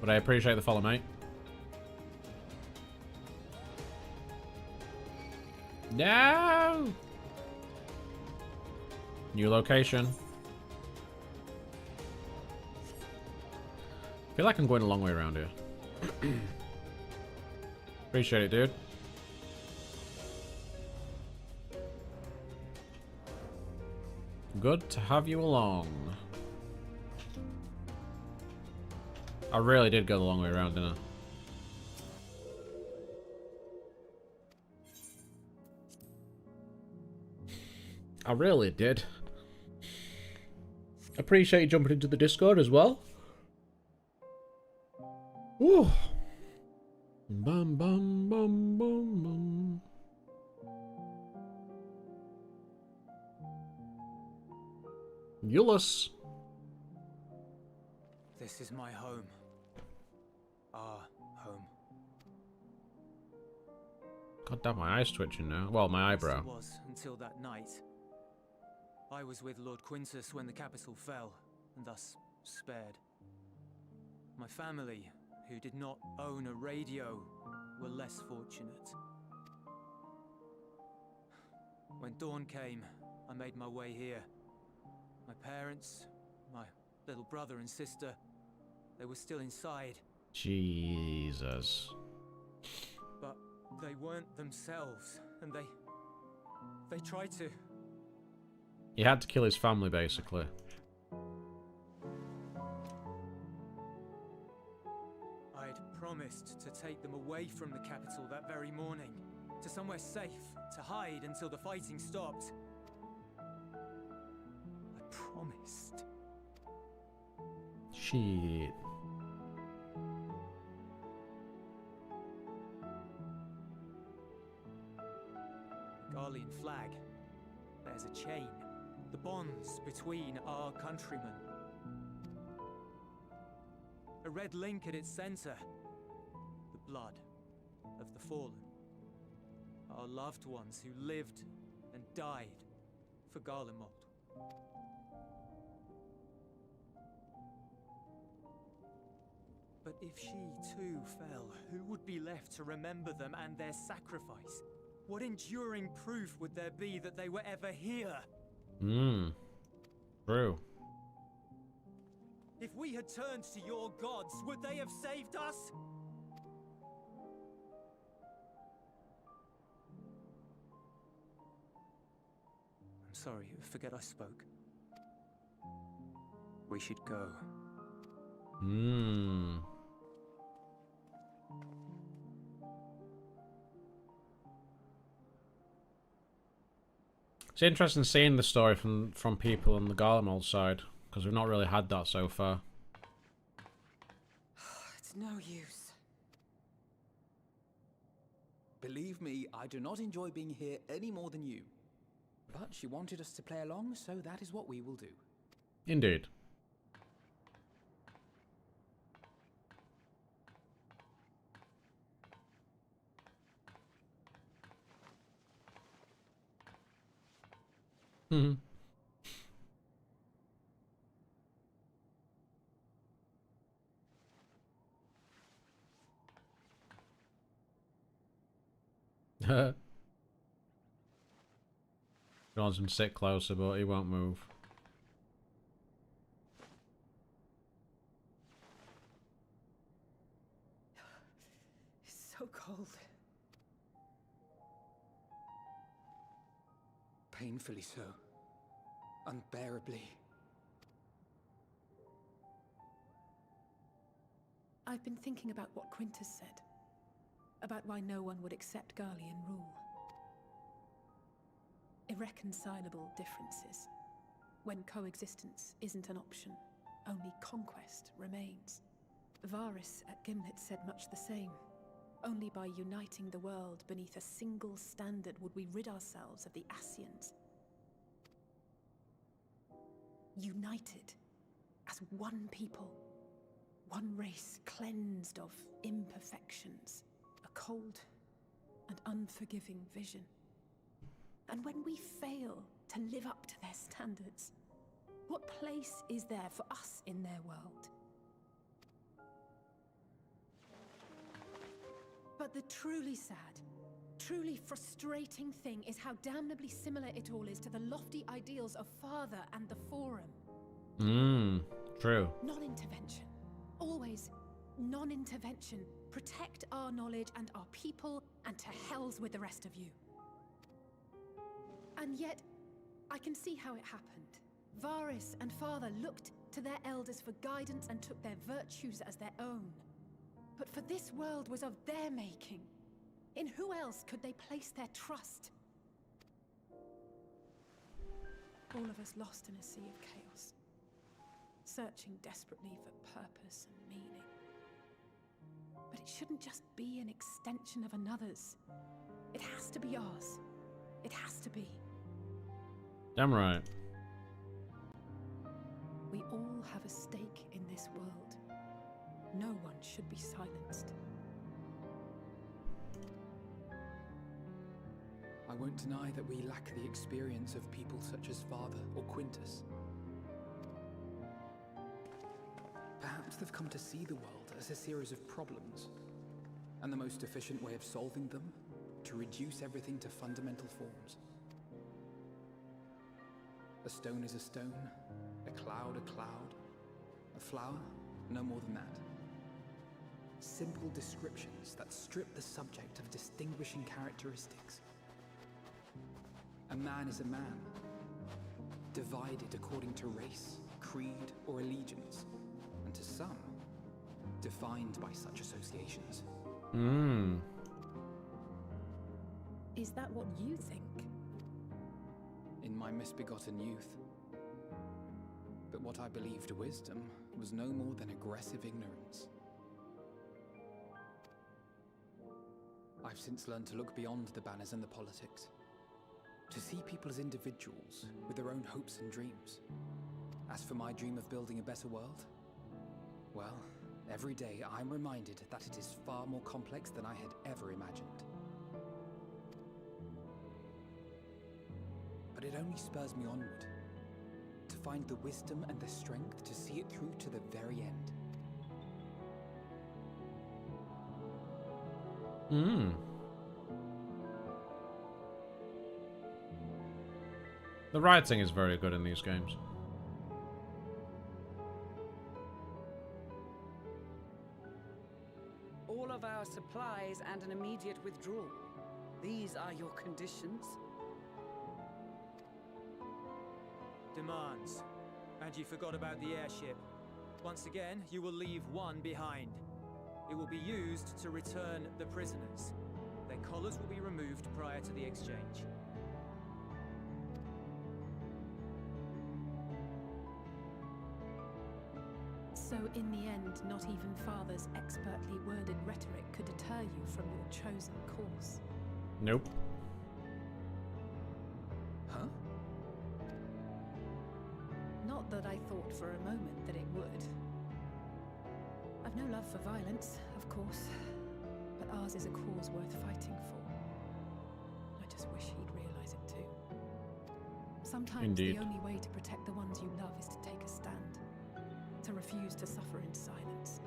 But I appreciate the follow, mate. No! New location. I feel like I'm going a long way around here. Appreciate it, dude. Good to have you along. I really did go the long way around, didn't I? I really did. Appreciate you jumping into the Discord as well. Woo. Bum bum bum bum bum. Euless. This is my home. Our home. God damn, my eye's twitching now. Well, my eyebrow. As it was until that night. I was with Lord Quintus when the capital fell, and thus spared. My family, who did not own a radio, were less fortunate. When dawn came, I made my way here. My parents, my little brother and sister, they were still inside. Jesus. But they weren't themselves, and they tried to. He had to kill his family, basically. I'd promised to take them away from the capital that very morning, to somewhere safe, to hide until the fighting stopped. Promised. Shit. Garlean flag. There's a chain. The bonds between our countrymen. A red link at its center. The blood of the fallen. Our loved ones who lived and died for Garlemald. But if she too fell, who would be left to remember them and their sacrifice? What enduring proof would there be that they were ever here? True. If we had turned to your gods, would they have saved us? I'm sorry, forget I spoke. We should go. It's interesting seeing the story from people on the Garlemald side, because we've not really had that so far. It's no use. Believe me, I do not enjoy being here any more than you. But she wanted us to play along, so that is what we will do. Indeed. Hmm. Wants him to sit closer, but he won't move. It's so cold. Painfully so. Unbearably. I've been thinking about what Quintus said. About why no one would accept Garlean rule. Irreconcilable differences. When coexistence isn't an option, only conquest remains. Varys at Gimlet said much the same. Only by uniting the world beneath a single standard would we rid ourselves of the Ascians. United as one people. One race cleansed of imperfections. A cold and unforgiving vision. And when we fail to live up to their standards, what place is there for us in their world? But the truly sad, truly frustrating thing is how damnably similar it all is to the lofty ideals of Father and the Forum. True. Non-intervention. Always non-intervention. Protect our knowledge and our people, and to hells with the rest of you. And yet, I can see how it happened. Varys and Father looked to their elders for guidance and took their virtues as their own. But for this world was of their making. In who else could they place their trust? All of us lost in a sea of chaos. Searching desperately for purpose and meaning. But it shouldn't just be an extension of another's. It has to be ours. It has to be. Damn right. We all have a stake in this world. No one should be silenced. I won't deny that we lack the experience of people such as Father or Quintus. Perhaps they've come to see the world as a series of problems, and the most efficient way of solving them, to reduce everything to fundamental forms. A stone is a stone, a cloud, a flower, no more than that. Simple descriptions that strip the subject of distinguishing characteristics. A man is a man, divided according to race, creed, or allegiance, and to some, defined by such associations. Is that what you think? In my misbegotten youth. But what I believed wisdom was no more than aggressive ignorance. I've since learned to look beyond the banners and the politics. To see people as individuals with their own hopes and dreams. As for my dream of building a better world, well, every day I'm reminded that it is far more complex than I had ever imagined. But it only spurs me onward, to find the wisdom and the strength to see it through to the very end. The writing is very good in these games. All of our supplies and an immediate withdrawal. These are your conditions? Demands. And you forgot about the airship. Once again, you will leave one behind. It will be used to return the prisoners. Their collars will be removed prior to the exchange. So in the end, not even Father's expertly worded rhetoric could deter you from your chosen course. Nope. Huh? I thought for a moment that it would. I've no love for violence, of course, but ours is a cause worth fighting for. I just wish he'd realize it too. Sometimes Indeed. the only way to protect the ones you love is to take a stand, to refuse to suffer in silence.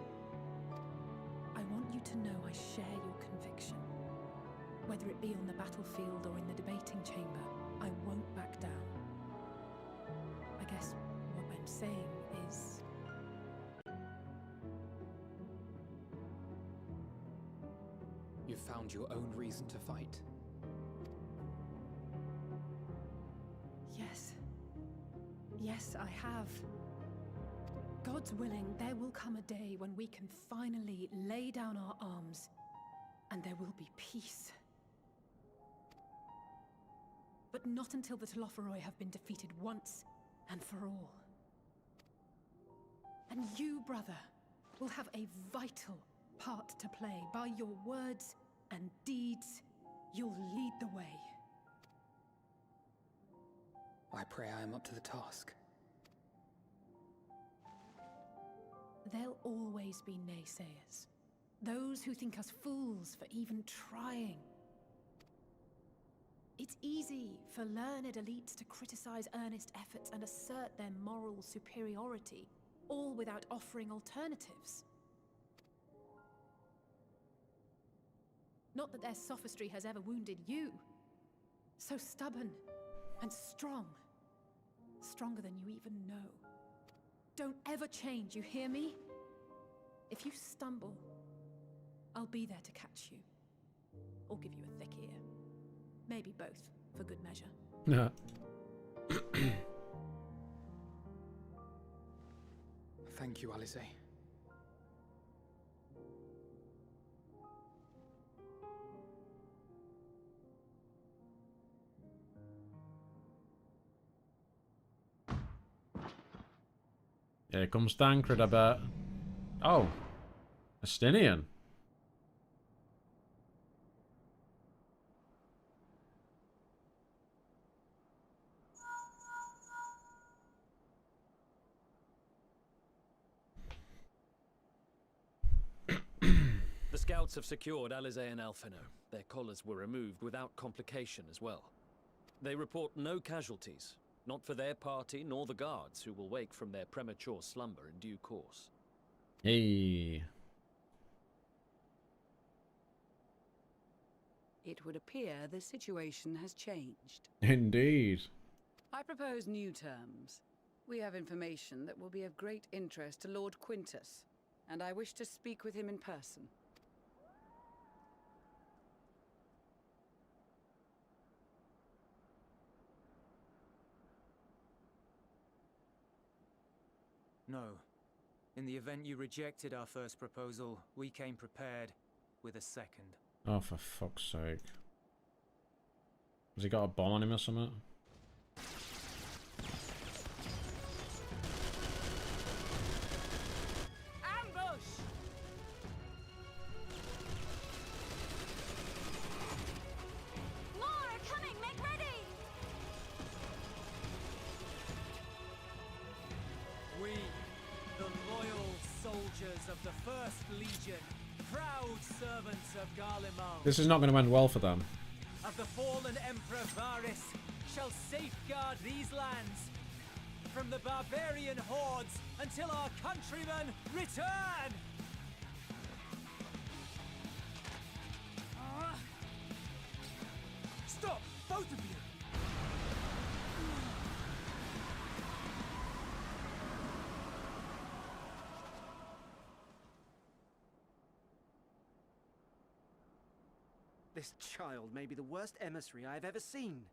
I want you to know I share your conviction. Whether it be on the battlefield or in the debating chamber, I won't back down. I guess what I'm saying is... You've found your own reason to fight. Yes. Yes, I have. God's willing, there will come a day when we can finally lay down our arms, and there will be peace. But not until the Telophoroi have been defeated once and for all. And you, brother, will have a vital part to play. By your words and deeds, you'll lead the way. I pray I am up to the task. There'll always be naysayers. Those who think us fools for even trying. It's easy for learned elites to criticize earnest efforts and assert their moral superiority, all without offering alternatives. Not that their sophistry has ever wounded you. So stubborn and strong. Stronger than you even know. Don't ever change, you hear me? If you stumble, I'll be there to catch you. Or give you a thick ear. Maybe both, for good measure. Yeah. Thank you, Alice. Here comes Tancred, I bet. Oh. Estinian. The scouts have secured Alize and Alfino. Their collars were removed without complication as well. They report no casualties, not for their party nor the guards, who will wake from their premature slumber in due course. Hey. It would appear the situation has changed. Indeed. I propose new terms. We have information that will be of great interest to Lord Quintus, and I wish to speak with him in person. No. In the event you rejected our first proposal, we came prepared with a second. Oh, for fuck's sake. Has he got a bomb on him or something? Ambush! More are coming! Make ready! We, the loyal soldiers of the First Legion, proud servants of Garlemald, This is not going to end well for them. of the fallen Emperor Varys, shall safeguard these lands from the barbarian hordes until our countrymen return! Stop, both of you! This child may be the worst emissary I have ever seen.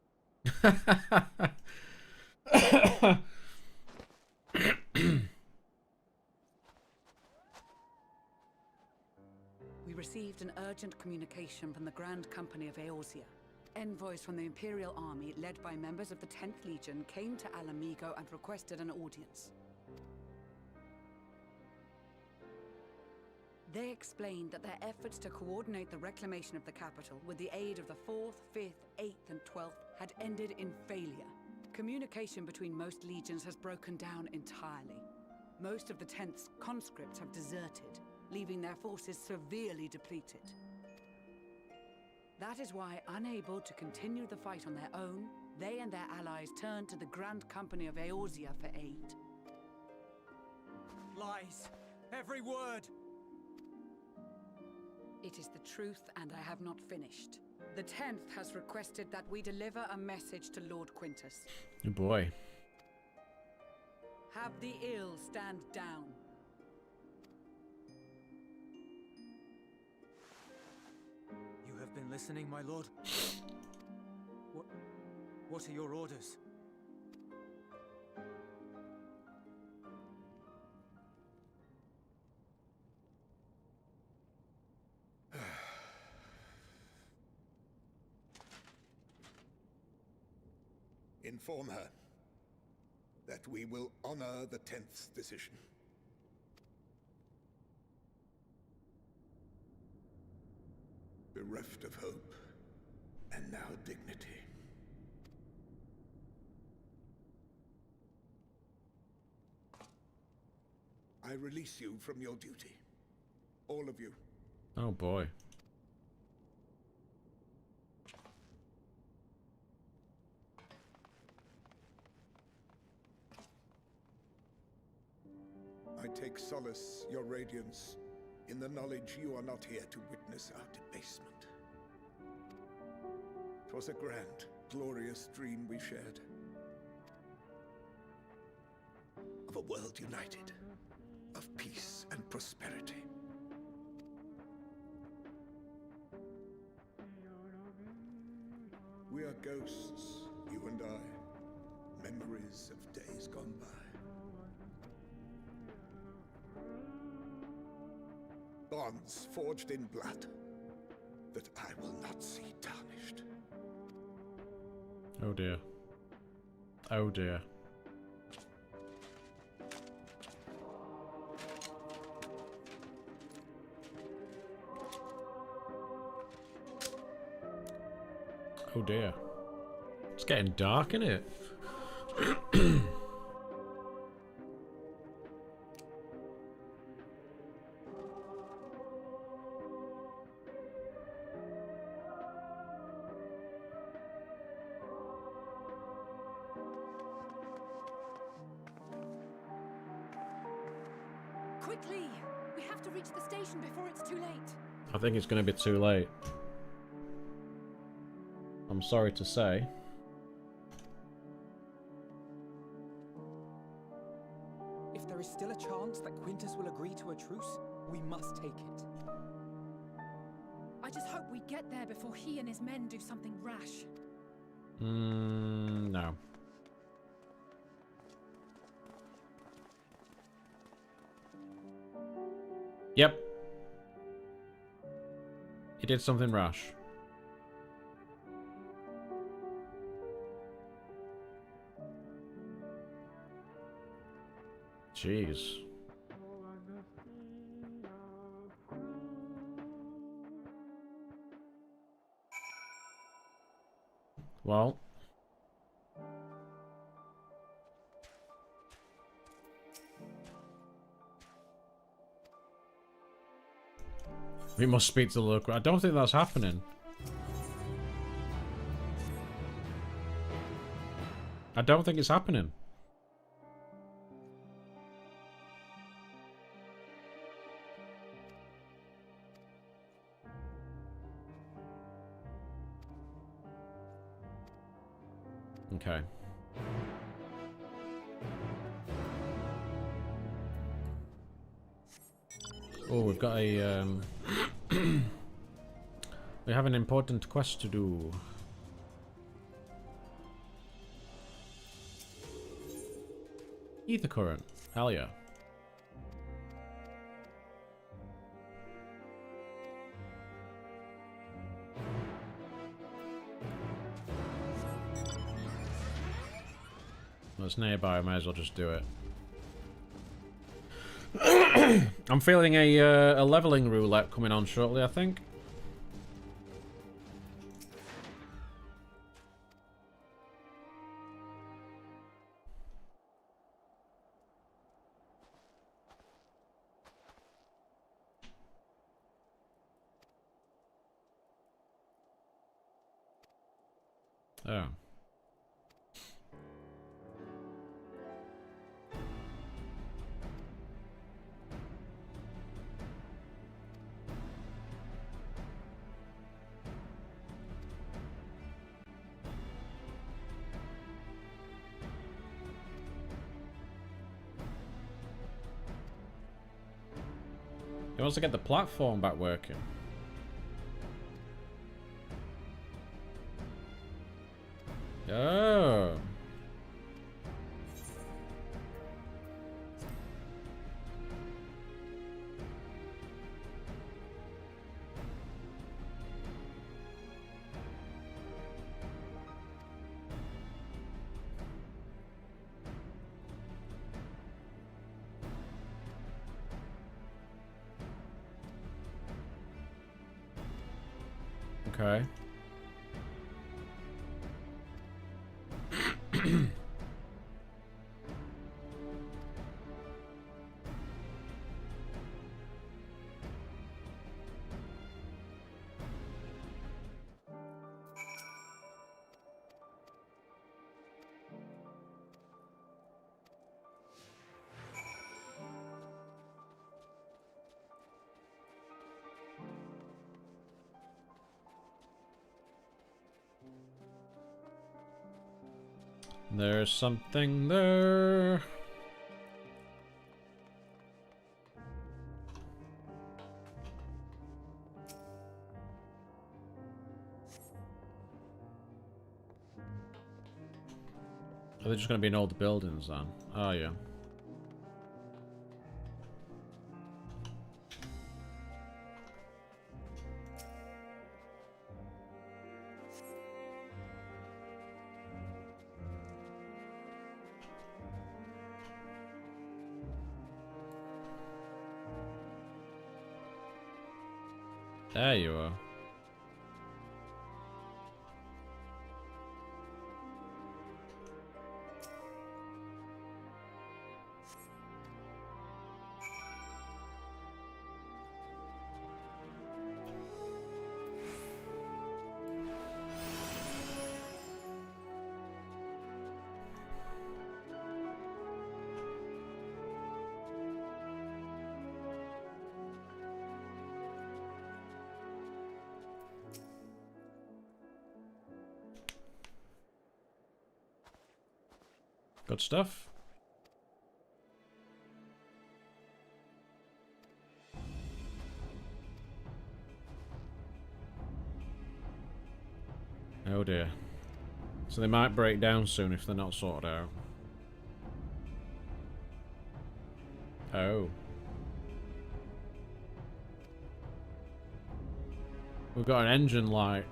We received an urgent communication from the Grand Company of Eorzea. Envoys from the Imperial Army, led by members of the 10th Legion, came to Alamigo and requested an audience. They explained that their efforts to coordinate the reclamation of the capital with the aid of the 4th, 5th, 8th and 12th had ended in failure. Communication between most legions has broken down entirely. Most of the 10th's conscripts have deserted, leaving their forces severely depleted. That is why, unable to continue the fight on their own, they and their allies turned to the Grand Company of Eorzea for aid. Lies! Every word! It is the truth, and I have not finished. The 10th has requested that we deliver a message to Lord Quintus. Oh boy. Have the ill stand down. You have been listening, my lord? What are your orders? Inform her that we will honor the 10th's decision. Bereft of hope, and now dignity. I release you from your duty. All of you. Oh boy. I take solace, your radiance, in the knowledge you are not here to witness our debasement. 'Twas a grand, glorious dream we shared. Of a world united, of peace and prosperity. We are ghosts, you and I, memories of days gone by. Bonds forged in blood that I will not see tarnished. Oh dear. Oh dear. Oh dear. It's getting dark, isn't it? Quickly! We have to reach the station before it's too late. I think it's going to be too late. I'm sorry to say. If there is still a chance that Quintus will agree to a truce, we must take it. I just hope we get there before he and his men do something rash. No. Yep. He did something rash. Jeez. Well. We must speak to the local. I don't think that's happening. I don't think it's happening. Okay. Oh, we've got a we have an important quest to do. Ether current. Hell yeah. Well, it's nearby, I might as well just do it. I'm feeling a leveling roulette coming on shortly, I think. Oh. He wants to get the platform back working. Oh. Okay. There's something there. Are they just going to be in all the buildings then? Oh, yeah. There you are. Good stuff. Oh dear. So they might break down soon if they're not sorted out. Oh. We've got an engine light.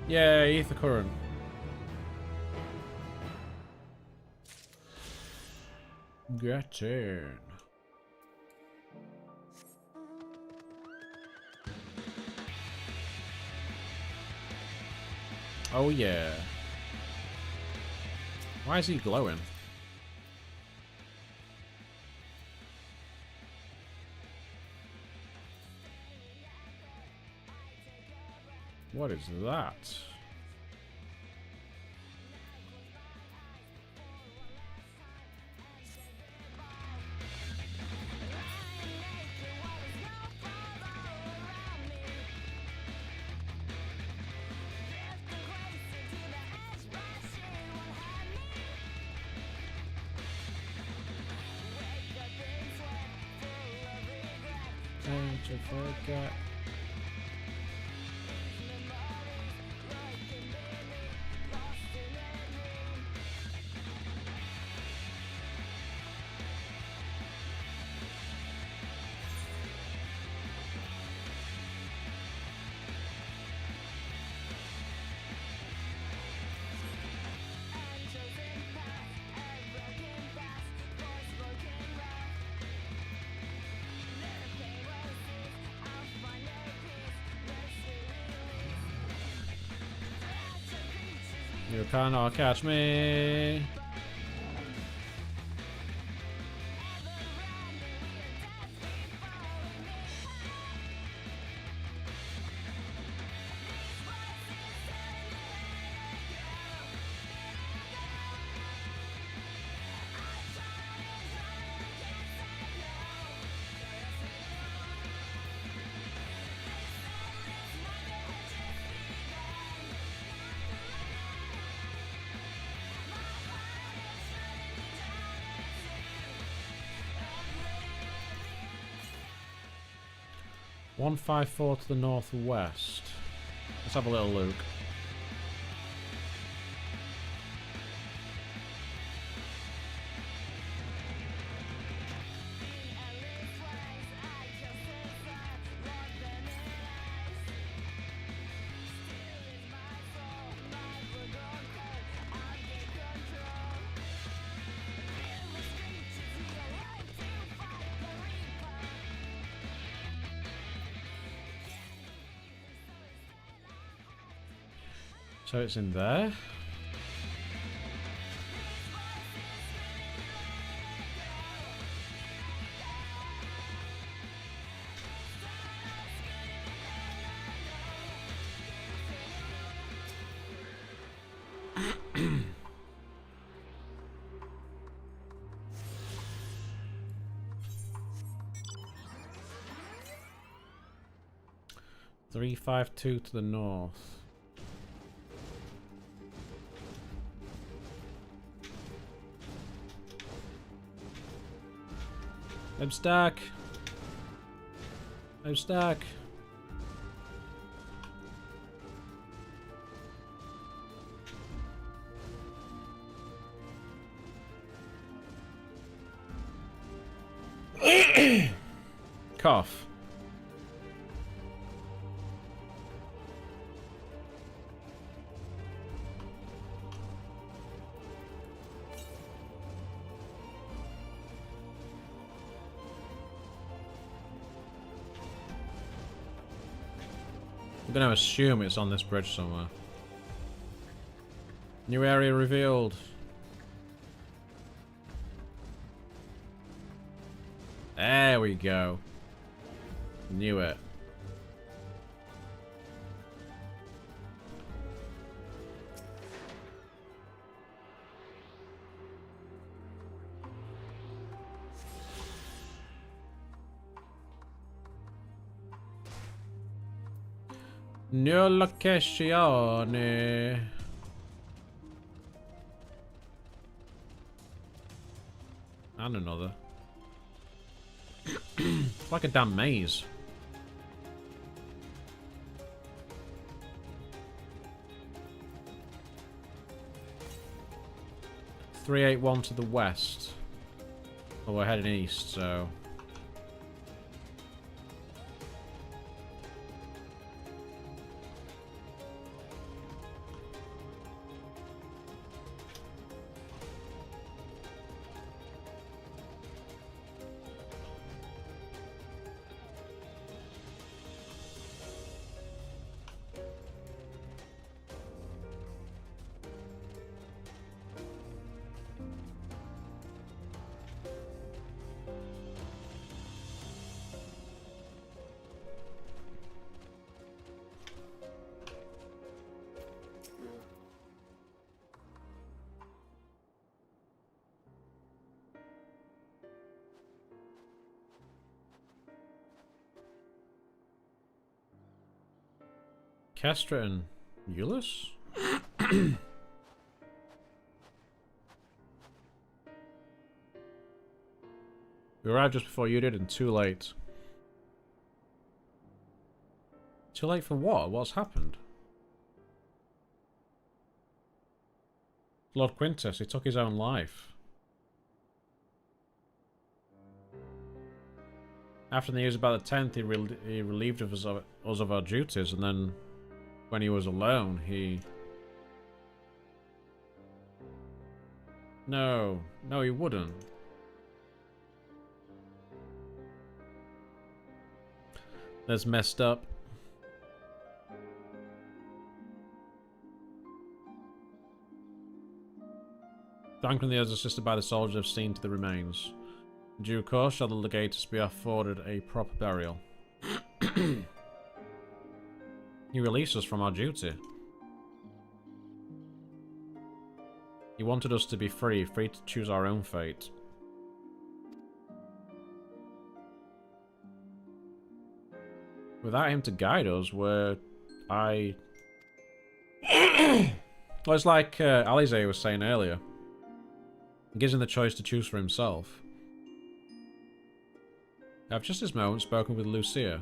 Yeah, ether current. Get in. Oh yeah. Why is he glowing? What is that? To forget. You cannot catch me. One 154 to the northwest. Let's have a little look. So it's in there. Three 5-2 to the north. I'm stuck. I'm stuck. Cough. I'm gonna assume it's on this bridge somewhere. New area revealed. There we go. Knew it. New location. And another. It's like a damn maze. .381 to the west. Oh, we're heading east, so... Kestra and Euless? We arrived just before you did and too late. Too late for what? What's happened? Lord Quintus, he took his own life. After the news about the 10th, he relieved us of our duties, and then when he was alone, he... No, he wouldn't. That's messed up. Franklin the Others, assisted by the soldiers, have seen to the remains. In due course, shall the legatus be afforded a proper burial. You release us from our duty. He wanted us to be free, free to choose our own fate. Without him to guide us, well, it's like Alize was saying earlier. It gives him the choice to choose for himself. I've just this moment spoken with Lucia.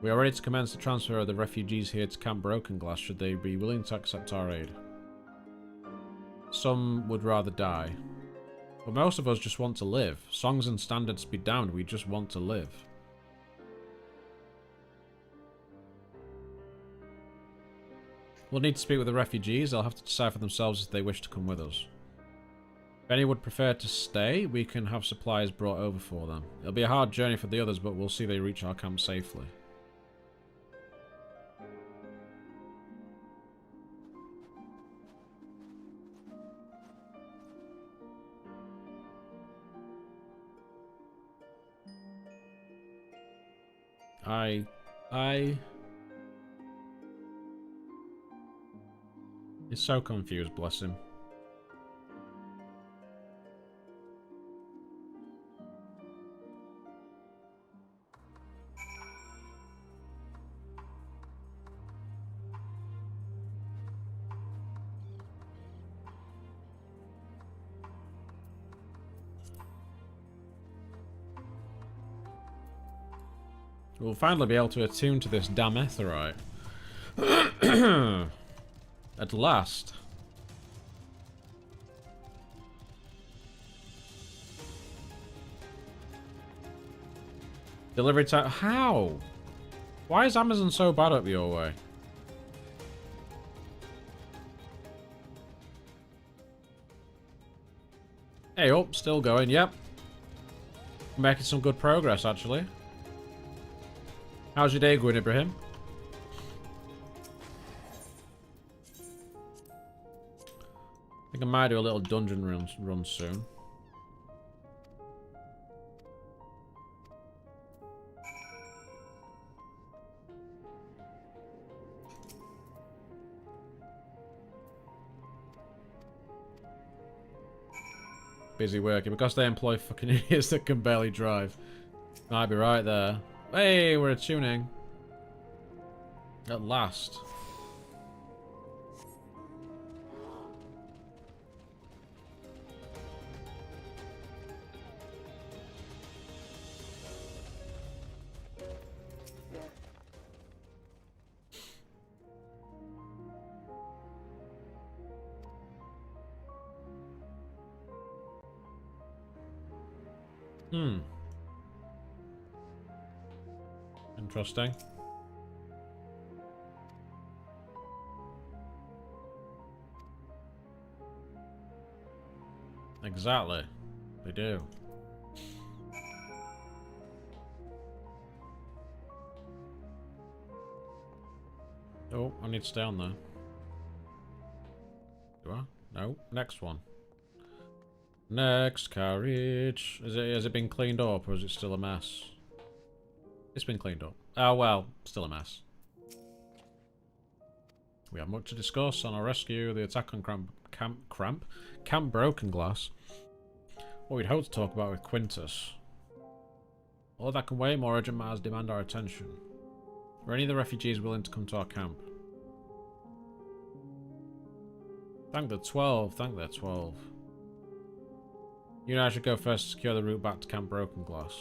We are ready to commence the transfer of the refugees here to Camp Broken Glass should they be willing to accept our aid. Some would rather die. But most of us just want to live. Songs and standards be damned, we just want to live. We'll need to speak with the refugees. They'll have to decide for themselves if they wish to come with us. If any would prefer to stay, we can have supplies brought over for them. It'll be a hard journey for the others, but we'll see they reach our camp safely. He's so confused, bless him. We'll finally be able to attune to this damn Etherite. At last. Delivery time. How? Why is Amazon so bad up your way? Hey, oh, still going. Yep. Making some good progress, actually. How's your day going, Ibrahim? I think I might do a little dungeon run soon. Busy working because they employ fucking idiots that can barely drive. Might be right there. Hey, we're attuning. At last. Interesting. Exactly. They do. Oh, I need to stay on there. Do I? No. Next one. Next carriage. Has it been cleaned up or is it still a mess? It's been cleaned up. Oh well, still a mess. We have much to discuss on our rescue, the attack on Camp Broken Glass. What we'd hoped to talk about with Quintus. All that can wait, more urgent matters demand our attention. Are any of the refugees willing to come to our camp? Thank the 12, thank the 12. You and I should go first to secure the route back to Camp Broken Glass.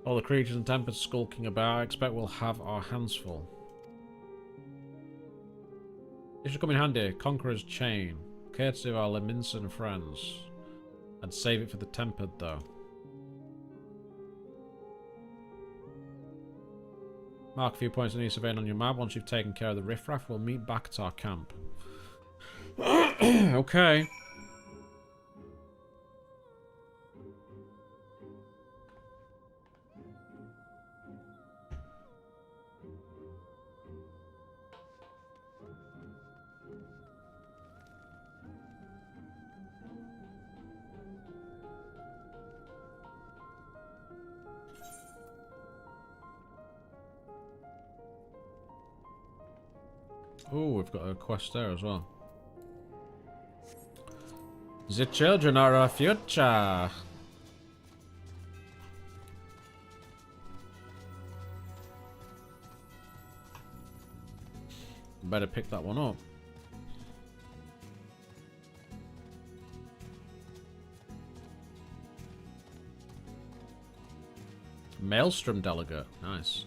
All the creatures and tempests skulking about, I expect we'll have our hands full. This should come in handy. Conqueror's Chain. Courtesy of our Leminson friends. I'd save it for the Tempered, though. Mark a few points in each surveying on your map. Once you've taken care of the riffraff, we'll meet back at our camp. Okay. Oh, we've got a quest there as well. The children are our future. Better pick that one up. Maelstrom delegate. Nice.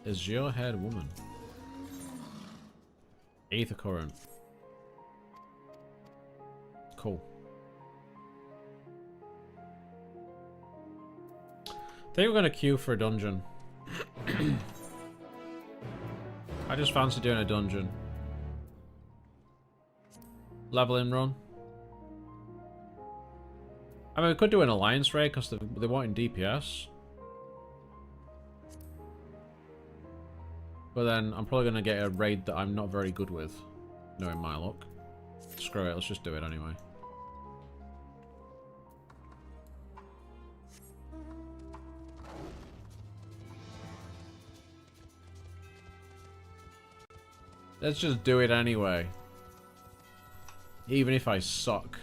Is your head woman? Aether current. Cool. I think we're gonna queue for a dungeon. I just fancy doing a dungeon. Leveling run. I mean, we could do an alliance raid because they're wanting DPS. But then I'm probably going to get a raid that I'm not very good with, knowing my luck. Screw it, let's just do it anyway. Let's just do it anyway. Even if I suck.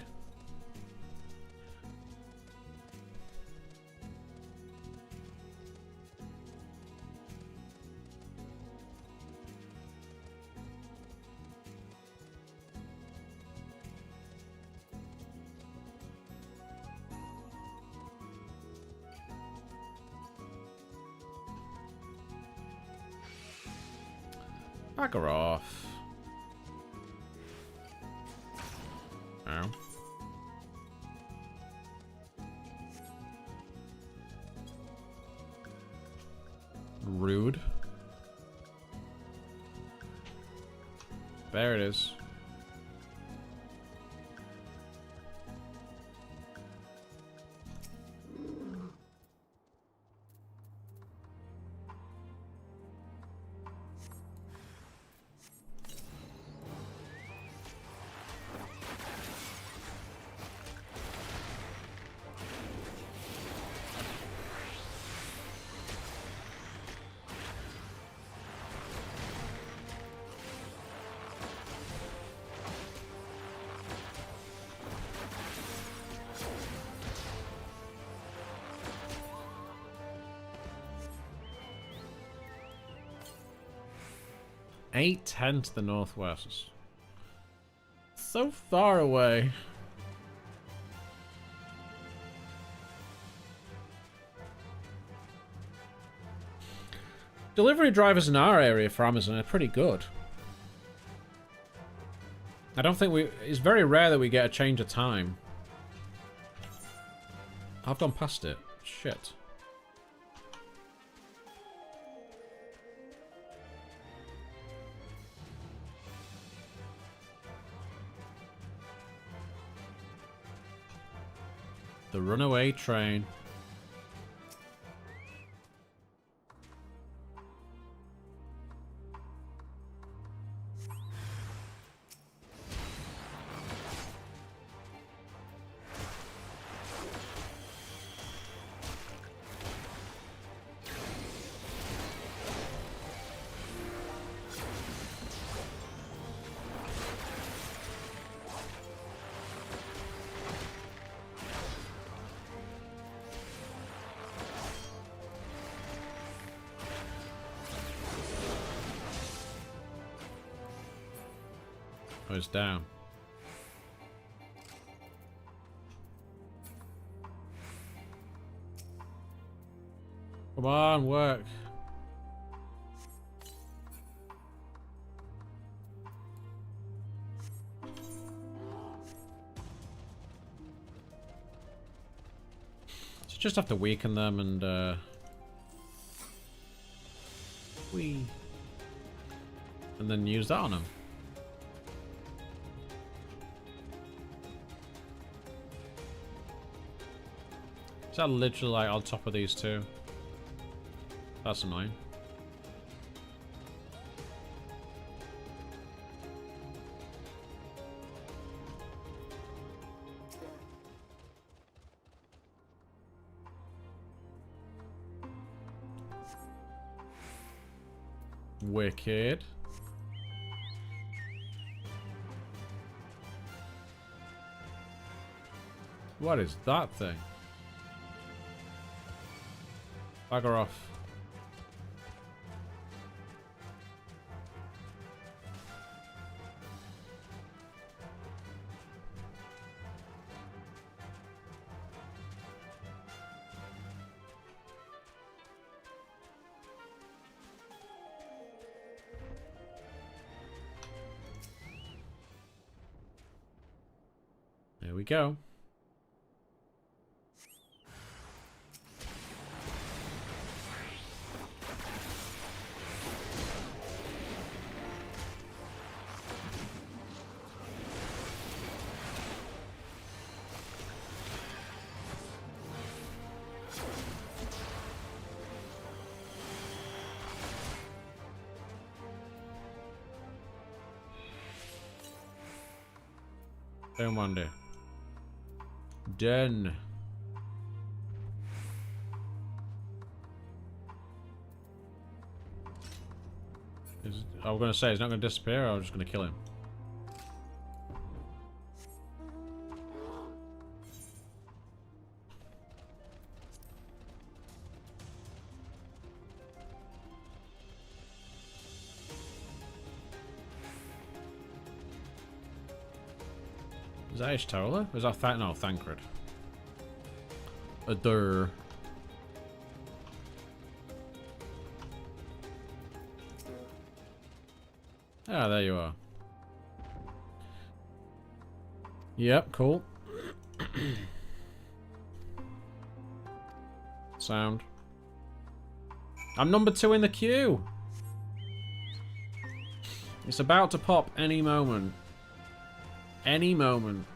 Bugger off. Ow. Rude. There it is. Eight, 10 to the northwest. So far away. Delivery drivers in our area for Amazon are pretty good. I don't think it's very rare that we get a change of time. I've gone past it. Shit. The runaway train. Oh, it's down. Come on, work. So just have to weaken them and and then use that on them. Is that literally like on top of these two? That's annoying. Wicked. What is that thing? Bugger off. There we go. Don't wonder. Done. I was going to say, he's not going to disappear, or I was just going to kill him. Is that Ishtola? Is that no, Thancred. Adur. Ah, there you are. Yep, cool. Sound. I'm number 2 in the queue. It's about to pop any moment. Any moment.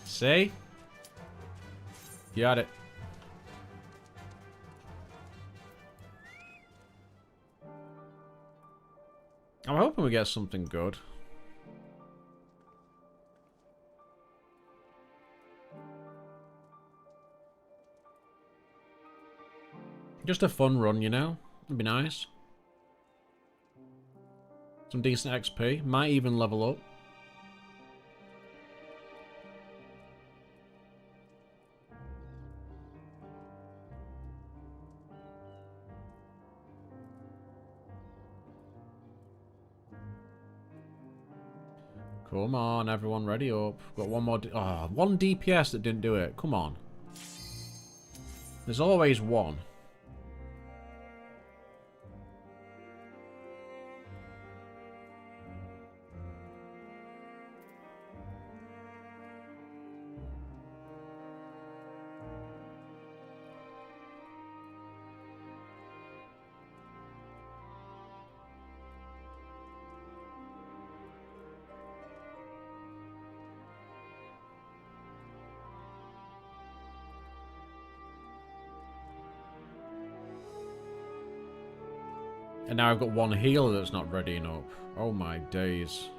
See? Got it. I'm hoping we get something good. Just a fun run, you know? It'd be nice. Some decent XP. Might even level up. Come on, everyone, ready up. Got one more. One DPS that didn't do it. Come on. There's always one. And now I've got one healer that's not readying up. Oh my days.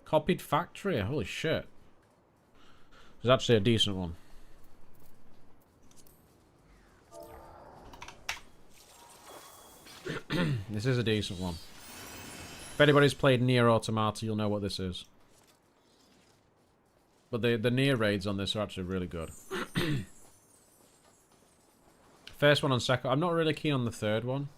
Copied factory, holy shit. It's actually a decent one. This is a decent one. If anybody's played Nier Automata, you'll know what this is. But the Nier raids on this are actually really good. First one and second. I'm not really keen on the third one.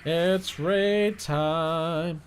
It's raid time.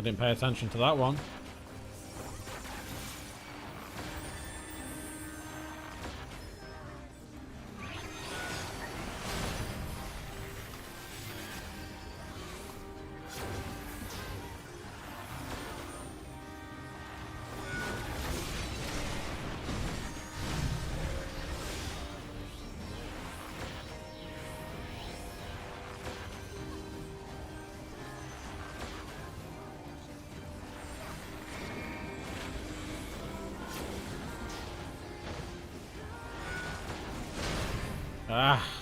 I didn't pay attention to that one. Ah.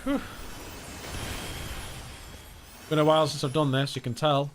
Whew. Been a while since I've done this, you can tell.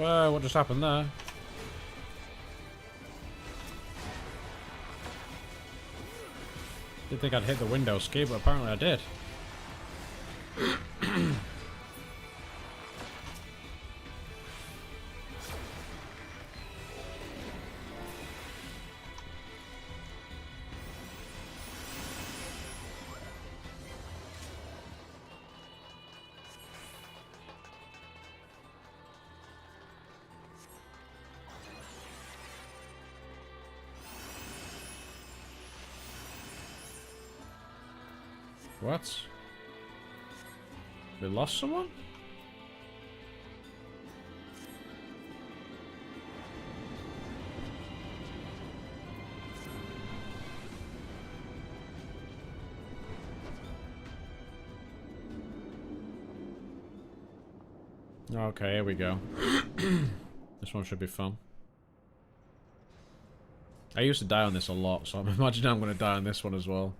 Whoa, what just happened there? Didn't think I'd hit the window ski, but apparently I did. What? We lost someone? Okay, here we go. This one should be fun. I used to die on this a lot, so I'm imagining I'm going to die on this one as well.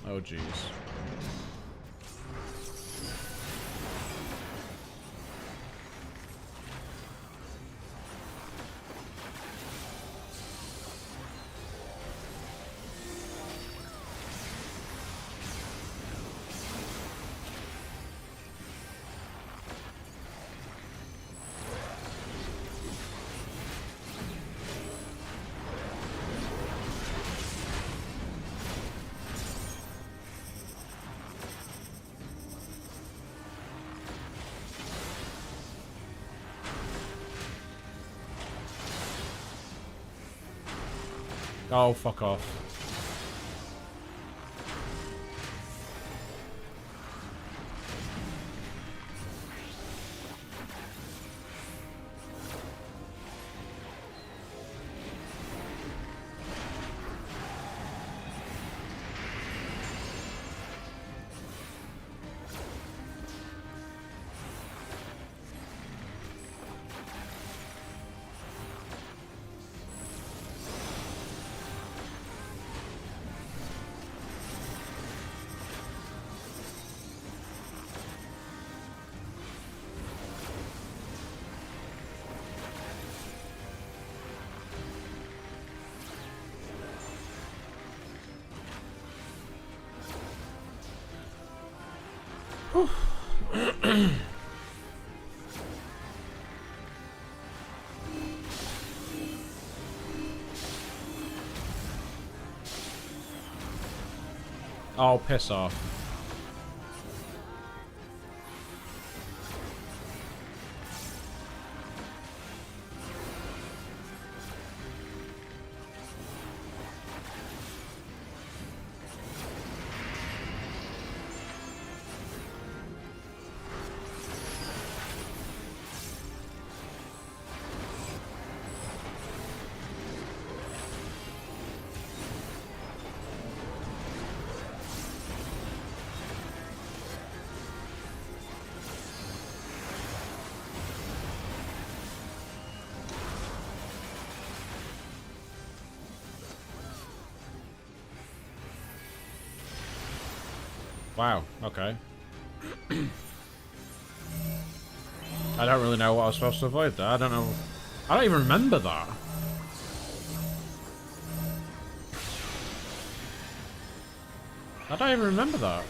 Oh, jeez. Oh, fuck off. Oh, piss off. Wow, okay. I don't really know what I was supposed to avoid there. I don't know. I don't even remember that. I don't even remember that.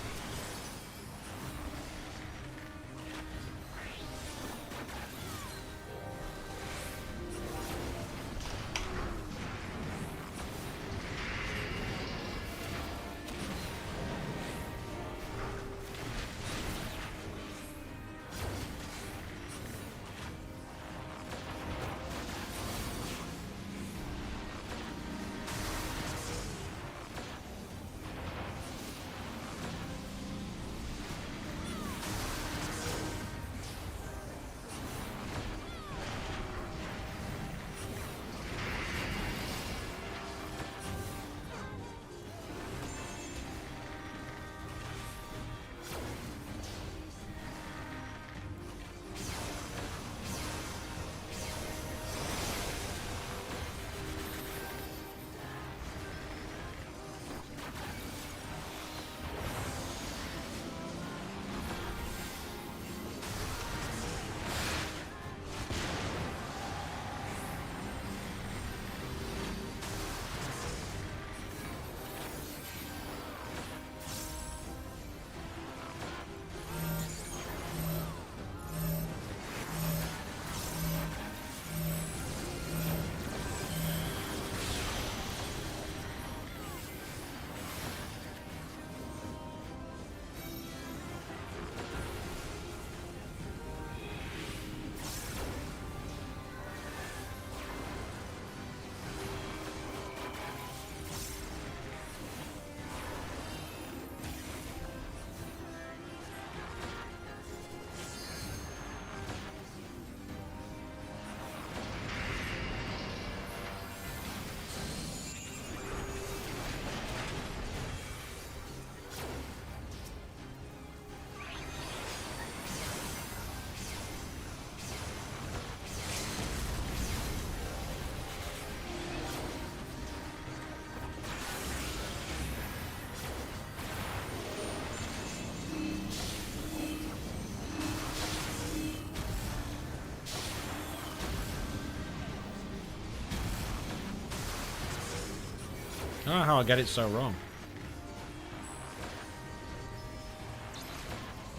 I don't know how I get it so wrong.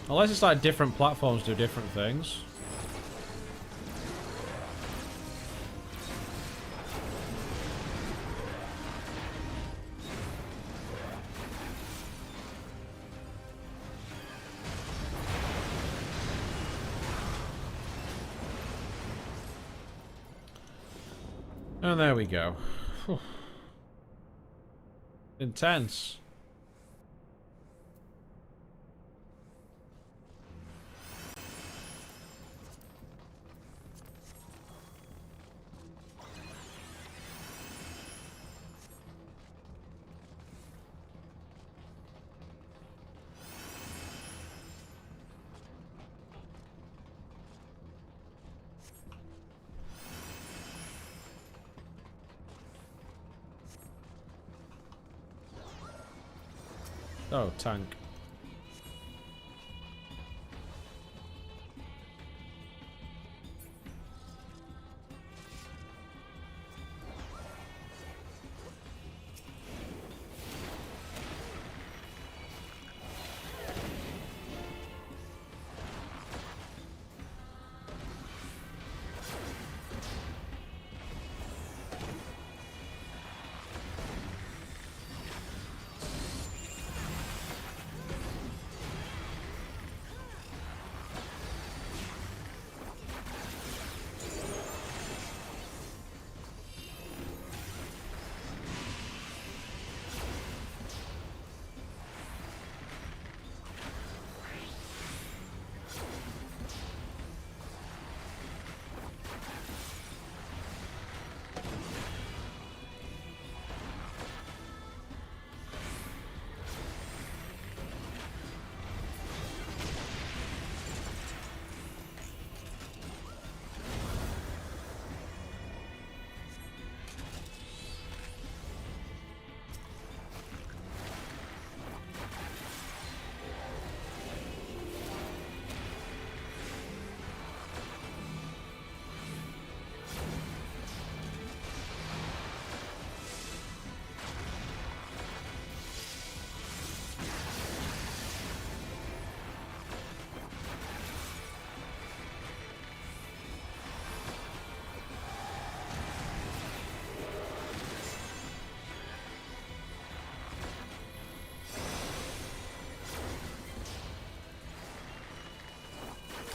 Unless it's like different platforms do different things. And there we go. Whew. Intense. Oh, tank.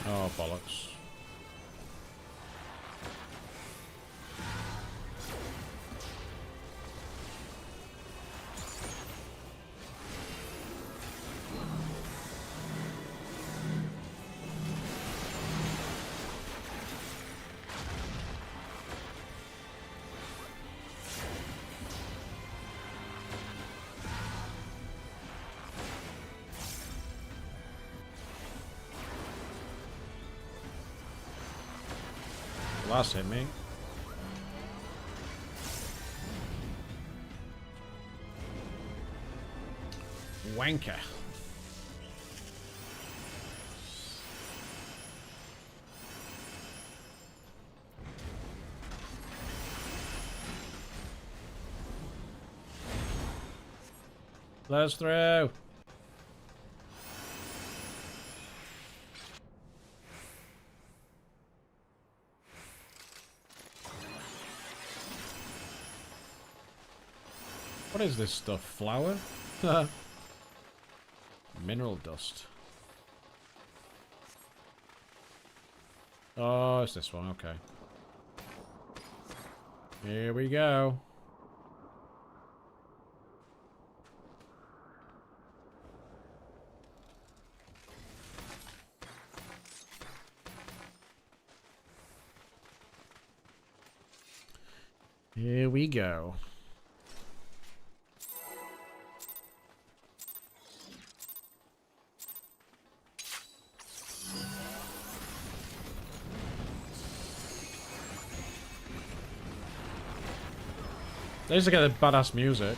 Oh, bollocks. Last hit me. Wanker. Let us through. What is this stuff? Flour? Mineral dust. Oh, it's this one. Okay. Here we go. Here we go. They used to get the badass music.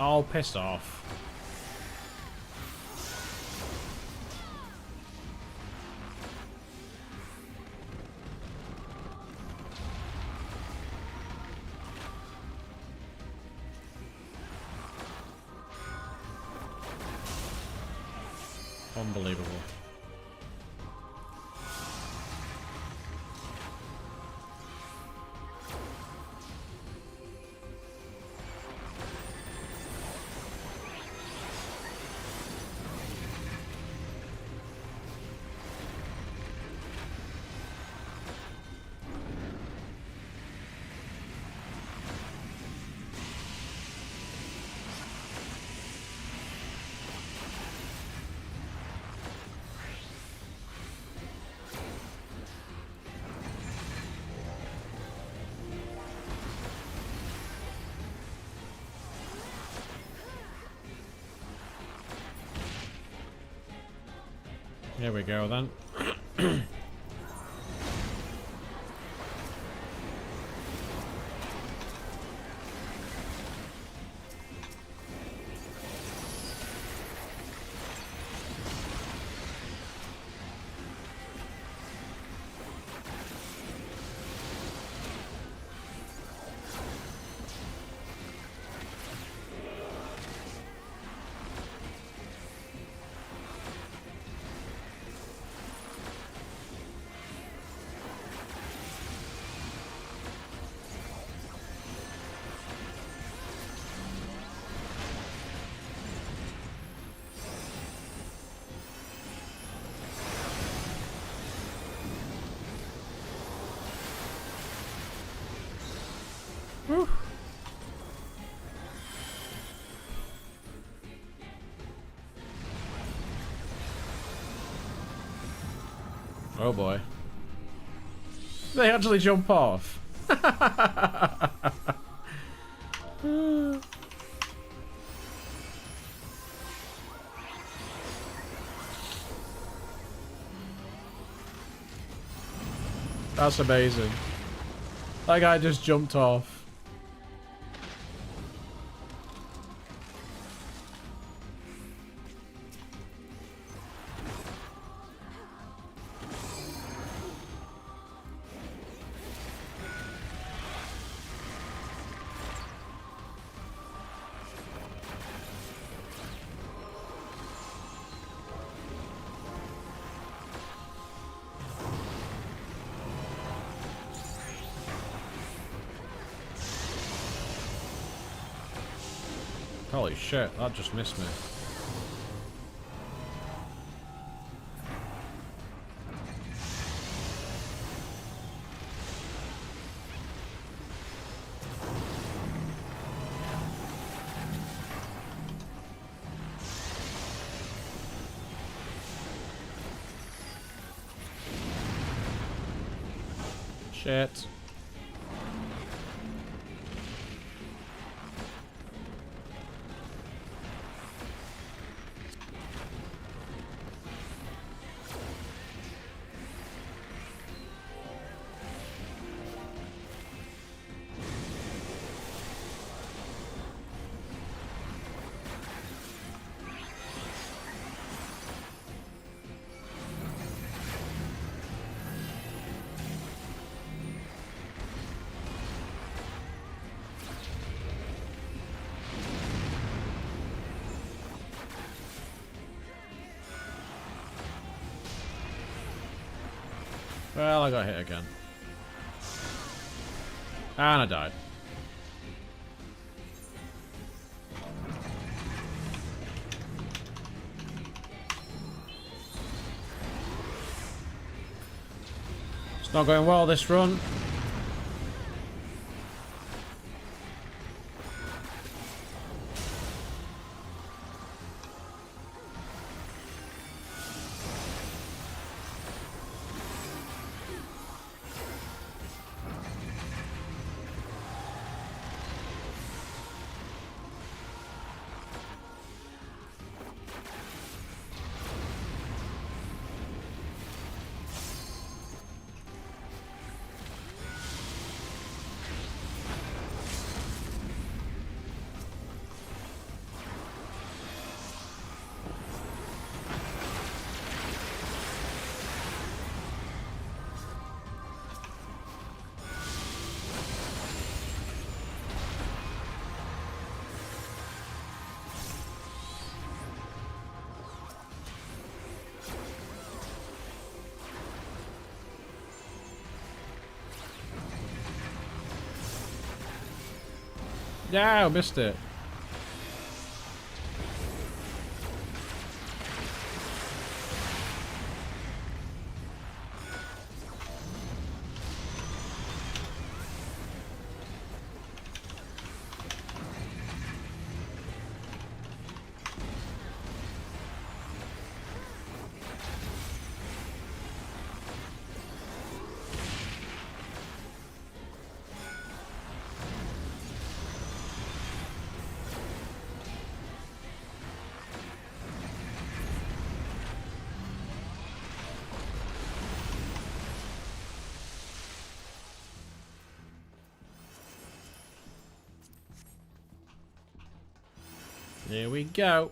Oh, piss off. Unbelievable. Here we go then. Whew. Oh boy. They actually jump off. That's amazing. That guy just jumped off. Holy shit, that just missed me. Shit. Well, I got hit again. And I died. It's not going well this run. Yeah, I missed it. Here we go.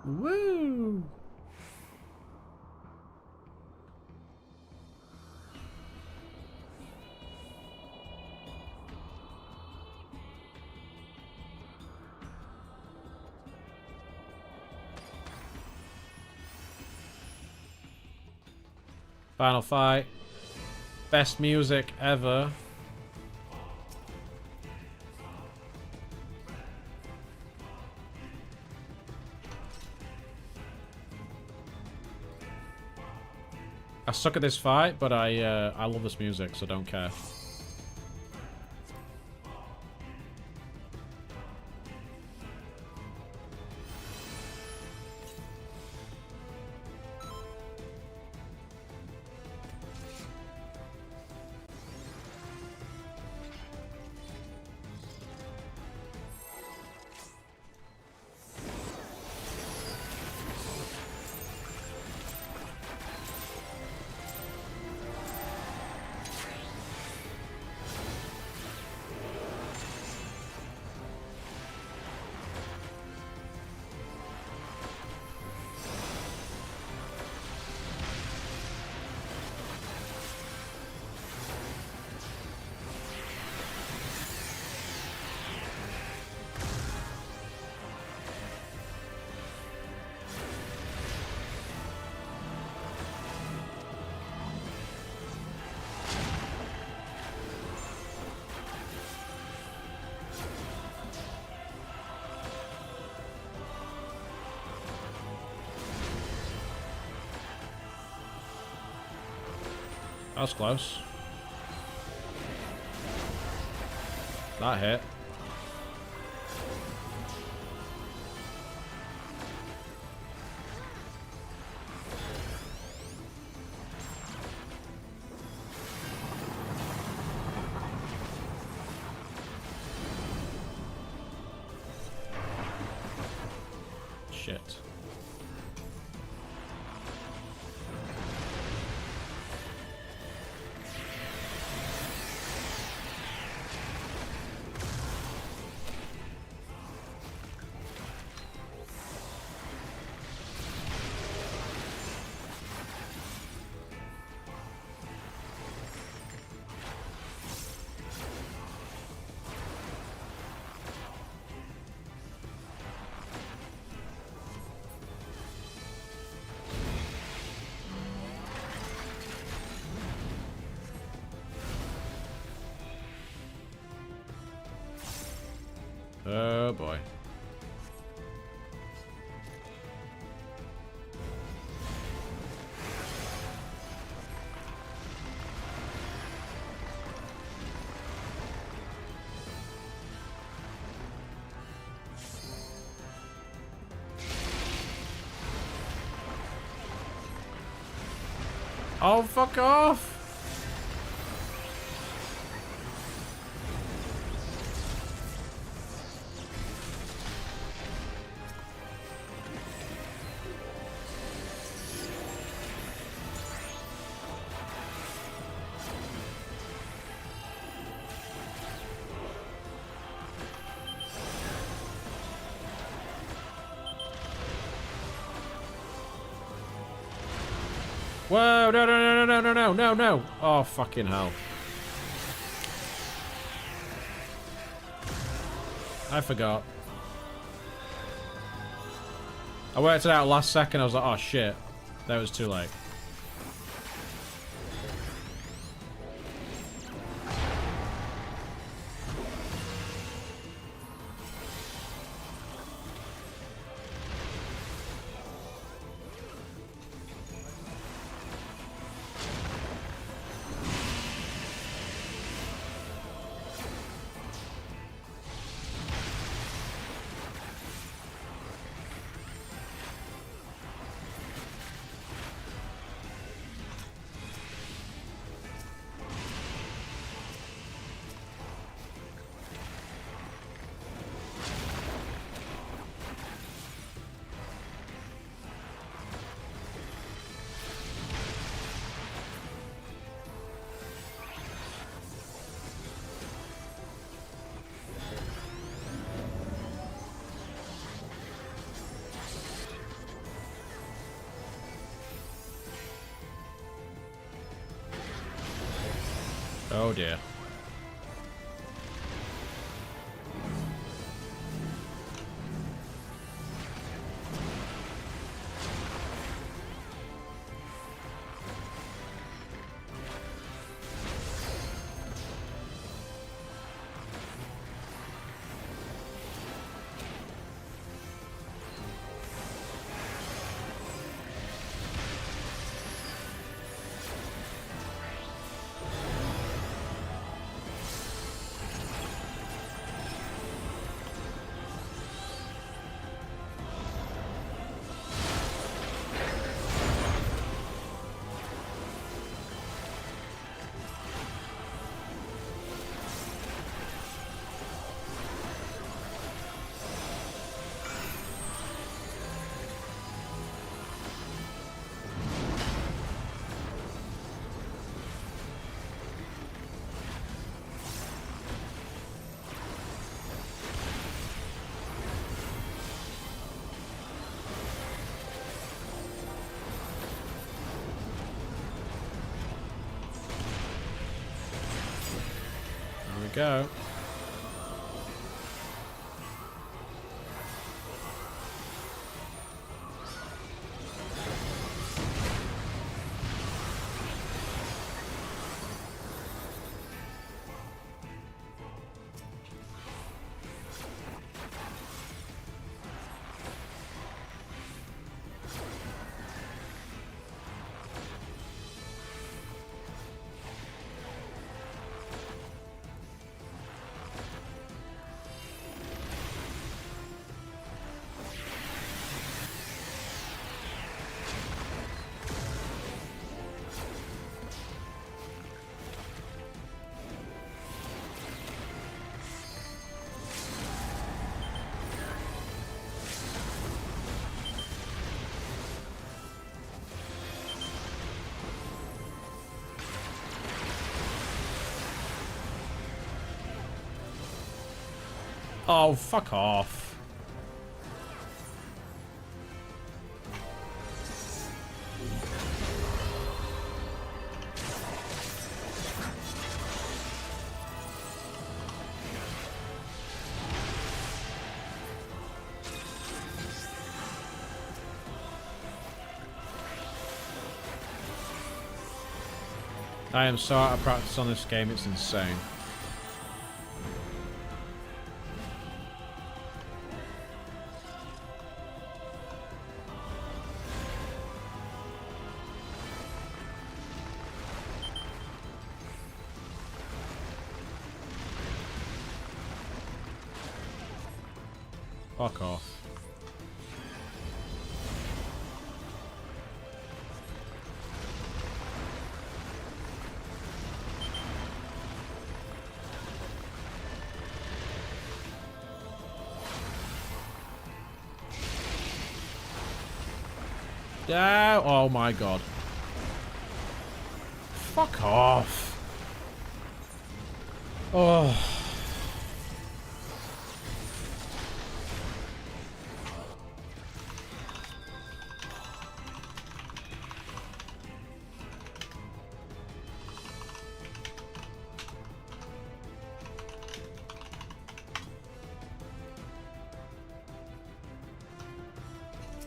Woo! Final fight. Best music ever. I suck at this fight, but I love this music, so don't care. That was close. That hit. Shit. Oh boy. Oh, fuck off! Whoa, no, no, no, no, no, no, no, no. Oh, fucking hell. I forgot. I worked it out last second. I was like, oh shit. That was too late. Oh dear. Go. Oh, fuck off. I am so out of practice on this game, it's insane. Fuck off. Yeah, oh my god. Fuck off. Oh.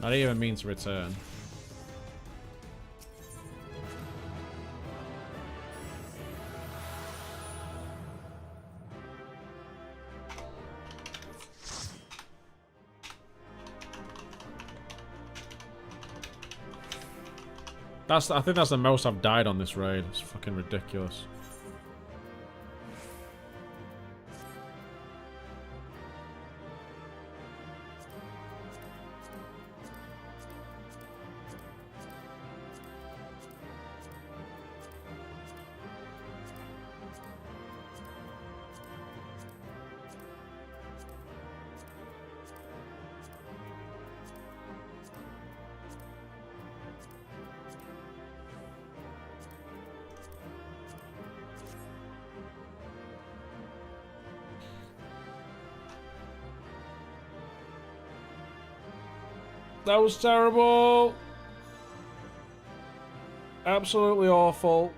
I didn't even mean to return. I think that's the most I've died on this raid. It's fucking ridiculous. That was terrible. Absolutely awful.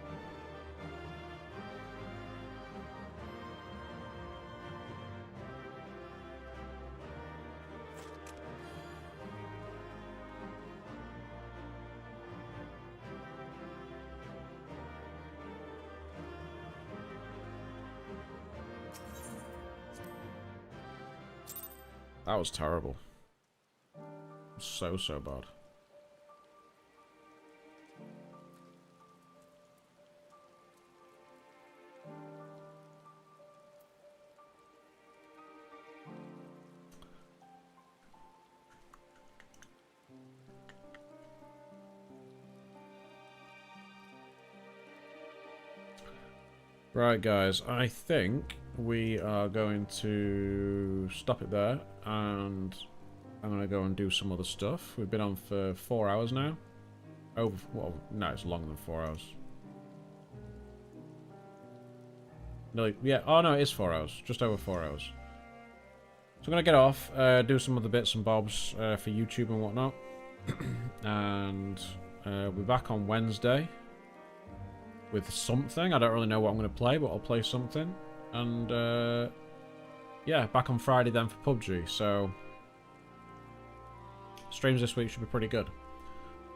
That was terrible. So bad. Right, guys, I think we are going to stop it there, and I'm going to go and do some other stuff. We've been on for 4 hours now. Well, no, it's longer than 4 hours. No, yeah, oh no, it is 4 hours. Just over 4 hours. So I'm going to get off, do some other bits and bobs for YouTube and whatnot. And we'll be back on Wednesday with something. I don't really know what I'm going to play, but I'll play something. And yeah, back on Friday then for PUBG. So streams this week should be pretty good.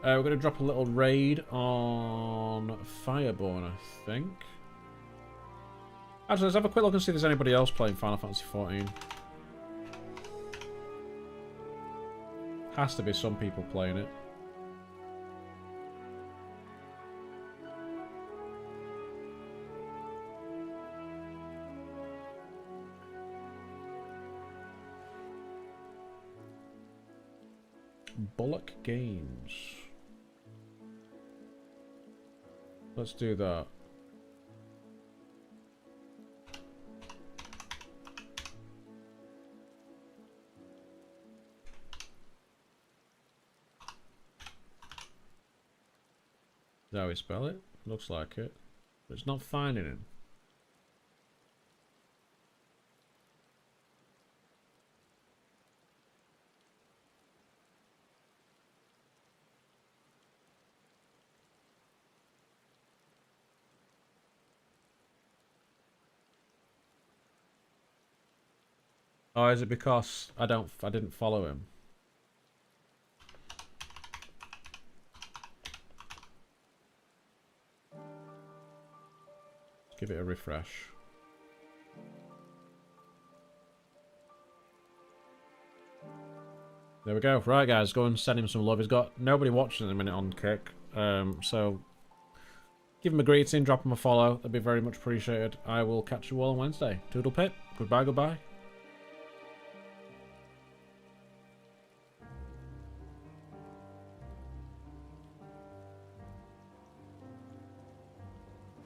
We're going to drop a little raid on Fireborn, I think. Actually, let's have a quick look and see if there's anybody else playing Final Fantasy XIV. Has to be some people playing it. Bullock Games. Let's do that. Is that how we spell it? Looks like it. But it's not finding it. Oh, is it because I didn't follow him? Let's give it a refresh. There we go. Right, guys, go and send him some love. He's got nobody watching at the minute on Kick, so give him a greeting, drop him a follow. That'd be very much appreciated. I will catch you all on Wednesday. Toodle pip. Goodbye, goodbye.